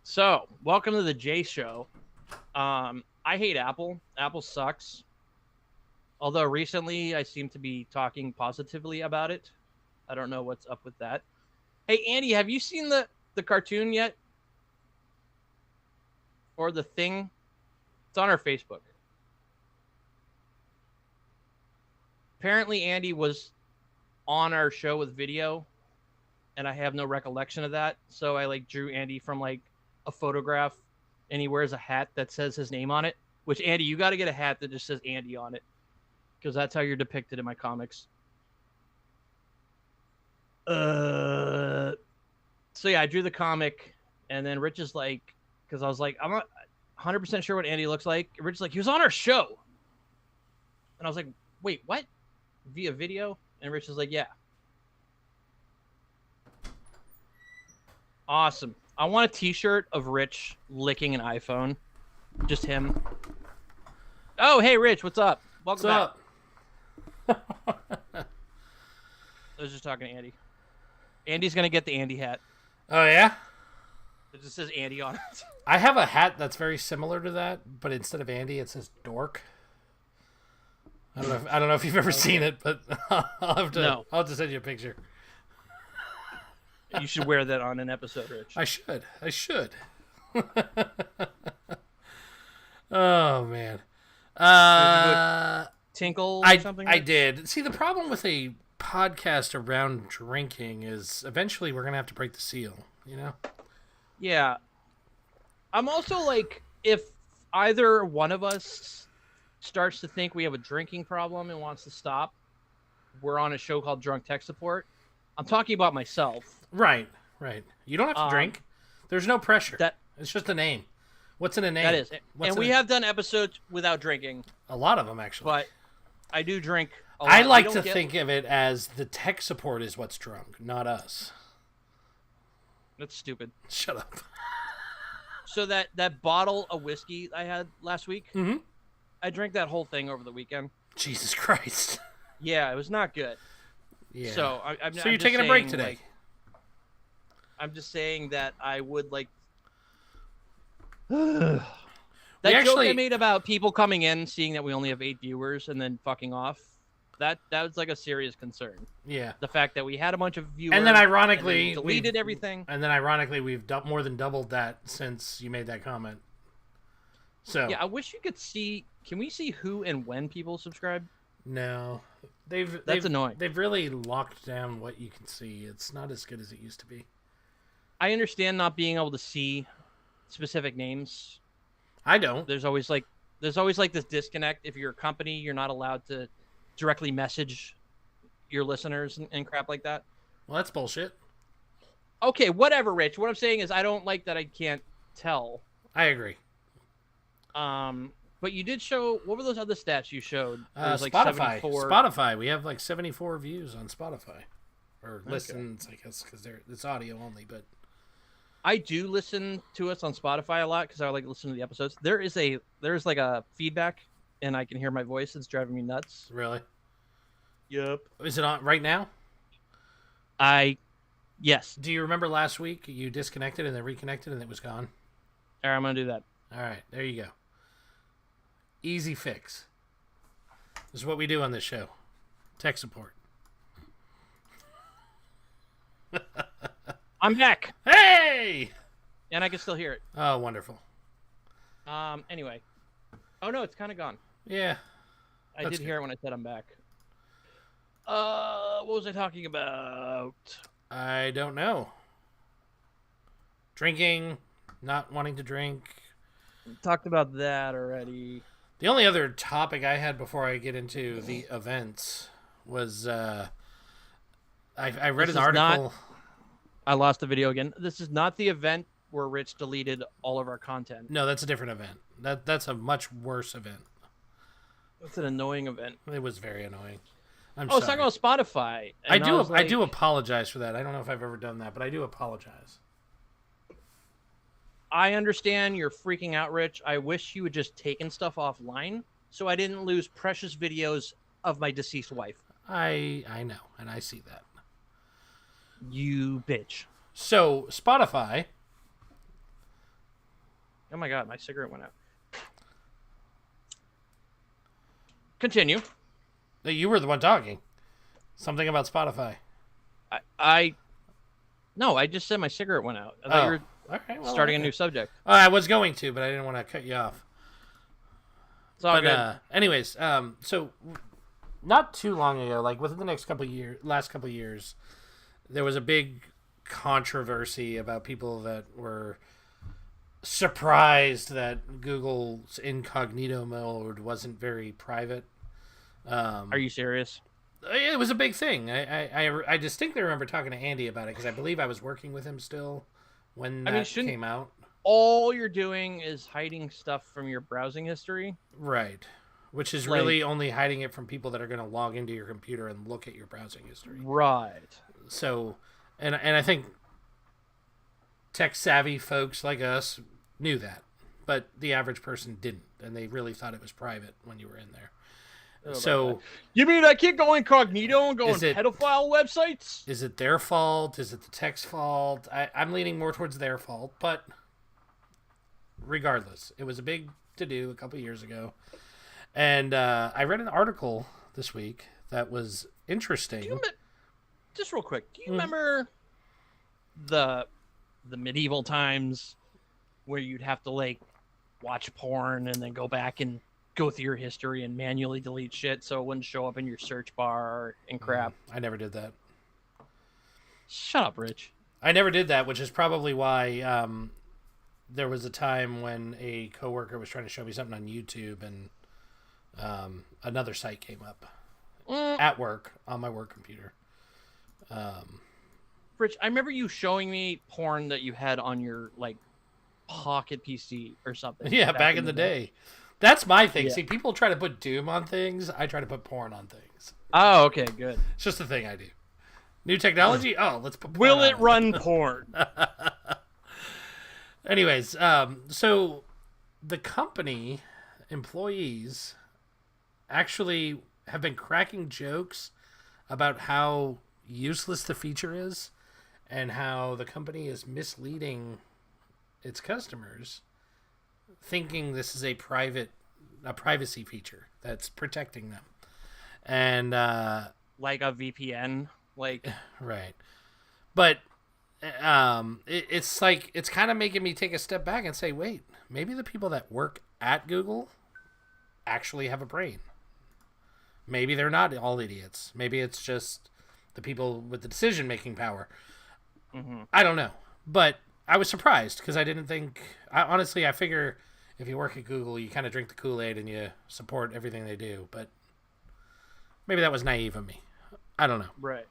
So welcome to the J Show. I hate Apple. Apple sucks. Although recently I seem to be talking positively about it. I don't know what's up with that. Hey Andy, have you seen the cartoon yet? Or the thing? It's on our Facebook. Apparently Andy was on our show with video, and I have no recollection of that. So I like drew Andy from like a photograph, and he wears a hat that says his name on it. Which, Andy, you got to get a hat that just says Andy on it, because that's how you're depicted in my comics. So yeah, I drew the comic, and then Rich is like, because I was like, I'm not 100% sure what Andy looks like. Rich is like, he was on our show, and I was like, wait, what? Via video? And Rich is like, yeah. Awesome. I want a t-shirt of Rich licking an iPhone. Just him. Oh, hey, Rich. What's up? Welcome back. I was just talking to Andy. Andy's going to get the Andy hat. Oh, yeah? It just says Andy on it. I have a hat that's very similar to that, but instead of Andy, it says dork. I don't know if you've ever seen it, but I'll have to send you a picture. You should wear that on an episode, Rich. I should. Oh man. Tinkle or something? I did. See, the problem with a podcast around drinking is eventually we're gonna have to break the seal, you know? Yeah. I'm also like, if either one of us starts to think we have a drinking problem and wants to stop, we're on a show called Drunk Tech Support. I'm talking about myself. Right. You don't have to drink. There's no pressure. It's just a name. What's in a name? That is. And we have done episodes without drinking. A lot of them, actually. But I do drink a lot. I like to think of it as the tech support is what's drunk, not us. That's stupid. Shut up. So that bottle of whiskey I had last week, I drank that whole thing over the weekend. Jesus Christ. Yeah, it was not good. Yeah. So So you're taking a break today. Like, I'm just saying that I would like... That joke I made about people coming in, seeing that we only have 8 viewers, and then fucking off, that was like a serious concern. Yeah. The fact that we had a bunch of viewers, and then ironically, and then deleted everything. And then ironically, we've more than doubled that since you made that comment. So yeah, I wish you could see. Can we see who and when people subscribe? No, that's annoying. They've really locked down what you can see. It's not as good as it used to be. I understand not being able to see specific names. I don't. There's always like this disconnect. If you're a company, you're not allowed to directly message your listeners and crap like that. Well, that's bullshit. Okay, whatever, Rich. What I'm saying is I don't like that I can't tell. I agree. But you did show, what were those other stats you showed? Like Spotify. Spotify. We have like 74 views on Spotify. Or listens, I guess, because it's audio only, but... I do listen to us on Spotify a lot because I like to listen to the episodes. There's like a feedback, and I can hear my voice. It's driving me nuts. Really? Yep. Is it on right now? Yes. Do you remember last week you disconnected and then reconnected and it was gone? All right, I'm gonna do that. All right, there you go. Easy fix. This is what we do on this show. Tech support. I'm back. Hey! And I can still hear it. Oh, wonderful. Anyway. Oh, no, it's kind of gone. Yeah. I did hear it when I said I'm back. What was I talking about? I don't know. Drinking, not wanting to drink. Talked about that already. The only other topic I had before I get into the events was I read an article. I lost the video again. This is not the event where Rich deleted all of our content. No, that's a different event. That's a much worse event. That's an annoying event. It was very annoying. I'm sorry. It's talking about Spotify. I do apologize for that. I don't know if I've ever done that, but I do apologize. I understand you're freaking out, Rich. I wish you had just taken stuff offline so I didn't lose precious videos of my deceased wife. I know, and I see that. You bitch. So, Spotify. Oh my god, my cigarette went out. Continue. You were the one talking. Something about Spotify. No, I just said my cigarette went out. I thought you were starting a new subject. I was going to, but I didn't want to cut you off. It's all good. Anyways, so not too long ago, like within the last couple years, there was a big controversy about people that were surprised that Google's incognito mode wasn't very private. Are you serious? It was a big thing. I distinctly remember talking to Andy about it because I believe I was working with him still when that came out. All you're doing is hiding stuff from your browsing history. Right. Which is really only hiding it from people that are going to log into your computer and look at your browsing history. Right. So, and I think tech-savvy folks like us knew that, but the average person didn't, and they really thought it was private when you were in there. So, you mean I can't go incognito and go on pedophile websites? Is it their fault? Is it the tech's fault? I'm leaning more towards their fault, but regardless, it was a big to-do a couple years ago. And I read an article this week that was interesting. Just real quick, do you remember the medieval times where you'd have to like watch porn and then go back and go through your history and manually delete shit so it wouldn't show up in your search bar and crap? I never did that. Shut up, Rich. I never did that, which is probably why there was a time when a coworker was trying to show me something on YouTube and another site came up at work on my work computer. Rich, I remember you showing me porn that you had on your like pocket PC or something. Yeah, back in the day. That's my thing. Yeah. See, people try to put Doom on things. I try to put porn on things. Oh, okay, good. It's just a thing I do. New technology? Oh, let's put porn Will on it run porn? Anyways, so the company employees actually have been cracking jokes about how useless the feature is and how the company is misleading its customers, thinking this is a privacy feature that's protecting them. And Like a VPN, like right. But it's like it's kind of making me take a step back and say, wait, maybe the people that work at Google actually have a brain. Maybe they're not all idiots. Maybe it's just the people with the decision-making power. Mm-hmm. I don't know. But I was surprised because I didn't think... honestly, I figure if you work at Google, you kind of drink the Kool-Aid and you support everything they do. But maybe that was naive of me. I don't know. right.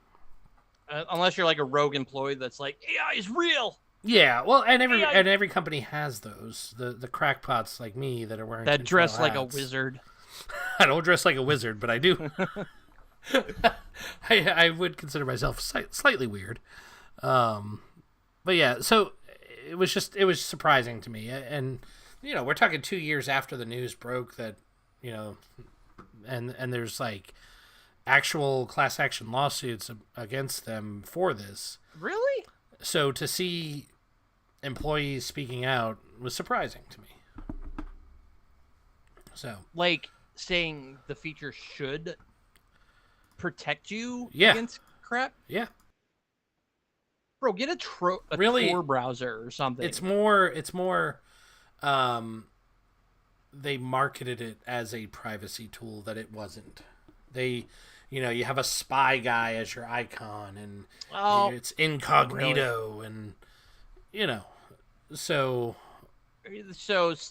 Unless you're like a rogue employee that's like, AI is real. Yeah, well, and every company has those. The crackpots like me that are wearing That dress tinfoil like a hats. wizard. I don't dress like a wizard, but I do. I would consider myself slightly weird. But yeah, so it was surprising to me, and we're talking 2 years after the news broke that and there's like actual class action lawsuits against them for this. Really? So to see employees speaking out was surprising to me. So Like saying the feature should protect you Yeah. against crap? yeah, Bro, get a Really, Tor browser or something. it's more they marketed it as a privacy tool that it wasn't. They you have a spy guy as your icon and it's incognito and so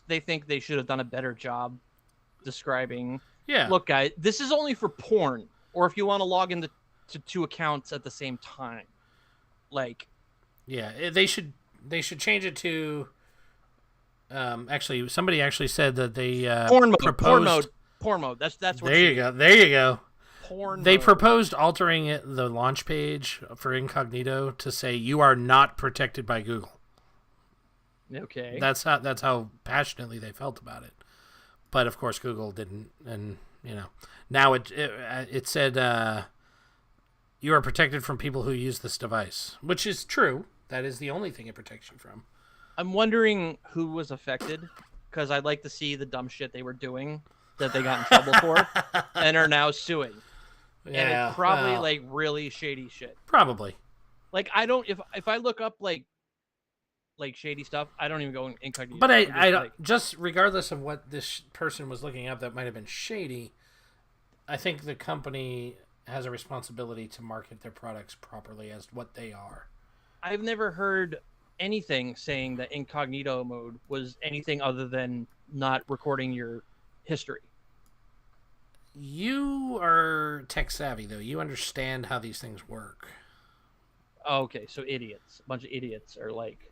they think they should have done a better job describing. yeah. Look, guys, this is only for porn, or if you want to log into two accounts at the same time. Like, Yeah, they should change it to actually somebody actually said that they porn mode, proposed porn mode. That's what. There you go. Porn. They mode. proposed altering the launch page for incognito to say you are not protected by Google. Okay. That's how passionately they felt about it. But of course Google didn't, and now it said you are protected from people who use this device, which is true. That is the only thing it protects you from. I'm wondering who was affected, because I'd like to see the dumb shit they were doing that they got in trouble for and are now suing. Yeah, and it's probably well, like really shady shit. probably. Like I don't if I look up like shady stuff, I don't even go in incognito. But I'm I like, just regardless of what this person was looking up that might have been shady, I think the company has a responsibility to market their products properly as what they are. I've never heard anything saying that incognito mode was anything other than not recording your history. You are tech savvy though. You understand how these things work. Okay, so idiots. A bunch of idiots are like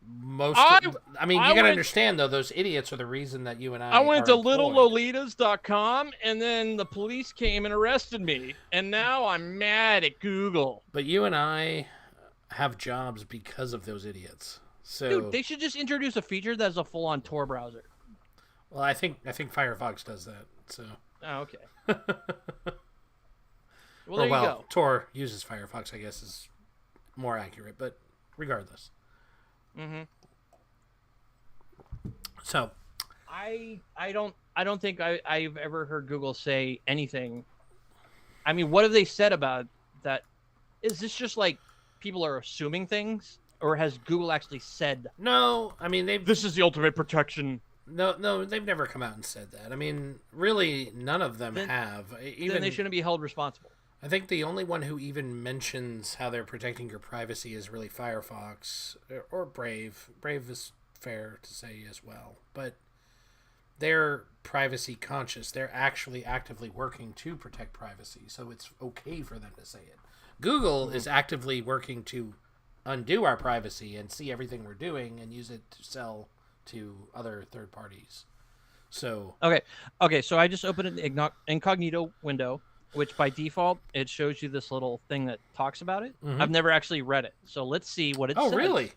I mean, you gotta went- understand though, those idiots are the reason that you and I went are to employed. littlelolitas.com and then the police came and arrested me. And now I'm mad at Google. But you and I have jobs because of those idiots. So Dude, they should just introduce a feature that's a full-on Tor browser. well, I think Firefox does that. So Oh, okay. Well, there you go. Tor uses Firefox, I guess, is more accurate, but regardless. Mm-hmm. So I don't think I've ever heard Google say anything. I mean, what have they said about that? Is this just like people are assuming things, or has Google actually said? no, I mean This is the ultimate protection. No, they've never come out and said that. I mean, really, none of them have. Even Then they shouldn't be held responsible. I think the only one who even mentions how they're protecting your privacy is really Firefox or Brave. Brave is fair to say as well, but they're privacy conscious. They're actually actively working to protect privacy, so it's okay for them to say it. Google is actively working to undo our privacy and see everything we're doing and use it to sell to other third parties. So okay. So I just opened an incognito window, which by default it shows you this little thing that talks about it. I've never actually read it, so let's see what it says. Oh, really?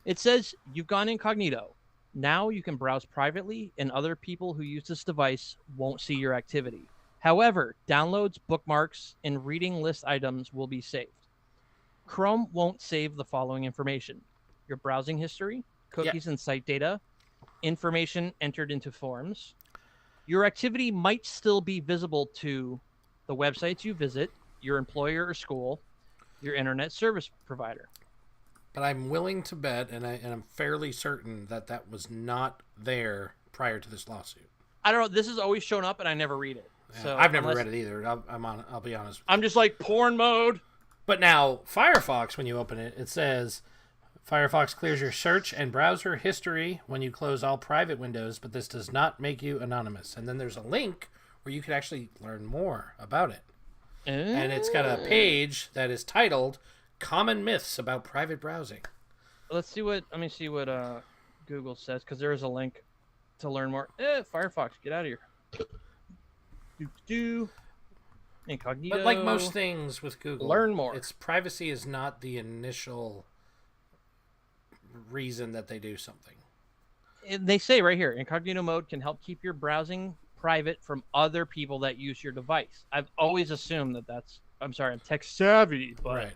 It says you've gone incognito. Now you can browse privately, and other people who use this device won't see your activity. However, downloads, bookmarks, and reading list items will be saved. Chrome won't save the following information: your browsing history, cookies and site data, information entered into forms. Your activity might still be visible to the websites you visit, your employer or school, your internet service provider. But I'm willing to bet, and I'm fairly certain that was not there prior to this lawsuit. I don't know. This has always shown up, and I never read it. Yeah, So I've never read it either. I'll be honest. I'm just like porn mode. But now Firefox, when you open it, it says Firefox clears your search and browser history when you close all private windows, but this does not make you anonymous. And then there's a link where you can actually learn more about it. And it's got a page that is titled Common Myths About Private Browsing. Let me see what Google says, because there is a link to learn more. Firefox, get out of here. Incognito. But like most things with Google, learn more. Its privacy is not the initial reason that they do something. They say right here, incognito mode can help keep your browsing private from other people that use your device. I've always assumed that's. I'm sorry, I'm tech savvy, but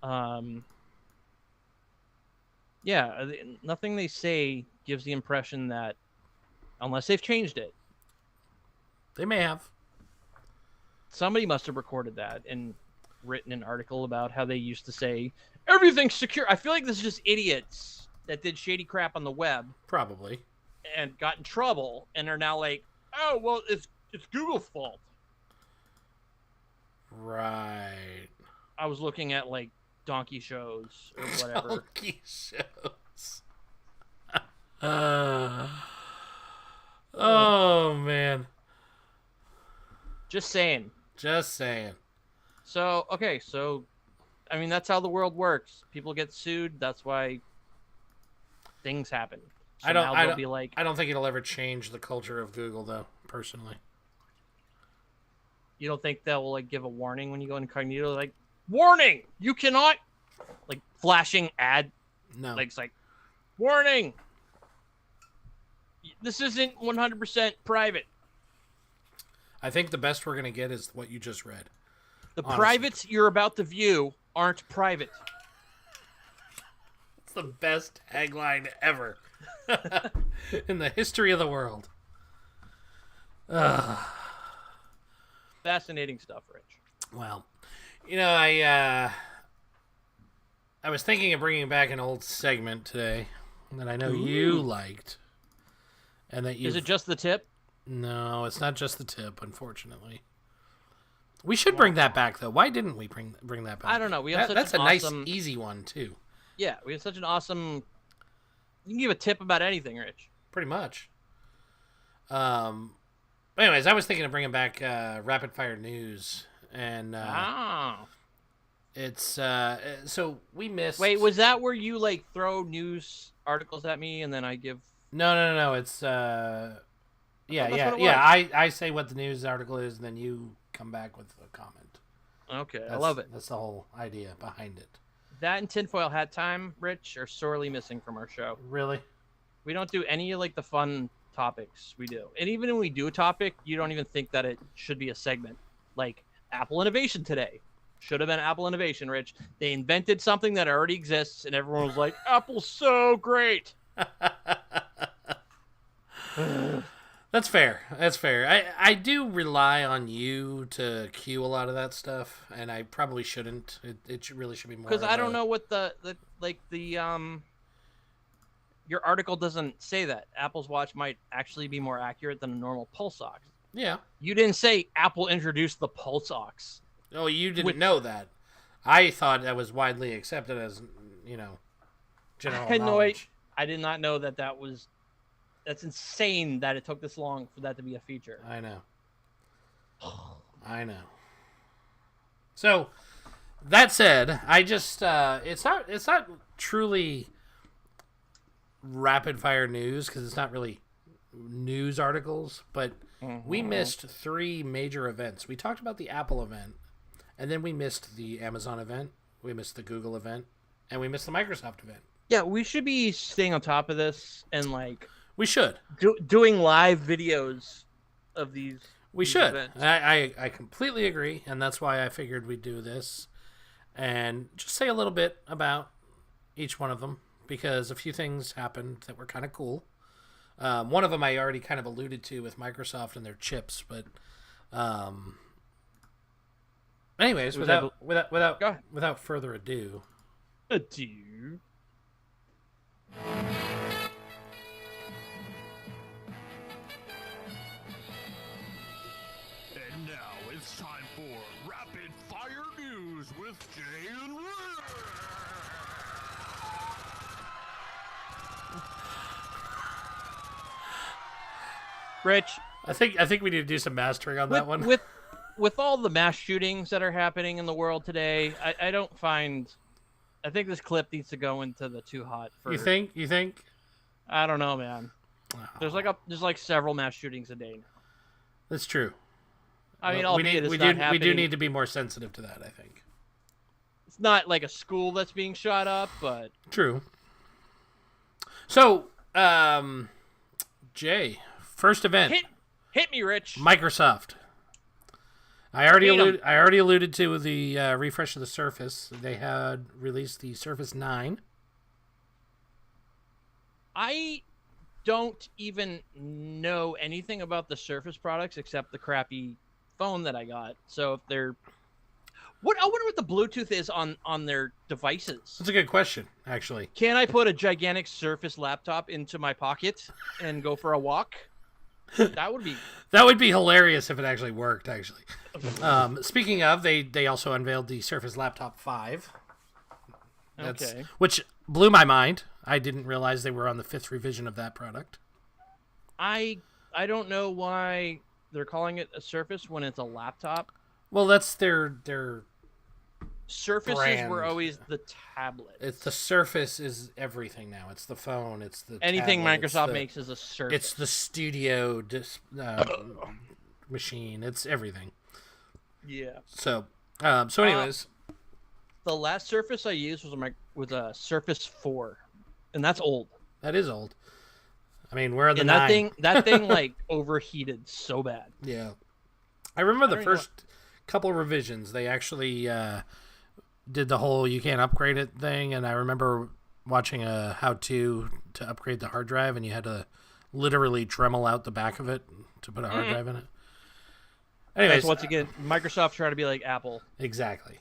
right. Yeah, nothing they say gives the impression that, unless they've changed it, they may have. Somebody must have recorded that and written an article about how they used to say everything's secure. I feel like this is just idiots that did shady crap on the web, probably, and got in trouble, and are now like, oh well, it's Google's fault. Right. I was looking at like donkey shows or whatever. Donkey shows. Oh man. Just saying. So I mean, that's how the world works. People get sued. That's why things happen. So I don't be like, I don't think it'll ever change the culture of Google, though. Personally, you don't think they'll like give a warning when you go incognito, like, warning, you cannot, like flashing ad. No. Like, it's like, warning, this isn't 100% private. I think the best we're gonna get is what you just read. The privates you're about to view aren't private. It's the best tagline ever in the history of the world. Fascinating stuff, Rich. Well, I was thinking of bringing back an old segment today that I know you liked, and that you. Is it just the tip? No, it's not just the tip, unfortunately. We should bring that back, though. Why didn't we bring that back? I don't know. We have that's an a awesome... nice, easy one, too. Yeah, we have such an awesome... You can give a tip about anything, Rich. Pretty much. Anyways, I was thinking of bringing back Rapid Fire News. And it's... so we missed... Wait, was that where you, like, throw news articles at me and then I give... No. It's... Yeah. I say what the news article is, and then you come back with a comment. Okay, I love it. That's the whole idea behind it. That and tinfoil hat time, Rich, are sorely missing from our show. Really? We don't do any like the fun topics we do. And even when we do a topic, you don't even think that it should be a segment. Like Apple Innovation today. Should have been Apple Innovation, Rich. They invented something that already exists, and everyone was like, Apple's so great. That's fair. I do rely on you to cue a lot of that stuff, and I probably shouldn't. It really should be more. Because I don't know what your article doesn't say that Apple's watch might actually be more accurate than a normal pulse ox. Yeah. You didn't say Apple introduced the pulse ox. Oh, you didn't know that. I thought that was widely accepted as, general knowledge. I did not know that was That's insane that it took this long for that to be a feature. I know. I know. So, that said, I just it's not truly rapid fire news because it's not really news articles, but we missed 3 major events. We talked about the Apple event, and then we missed the Amazon event, we missed the Google event, and we missed the Microsoft event. Yeah, we should be staying on top of this and like we should doing live videos of these. We these should. events. I completely agree, and that's why I figured we'd do this and just say a little bit about each one of them because a few things happened that were kind of cool. One of them I already kind of alluded to with Microsoft and their chips, but anyways, without further ado. Adieu. And now it's time for Rapid Fire News with Jay and Rick. Rich, I think we need to do some mastering on that one. With all the mass shootings that are happening in the world today, I don't find. I think this clip needs to go into the too hot. For, You think? I don't know, man. There's like several mass shootings a day now. That's true. I mean, we do need to be more sensitive to that, I think. It's not like a school that's being shot up, but True. So, Jay, first event. hit me, Rich. Microsoft. I already alluded to the refresh of the Surface. They had released the Surface 9. I don't even know anything about the Surface products except the crappy phone that I got. So if they're I wonder what the Bluetooth is on their devices. That's a good question, actually. Can I put a gigantic Surface laptop into my pocket and go for a walk? That would be hilarious if it actually worked. Actually, speaking of, they also unveiled the Surface Laptop 5. Which blew my mind. I didn't realize they were on the 5th revision of that product. I don't know why they're calling it a Surface when it's a laptop. Well, that's their Surfaces brand. were always the tablet. It's the Surface is everything now. It's the phone. It's the anything tablet, Microsoft makes is a Surface. It's the studio machine. It's everything. Yeah. So anyways, the last Surface I used was a Surface 4, and that's old. That is old. I mean, where are the that thing like overheated so bad. Yeah, I remember the first couple revisions. They actually did the whole you can't upgrade it thing, and I remember watching a how-to upgrade the hard drive, and you had to literally Dremel out the back of it to put a hard drive in it. Anyways, once again, Microsoft trying to be like Apple. Exactly.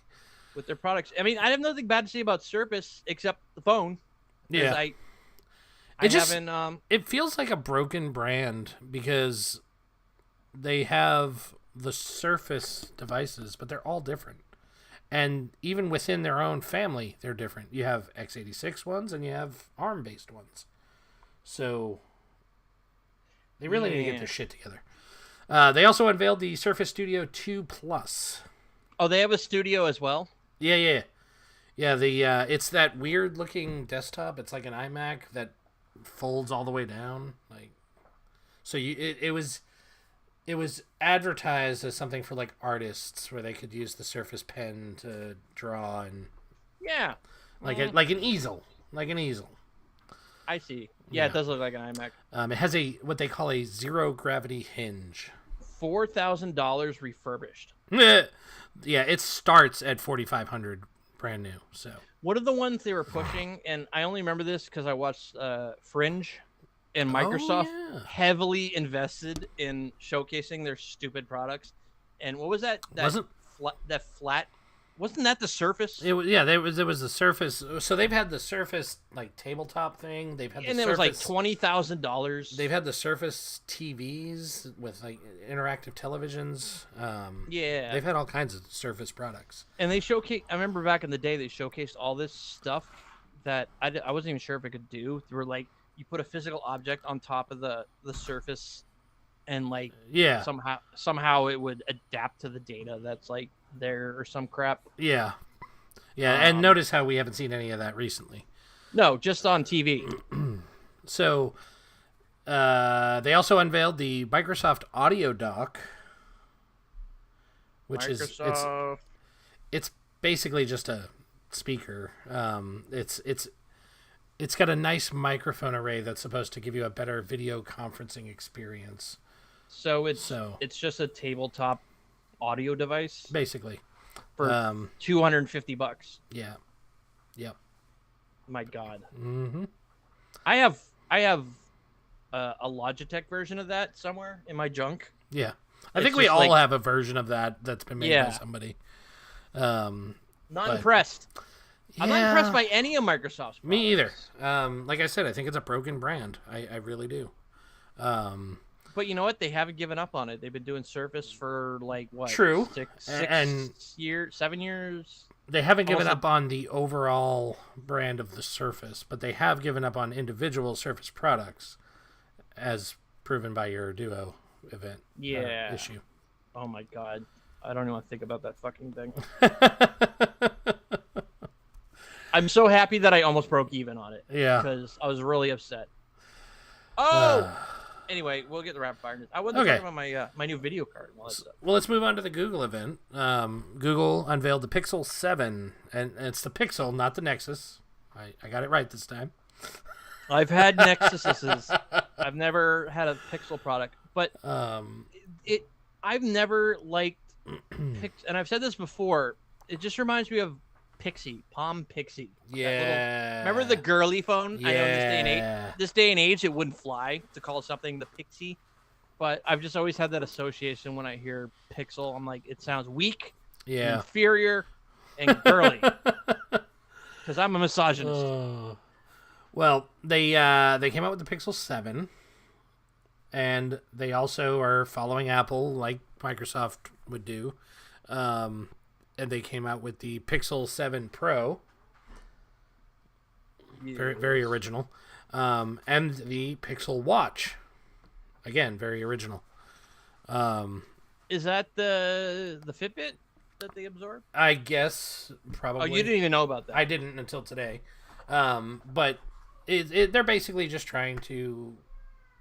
With their products. I mean, I have nothing bad to say about Surface except the phone. Yeah. It feels like a broken brand because they have the Surface devices, but they're all different. And even within their own family, they're different. You have x86 ones and you have ARM-based ones. So they really need to get their shit together. They also unveiled the Surface Studio 2 Plus. Oh, they have a studio as well? Yeah. It's that weird looking desktop. It's like an iMac that folds all the way down. It was advertised as something for like artists where they could use the Surface Pen to draw and like an easel. I see. Yeah, it does look like an iMac. It has what they call a zero gravity hinge. $4,000 refurbished. Yeah, it starts at $4,500 brand new. So one of the ones they were pushing, and I only remember this because I watched Fringe, and Microsoft heavily invested in showcasing their stupid products. And what was that? That flat? Wasn't that the Surface? There was the Surface. So they've had the Surface like tabletop thing. They've had it was like $20,000. They've had the Surface TVs with like interactive televisions. They've had all kinds of Surface products. And they showcased. I remember back in the day they showcased all this stuff that I wasn't even sure if it could do. They were like, you put a physical object on top of the surface, and like Yeah. somehow it would adapt to the data that's like there or some crap. Yeah. Yeah, and notice how we haven't seen any of that recently. No, just on TV. So, they also unveiled the Microsoft Audio Dock, which it's basically just a speaker. It's got a nice microphone array that's supposed to give you a better video conferencing experience. So it's just a tabletop audio device, basically, for $250. Yeah. Yep. My God. Mm-hmm. I have a Logitech version of that somewhere in my junk. Yeah, I think we all have a version of that's been made by somebody. Not impressed. I'm not impressed by any of Microsoft's products. Me either. Like I said, I think it's a broken brand. I really do. But you know what? They haven't given up on it. They've been doing Surface for like what? True. 7 years. They haven't given up on the overall brand of the Surface, but they have given up on individual Surface products, as proven by your Duo event issue. Oh my God. I don't even want to think about that fucking thing. I'm so happy that I almost broke even on it. Yeah. Because I was really upset. Oh! Anyway, we'll get the rapid fire. I wasn't talking about my new video card. Well, let's move on to the Google event. Google unveiled the Pixel 7, and it's the Pixel, not the Nexus. I got it right this time. I've had Nexuses. I've never had a Pixel product, but I've never liked and I've said this before. It just reminds me of Pixie, Palm Pixie. Yeah. Remember the girly phone? Yeah. I know this day and age it wouldn't fly to call something the Pixie, but I've just always had that association when I hear Pixel. I'm like, it sounds weak, inferior, and girly. Because I'm a misogynist. Well, they came out with the Pixel 7, and they also are following Apple like Microsoft would do. And they came out with the Pixel 7 Pro. Very, very original. And the Pixel Watch. Again, very original. Is that the Fitbit that they absorbed? I guess, probably. Oh, you didn't even know about that. I didn't until today. But they're basically just trying to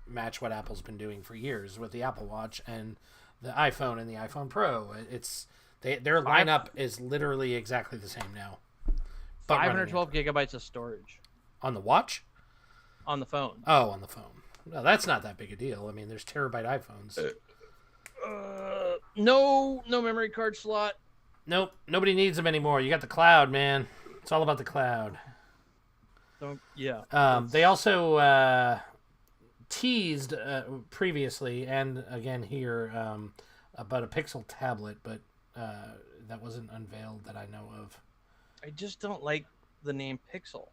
match what Apple's been doing for years with the Apple Watch and the iPhone and the iPhone Pro. Their lineup is literally exactly the same now. 512 gigabytes of storage. On the watch? On the phone. Oh, on the phone. No, that's not that big a deal. I mean, there's terabyte iPhones. No memory card slot. Nope. Nobody needs them anymore. You got the cloud, man. It's all about the cloud. They also teased previously, and again here, about a Pixel tablet, but that wasn't unveiled that I know of. I just don't like the name Pixel.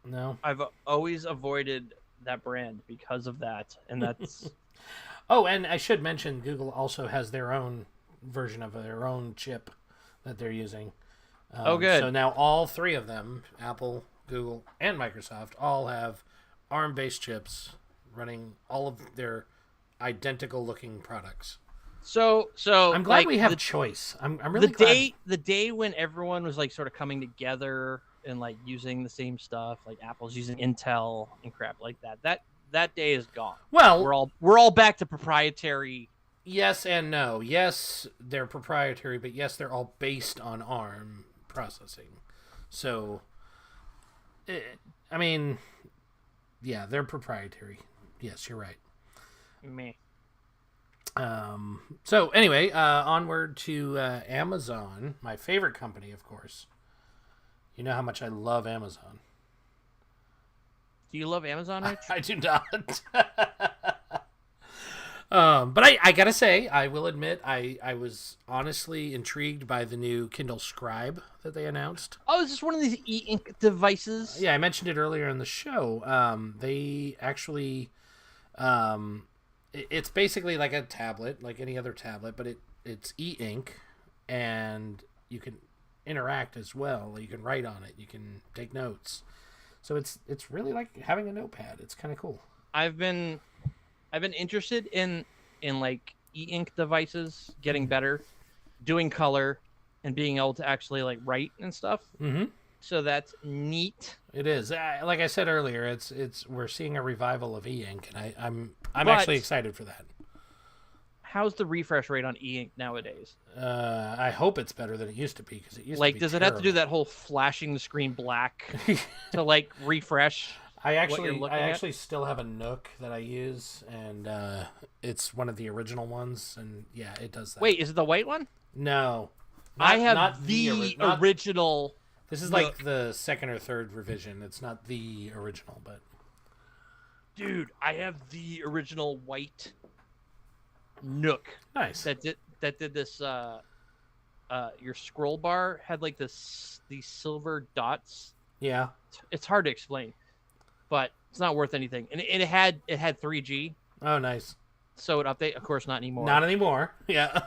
No. I've always avoided that brand because of that, and that's... Oh, and I should mention Google also has their own version of their own chip that they're using. Good. So now all three of them, Apple, Google, and Microsoft, all have ARM-based chips running all of their identical-looking products. So I'm glad we have a choice. I'm really glad. The day when everyone was like sort of coming together and like using the same stuff, like Apple's using Intel and crap like that. That day is gone. Well, we're all back to proprietary. Yes and no. Yes, they're proprietary, but yes, they're all based on ARM processing. So, I mean, yeah, they're proprietary. Yes, you're right. Me. So anyway, onward to Amazon, my favorite company, of course. You know how much I love Amazon. Do you love Amazon, Rich? I do not. But I gotta say, I will admit, I was honestly intrigued by the new Kindle Scribe that they announced. Oh, is this one of these e-ink devices? Yeah, I mentioned it earlier in the show. They actually... it's basically like a tablet, like any other tablet, but it's e-ink, and you can interact as well. You can write on it. You can take notes. So it's really like having a notepad. It's kind of cool. I've been interested in like e-ink devices getting better, doing color, and being able to actually like write and stuff. Mm-hmm. So that's neat. It is. Like I said earlier, it's we're seeing a revival of e-ink, and I'm But- actually excited for that. How's the refresh rate on e-ink nowadays? I hope it's better than it used to be, because it used Like, to be does it have to do terrible. that whole flashing the screen black to like refresh? I you're actually looking at? actually still have a Nook that I use, and it's one of the original ones, and yeah, it does that. Wait, is it the white one? No, I have not the not- original. This is Nook. like the second or third revision. It's not the original, but Dude, I have the original white Nook nice. that did this. Your scroll bar had like these silver dots. Yeah. It's hard to explain, but it's not worth anything. And it had 3G, Oh, nice. so it update. Of course, not anymore. Not anymore. Yeah.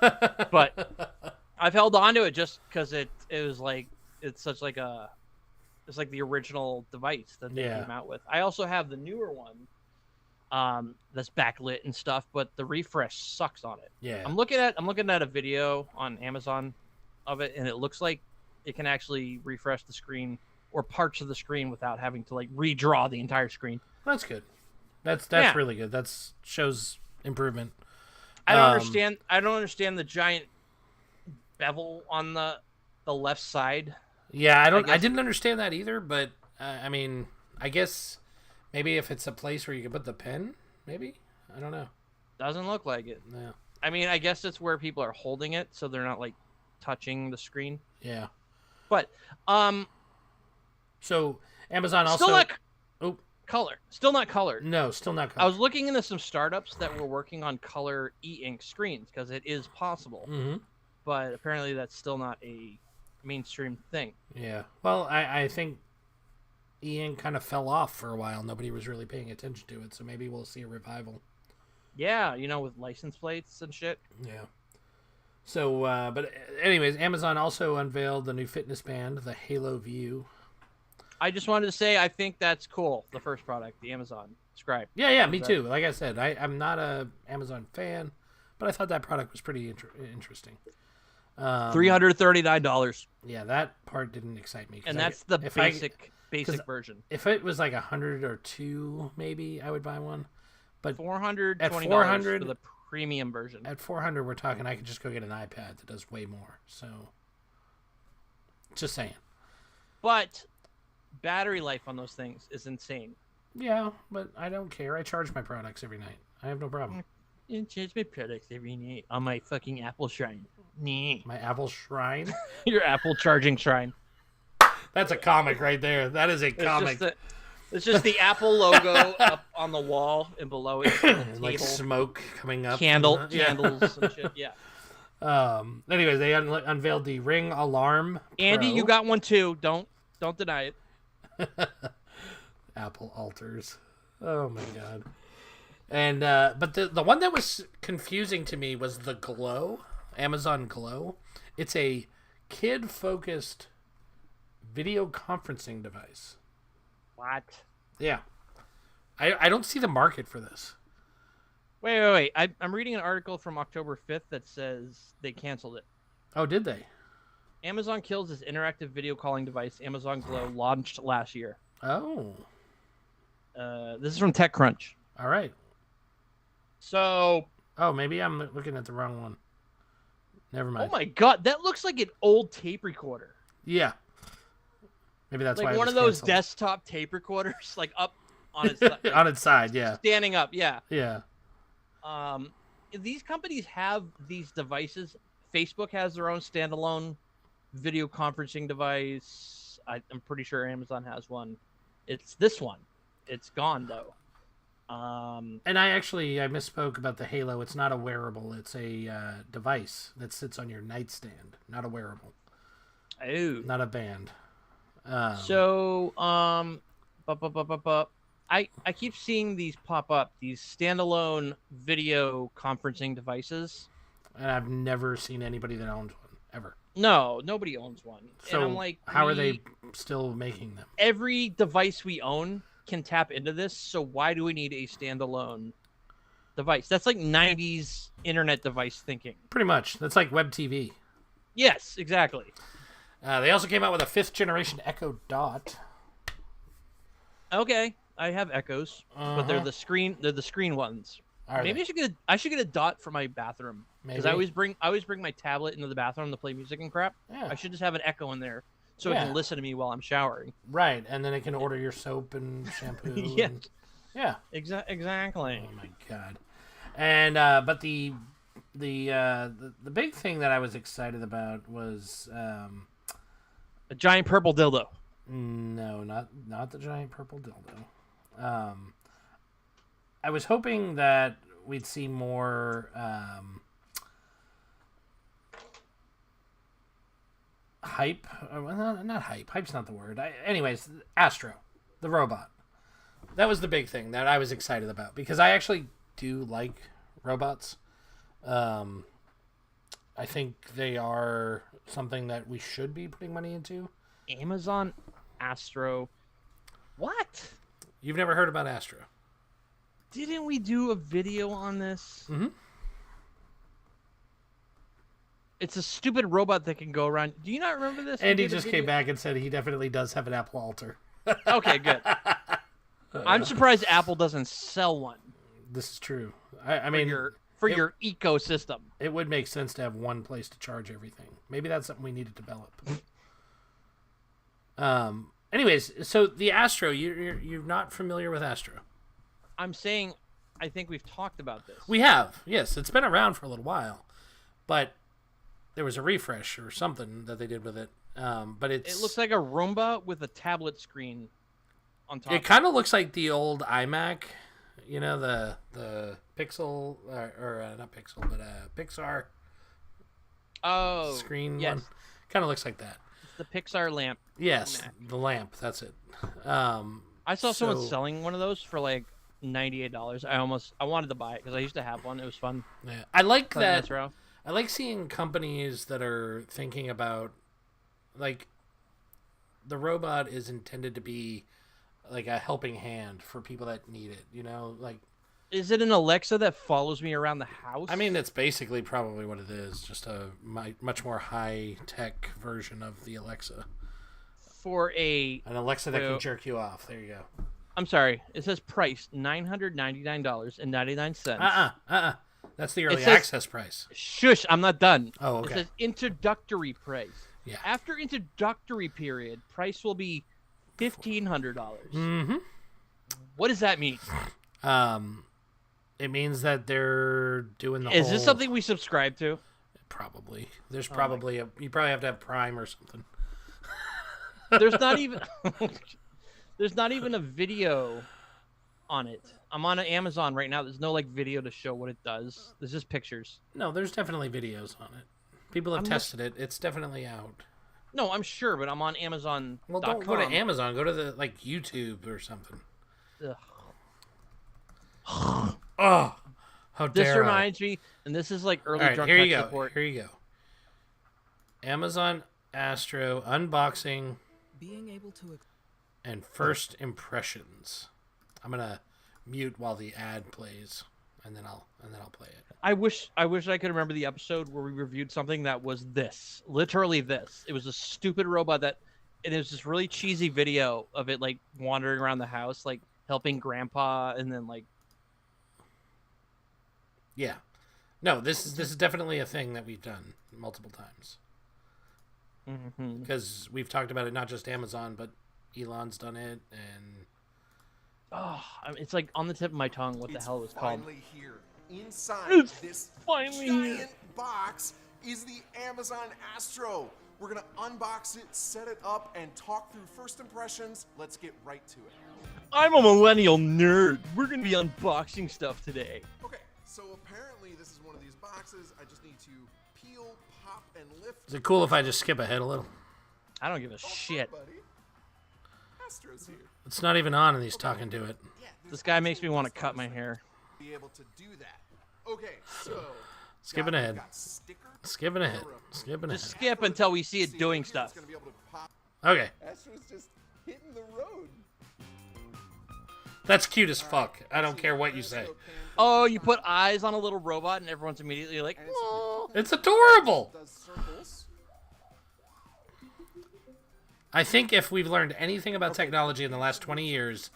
But I've held on to it just because it was like it's such like a it's like the original device that they Yeah. came out with. I also have the newer one, that's backlit and stuff, but the refresh sucks on it. Yeah. I'm looking at a video on Amazon of it, and it looks like it can actually refresh the screen or parts of the screen without having to like redraw the entire screen. That's good. That's Yeah. really good. That's shows improvement. I don't understand. I don't understand the giant bevel on the left side. Yeah, I guess- didn't understand that either, but I mean, I guess maybe if it's a place where you can put the pen, maybe. I don't know. Doesn't look like it. Yeah. I mean, I guess it's where people are holding it, so they're not like touching the screen. Yeah. But So Amazon also still not Oh. color. Still not colored. No, still not. I was looking into some startups that were working on color e-ink screens because it is possible, Mm-hmm. but apparently that's still not a mainstream thing. Yeah. Well, I think e-ink kind of fell off for a while. Nobody was really paying attention to it, so maybe we'll see a revival. Yeah, with license plates and shit. Yeah. So, but anyways, Amazon also unveiled the new fitness band, the Halo View. I just wanted to say I think that's cool. The first product, the Amazon Scribe. Yeah, me too. Like I said, I'm not a Amazon fan, but I thought that product was pretty interesting. $339, Yeah, that part didn't excite me. 'cause and I- that's the if I- basic version. If it was like 100 or 2, maybe I would buy one. But $420 at 400 for the premium version. at 400, we're talking I could just go get an iPad that does way more. So, just saying. But battery life on those things is insane. Yeah, but I don't care. I charge my products every night. I have no problem. You change my products every night on my fucking Apple Shrine. Nah. My Apple Shrine. Your Apple charging shrine. That's a comic right there. That is a It's comic. it's just the Apple logo up on the wall, and below it, the Like table, smoke coming up. candles and shit. Yeah. Anyways, they unveiled the Ring Alarm Andy, Pro. you got one too. Don't deny it. Apple alters. Oh my god. And but the one that was confusing to me was the Glow, Amazon Glow. It's a kid-focused video conferencing device. What? Yeah. I don't see the market for this. Wait. I'm reading an article from October 5th that says they canceled it. Oh, did they? Amazon kills its interactive video calling device, Amazon Glow, launched last year. Oh. This is from TechCrunch. All right. So, Oh, maybe I'm looking at the wrong one. Never oh mind. my god, that looks like an old tape recorder. Yeah. Maybe that's why Like it one was of those canceled. desktop tape recorders, like up on its like, on its side. Yeah. standing up. Yeah. Yeah. These companies have these devices. Facebook has their own standalone video conferencing device. I'm pretty sure Amazon has one. It's this one. It's gone though. And I misspoke about the Halo. It's not a wearable. It's a device that sits on your nightstand. Not a wearable. Oh. Not a band. So, I keep seeing these pop up, these standalone video conferencing devices. And I've never seen anybody that owns one. ever. No, nobody owns one. So and I'm like, how are they still making them? Every device we own can tap into this, so why do we need a standalone device? That's like 90s internet device thinking. Pretty much. That's like web TV. Yes, exactly. They also came out with a 5th generation Echo Dot. Okay, I have Echoes, but they're the screen ones. Maybe I should get a Dot for my bathroom, because I always bring my tablet into the bathroom to play music and crap. Yeah. I should just have an Echo in there so it can listen to me while I'm showering. Right, and then it can order your soap and shampoo. Yeah. And, yeah. Exactly. Oh my god. And but the big thing that I was excited about was a giant purple dildo. No, not the giant purple dildo. I was hoping that we'd see more hype. Well, not hype. Hype's not the word. Anyways, Astro, the robot. That was the big thing that I was excited about, because I actually do like robots. I think they are something that we should be putting money into. Amazon Astro. What? You've never heard about Astro? Didn't we do a video on this? Mm-hmm. It's a stupid robot that can go around. Do you not remember this? Andy just came back and said he definitely does have an Apple altar. Okay, good. I'm surprised Apple doesn't sell one. This is true. I mean, for your ecosystem. It would make sense to have one place to charge everything. Maybe that's something we need to develop. Anyways, so the Astro, you're not familiar with Astro? I'm saying, I think we've talked about this. We have, yes. It's been around for a little while, but there was a refresh or something that they did with it. But it looks like a Roomba with a tablet screen on top. It kind of looks like the old iMac, you know, the Pixel or not Pixel, but Pixar. Oh, screen yes. one. Kind of looks like that. It's the Pixar lamp. Yes, the lamp. That's it. I saw someone selling one of those for like $98. I wanted to buy it because I used to have one. It was fun. Yeah, I like that. Around. I like seeing companies that are thinking about, like, the robot is intended to be like a helping hand for people that need it. You know, like. Is it an Alexa that follows me around the house? I mean, it's basically probably what it is. Just a much more high-tech version of the Alexa. For an Alexa that can jerk you off. There you go. I'm sorry. It says price $999.99. That's the early access price. Shush, I'm not done. Oh, okay. It says introductory price. Yeah. After introductory period, price will be $1,500. Mm-hmm. What does that mean? It means that they're doing the Is this something we subscribe to? Probably. There's probably you probably have to have Prime or something. There's not even a video on it. I'm on Amazon right now. There's no like video to show what it does. There's just pictures. No, there's definitely videos on it. People have tested it. It's definitely out. No, I'm sure, but I'm on Amazon. Well, don't go to Amazon. Go to the YouTube or something. Ugh. Oh, how dare This reminds me, and this is like early drunk tech support. Here you go. Amazon Astro unboxing. Being able to and first impressions. I'm gonna mute while the ad plays, and then I'll play it. I wish I could remember the episode where we reviewed something that was this, literally this. It was a stupid robot and it was this really cheesy video of it like wandering around the house, like helping Grandpa, and then like. Yeah, no, this is definitely a thing that we've done multiple times. Because we've talked about it, not just Amazon, but Elon's done it, and it's like on the tip of my tongue what the hell it was called. Finally here. Inside this finally giant box is the Amazon Astro. We're gonna unbox it, set it up, and talk through first impressions. Let's get right to it. I'm a millennial nerd. We're gonna be unboxing stuff today. Okay, so apparently this is one of these boxes. I just need to peel, pop, and lift. Is it cool if I just skip ahead a little? I don't give a shit. Buddy. Astro's here. It's not even on, and he's talking to it. This guy makes me want to cut my hair. Be able to do that. Okay, so Skipping ahead. Skipping ahead. Skipping ahead. Just skip until we see it doing stuff. Okay. Astro's just hitting the road. That's cute as fuck. I don't care what you say. Oh, you put eyes on a little robot and everyone's immediately like, "Aw." It's adorable. Does circles. I think if we've learned anything about technology in the last 20 years,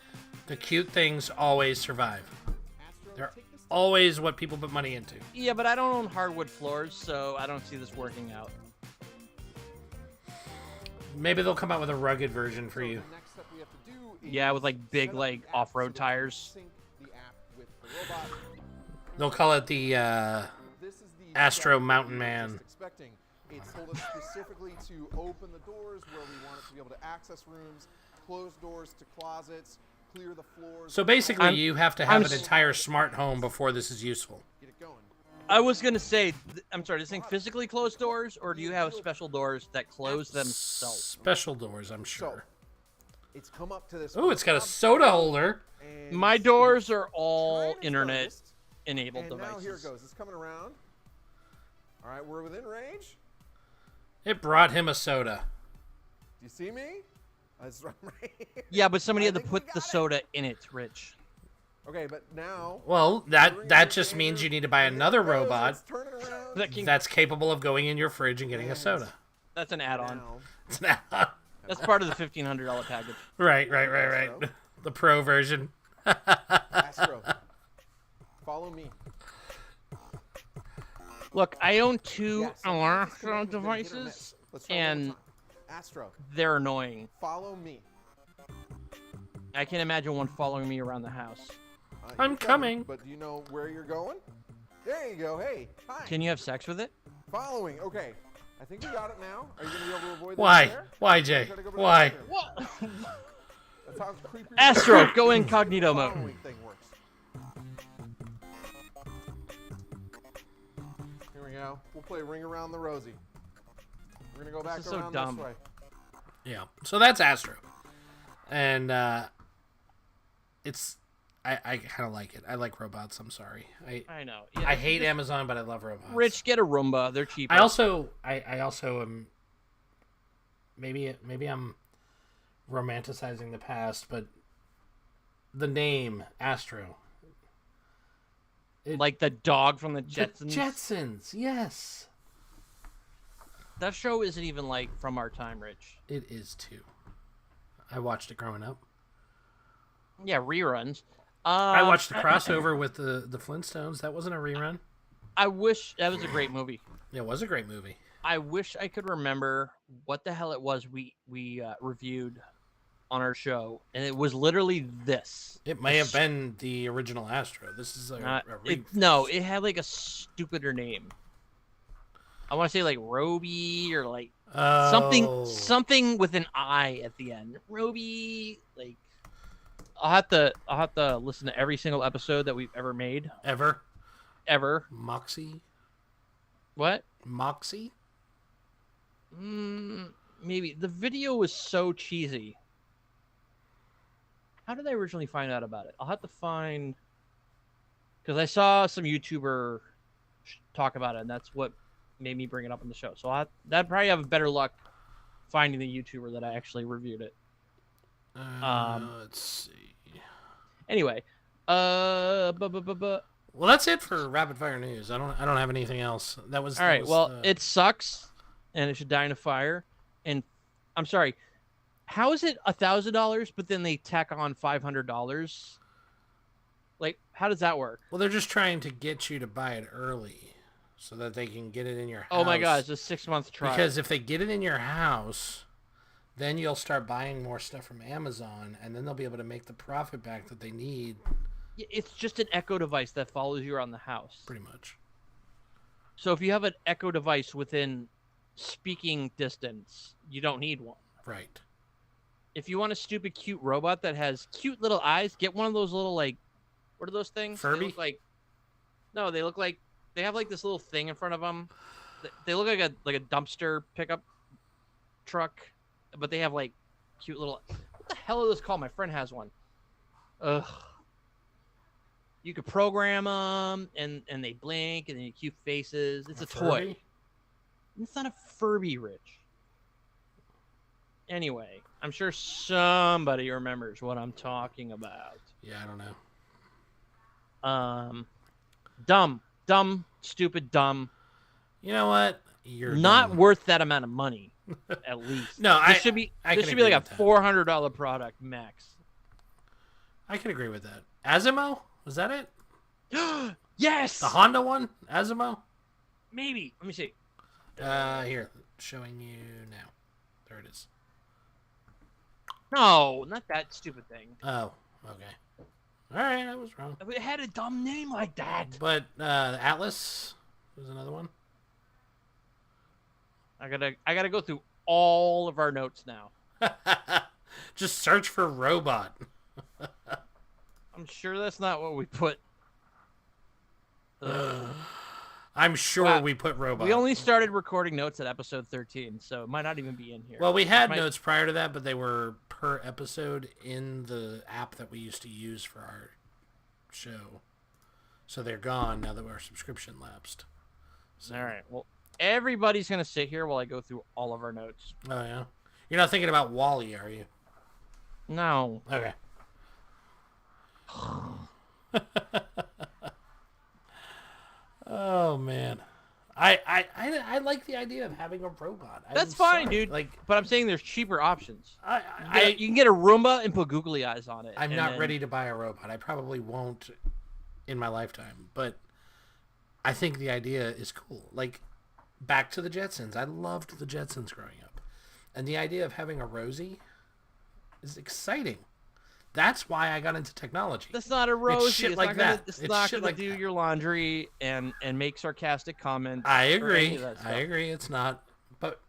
the cute things always survive. They're always what people put money into. Yeah, but I don't own hardwood floors, so I don't see this working out. Maybe they'll come out with a rugged version for you. Next step we have to do is Yeah, with like big set up like the app off-road so tires. sync the app with the robot. They'll call it the This is the Astro step Mountain we were Man. just expecting. It told us specifically to open the doors where we want it to be able to access rooms, close doors to closets, clear the floors. So basically, you have to have I'm an entire smart home before this is useful. Get it going. I was gonna say, I'm sorry, does this thing physically close doors, or do you have special doors that close themselves? Special doors, I'm sure. It's come up to this. Oh, it's got a soda holder. and My doors are all trying its internet hardest, enabled and now devices. here it goes. It's coming around. All right, we're within range. It brought him a soda. Do you see me? That's right here. Yeah, but somebody I had to think we put the got it. soda in it, Rich. Okay, but now. Well, that just means you need to buy another robot It's turning around. That can, that's capable of going in your fridge and getting a soda. that's an add-on. Now, It's not- That's part of the $1,500 package. right. The pro version. Astro, follow me. Look, I own two Yeah, so alarm this is gonna be hit or miss. devices, Let's try one more and time. Astro, they're annoying. follow me. I can't imagine one following me around the house. I'm You're coming. But do you know where you're going? There you go. Hey, hi. Can you have sex with it? Following. Okay. I think we got it now. Are you gonna be able to avoid the Why? chair? Why, Jay? Gotta go back Why? there. What? That's how creepy. Astro, go incognito mode. Following thing works. Here we go. We'll play Ring Around the Rosie. We're gonna go back is so around dumb. this way. Yeah. So that's Astro, and it's I kind of like it. I like robots. I'm sorry. I know. I hate Amazon, but I love robots. Rich, get a Roomba. They're cheaper. I also am maybe I'm romanticizing the past, but the name Astro, like the dog from the the Jetsons. Jetsons, yes, That show isn't even like from our time, Rich. it is too. I watched it growing up. Yeah, reruns. I watched the crossover with the Flintstones. That wasn't a rerun. I wish that was a great movie. It was a great movie. I wish I could remember what the hell it was we reviewed on our show, and it was literally this. It may have been the original Astro. This is No, it had like a stupider name. I want to say like Roby or like something with an I at the end. Roby, like I'll have to listen to every single episode that we've ever made. Ever. Moxie? What? Moxie? Maybe. The video was so cheesy. How did I originally find out about it? I'll have to find... Because I saw some YouTuber talk about it, and that's what made me bring it up on the show. So that'd probably have better luck finding the YouTuber that I actually reviewed it. Let's see. Anyway, well, that's it for rapid fire news. I don't have anything else. That was all right. It sucks, and it should die in a fire. And I'm sorry, how is it $1,000, but then they tack on $500? Like, how does that work? Well, they're just trying to get you to buy it early, so that they can get it in your house. Oh my God, it's a 6-month trial. Because if they get it in your house, then you'll start buying more stuff from Amazon, and then they'll be able to make the profit back that they need. It's just an Echo device that follows you around the house. Pretty much. So if you have an Echo device within speaking distance, you don't need one. Right. If you want a stupid, cute robot that has cute little eyes, get one of those little, like, what are those things? Furby? They look like... No, they look like... They have, like, this little thing in front of them. They look like a dumpster pickup truck, but they have, like, cute little... What the hell are those called? My friend has one. Ugh. You could program them, and they blink, and they cute faces. It's a toy. Furby? It's not a Furby, Rich. Anyway, I'm sure somebody remembers what I'm talking about. Yeah, I don't know. Dumb, stupid, dumb. You know what? You're not dumb. worth that amount of money, at least. No, this should be I this can should be like a agree with that. $400 product max. I can agree with that. Asimo? Was that it? Yes. The Honda one? Asimo? Maybe. Let me see. Here, showing you now. There it is. No, not that stupid thing. Oh, okay. All right, I was wrong. It had a dumb name like that. But Atlas was another one. I gotta go through all of our notes now. Just search for robot. I'm sure that's not what we put. I'm sure we put robot. We only started recording notes at episode 13, so it might not even be in here. Well, we had notes prior to that, but they were per episode in the app that we used to use for our show. So they're gone now that our subscription lapsed. So. All right. Well, everybody's going to sit here while I go through all of our notes. Oh, yeah? You're not thinking about Wally, are you? No. Okay. Oh, man. I like the idea of having a robot. That's fine, dude. But I'm saying there's cheaper options. You can get a Roomba and put googly eyes on it. I'm not ready to buy a robot. I probably won't in my lifetime, but I think the idea is cool. Like, back to the Jetsons. I loved the Jetsons growing up. And the idea of having a Rosie is exciting. That's why I got into technology. That's not a Rosie. It's shit like that. It's not going to do your laundry and make sarcastic comments. I agree. I agree. It's not. But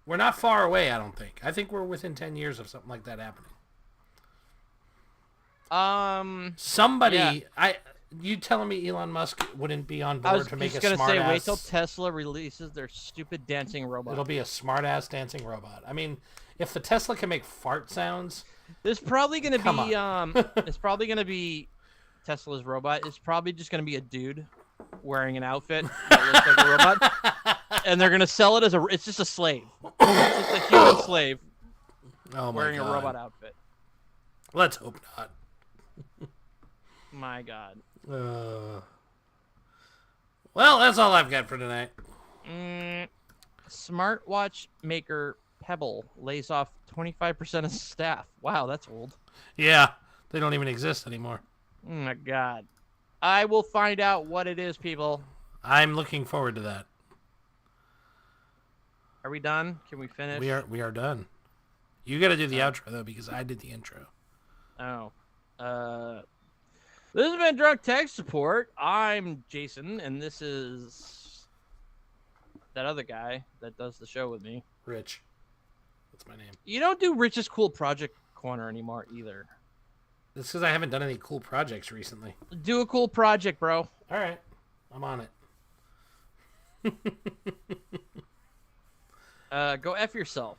we're not far away, I don't think. I think we're within 10 years of something like that happening. Somebody... Yeah. You telling me Elon Musk wouldn't be on board to make a smart-ass... I was just going to say, wait till Tesla releases their stupid dancing robot. It'll be a smart-ass dancing robot. I mean, if the Tesla can make fart sounds... There's probably going to be... it's probably going to be Tesla's robot. It's probably just going to be a dude wearing an outfit that looks like a robot. And they're going to sell it as a... It's just a slave. It's just a human slave wearing a robot outfit. Let's hope not. My God. Well, that's all I've got for tonight. Smartwatch maker Pebble lays off 25% of staff. Wow, that's old. Yeah, they don't even exist anymore. Oh my God. I will find out what it is, people. I'm looking forward to that. Are we done? Can we finish? We are done. You got to do the outro though, because I did the intro. Oh. This has been Drunk Tech Support. I'm Jason, and this is that other guy that does the show with me. Rich. That's my name. You don't do Rich's Cool Project Corner anymore either. That's because I haven't done any cool projects recently. Do a cool project, bro. All right. I'm on it. Go F yourself.